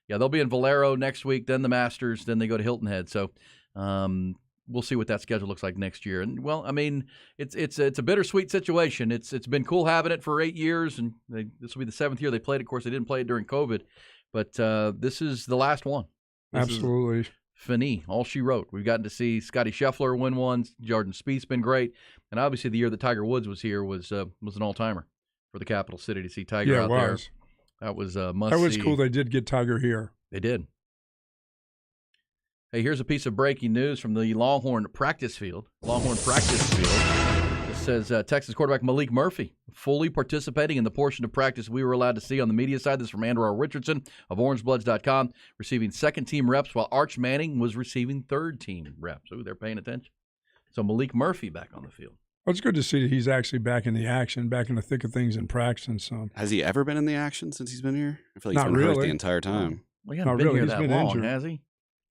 A: Yeah, they'll be in Valero next week, then the Masters, then they go to Hilton Head. So we'll see what that schedule looks like next year. And, well, I mean, it's a bittersweet situation. It's been cool having it for 8 years, and this will be the 7th year they played. Of course, they didn't play it during COVID, but this is the last one.
B: Absolutely.
A: Finney, all she wrote. We've gotten to see Scotty Scheffler win one. Jordan Spieth's been great. And obviously the year that Tiger Woods was here was an all-timer for the capital city to see Tiger out there. That was a must-see.
B: That was cool. They did get Tiger here.
A: They did. Hey, here's a piece of breaking news from the Longhorn practice field. It says Texas quarterback Malik Murphy fully participating in the portion of practice we were allowed to see on the media side. This is from Andrew R. Richardson of orangebloods.com, receiving second-team reps while Arch Manning was receiving third-team reps. Ooh, they're paying attention. So Malik Murphy back on the field.
B: Well, it's good to see that he's actually back in the action, back in the thick of things and practicing some.
C: Has he ever been in the action since he's been here? I feel like he's
B: Not
C: been hurt
B: really.
C: the entire time.
A: Well, he hasn't been here that long, has he?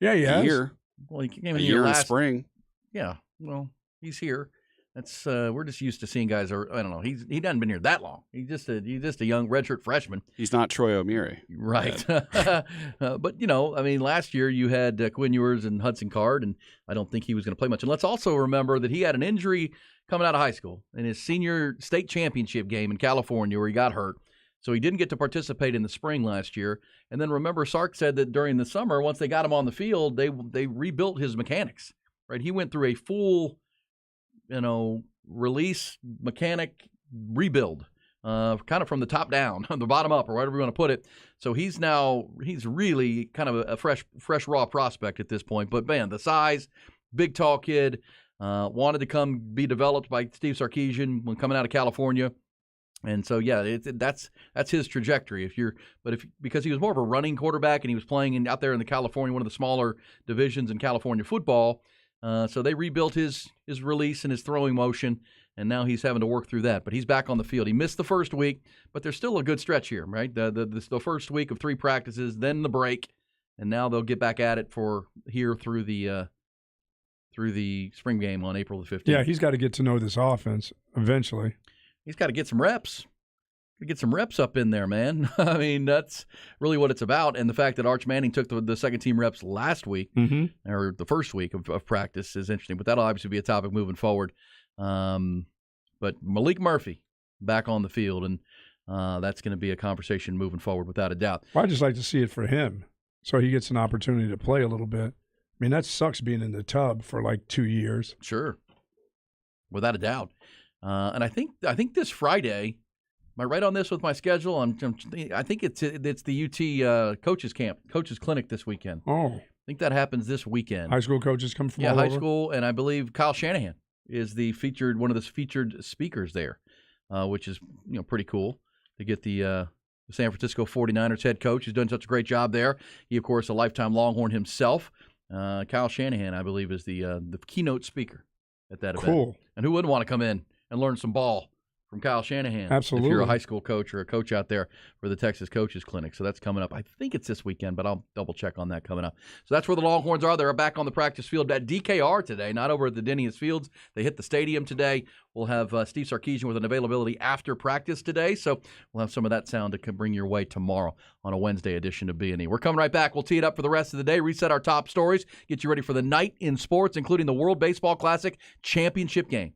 B: Yeah, he has.
C: A year.
A: Well, he came in
C: A
A: here
C: year in
A: last
C: spring.
A: Yeah, well, he's here. That's we're just used to seeing guys. I don't know. He hasn't been here that long. He's just a young redshirt freshman.
C: He's not Troy O'Meara,
A: right? But last year you had Quinn Ewers and Hudson Card, and I don't think he was going to play much. And let's also remember that he had an injury coming out of high school in his senior state championship game in California, where he got hurt. So he didn't get to participate in the spring last year. And then remember, Sark said that during the summer, once they got him on the field, they rebuilt his mechanics. Right? He went through a full release mechanic rebuild, kind of from the top down, the bottom up, or whatever you want to put it. So he's really kind of a fresh raw prospect at this point. But man, the size, big tall kid, wanted to come be developed by Steve Sarkisian when coming out of California. And so, yeah, that's his trajectory. Because he was more of a running quarterback and he was playing out there in the California, one of the smaller divisions in California football. So they rebuilt his release and his throwing motion, and now he's having to work through that. But he's back on the field. He missed the first week, but there's still a good stretch here, right? The first week of 3 practices, then the break, and now they'll get back at it through the spring game on April the 15th.
B: Yeah, he's got to get to know this offense eventually.
A: He's got to get some reps. Get some reps up in there, man. I mean, that's really what it's about. And the fact that Arch Manning took the second-team reps last week, or the first week of practice, is interesting. But that'll obviously be a topic moving forward. But Malik Murphy back on the field, and that's going to be a conversation moving forward without a doubt.
B: Well, I'd just like to see it for him so he gets an opportunity to play a little bit. I mean, that sucks being in the tub for like 2 years.
A: Sure. Without a doubt. And I think this Friday, am I right on this with my schedule? I think it's the UT coaches clinic this weekend.
B: Oh,
A: I think that happens this weekend.
B: High school coaches come from all
A: high
B: over?
A: School, and I believe Kyle Shanahan is one of the featured speakers there, which is pretty cool to get the San Francisco 49ers head coach who's done such a great job there. He, of course, a lifetime Longhorn himself. Kyle Shanahan, I believe, is the keynote speaker at that event.
B: Cool.
A: And who wouldn't want to come in and learn some ball from Kyle Shanahan?
B: Absolutely.
A: If you're a high school coach or a coach out there for the Texas Coaches Clinic. So that's coming up. I think it's this weekend, but I'll double check on that coming up. So that's where the Longhorns are. They're back on the practice field at DKR today, not over at the Denny's Fields. They hit the stadium today. We'll have Steve Sarkisian with an availability after practice today. So we'll have some of that sound to bring your way tomorrow on a Wednesday edition of B&E. We're coming right back. We'll tee it up for the rest of the day, reset our top stories, get you ready for the night in sports, including the World Baseball Classic championship game.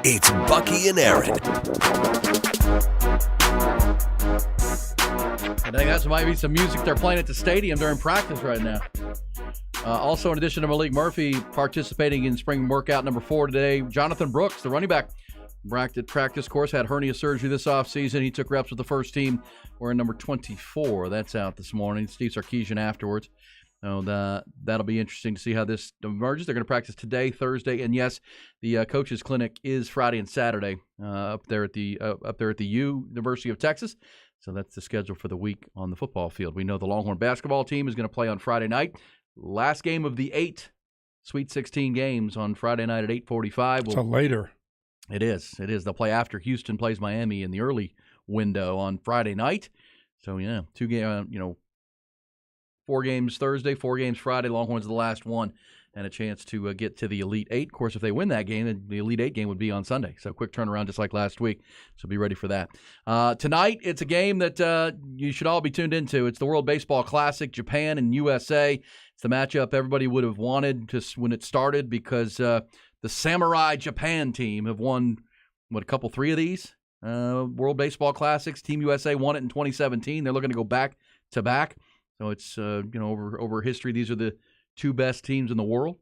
E: It's Bucky and Erin.
A: I think that might be some music they're playing at the stadium during practice right now. Also, in addition to Malik Murphy participating in spring workout number 4 today, Jonathan Brooks, the running back, practice course, had hernia surgery this offseason. He took reps with the first team wearing number 24. That's out this morning. Steve Sarkisian afterwards. So that'll be interesting to see how this emerges. They're going to practice today, Thursday, and yes, the coaches clinic is Friday and Saturday up there at the University of Texas. So that's the schedule for the week on the football field. We know the Longhorn basketball team is going to play on Friday night. Last game of the 8 Sweet 16 games on Friday night at 8:45.
B: So later.
A: It is. They'll play after Houston plays Miami in the early window on Friday night. So, 4 games Thursday, 4 games Friday. Longhorns the last one, and a chance to get to the Elite 8. Of course, if they win that game, then the Elite 8 game would be on Sunday. So quick turnaround just like last week. So be ready for that. Tonight, it's a game that you should all be tuned into. It's the World Baseball Classic, Japan and USA. It's the matchup everybody would have wanted just when it started because the Samurai Japan team have won, 3 of these World Baseball Classics. Team USA won it in 2017. They're looking to go back to back. So it's, over history, these are the 2 best teams in the world,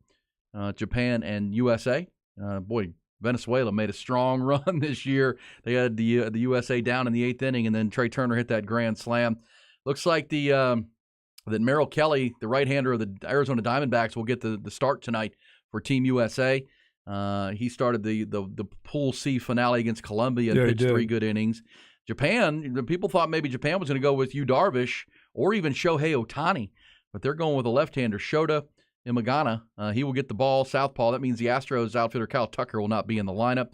A: Japan and USA. Venezuela made a strong run this year. They had the USA down in the 8th inning, and then Trey Turner hit that grand slam. Looks like that Merrill Kelly, the right-hander of the Arizona Diamondbacks, will get the start tonight for Team USA. He started the Pool C finale against Colombia and pitched 3 good innings. Japan, people thought maybe Japan was going to go with Yu Darvish or even Shohei Ohtani, but they're going with a left-hander, Shota Imagana. He will get the ball southpaw. That means the Astros outfielder Kyle Tucker will not be in the lineup.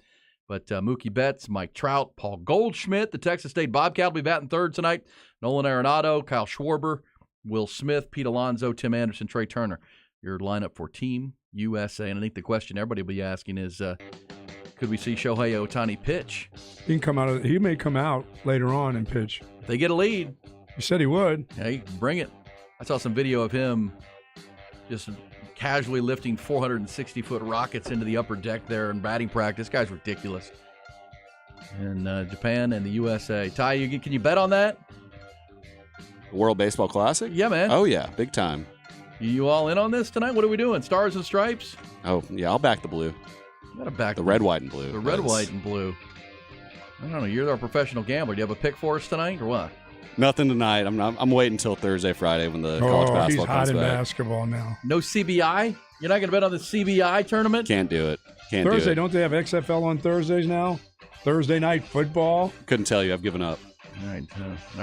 A: But Mookie Betts, Mike Trout, Paul Goldschmidt, the Texas State Bobcat will be batting third tonight. Nolan Arenado, Kyle Schwarber, Will Smith, Pete Alonso, Tim Anderson, Trey Turner. Your lineup for Team USA. And I think the question everybody will be asking is, could we see Shohei Ohtani pitch?
B: He may come out later on and pitch.
A: If they get a lead.
B: He said he would.
A: Hey, bring it. I saw some video of him just casually lifting 460-foot rockets into the upper deck there in batting practice. This guy's ridiculous. And Japan and the USA. Ty, can you bet on that?
C: World Baseball Classic?
A: Yeah, man.
C: Oh, yeah. Big time.
A: You all in on this tonight? What are we doing? Stars and Stripes?
C: Oh, yeah. I'll back the blue.
A: You gotta back
C: the red, white, and blue.
A: The red, white, and blue. I don't know. You're our professional gambler. Do you have a pick for us tonight or what?
C: Nothing tonight. I'm waiting until Thursday, Friday when the college basketball comes back.
B: He's hot in basketball now.
A: No CBI? You're not going to bet on the CBI tournament?
C: Can't do it.
B: Thursday, don't they have XFL on Thursdays now? Thursday night football?
C: Couldn't tell you. I've given up.
A: All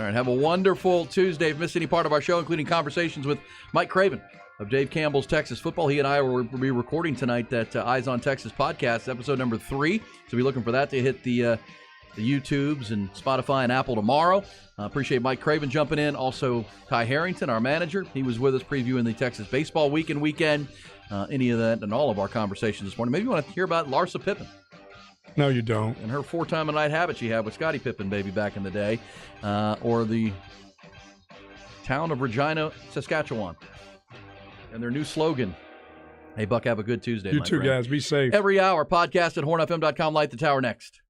A: right. Have a wonderful Tuesday. If you missed any part of our show, including conversations with Mike Craven of Dave Campbell's Texas Football, he and I will be recording tonight that Eyes on Texas podcast, episode number 3. So be looking for that to hit the YouTubes and Spotify and Apple tomorrow. Appreciate Mike Craven jumping in. Also, Ty Harrington, our manager. He was with us previewing the Texas baseball weekend. Any of that and all of our conversations this morning. Maybe you want to hear about Larsa Pippen.
B: No, you don't.
A: And her 4-time-a-night habit she had with Scottie Pippen, baby, back in the day. Or the town of Regina, Saskatchewan. And their new slogan, hey, Buck, have a good Tuesday.
B: You too, guys. Be safe.
A: Every hour, podcast at hornfm.com. Light the Tower next.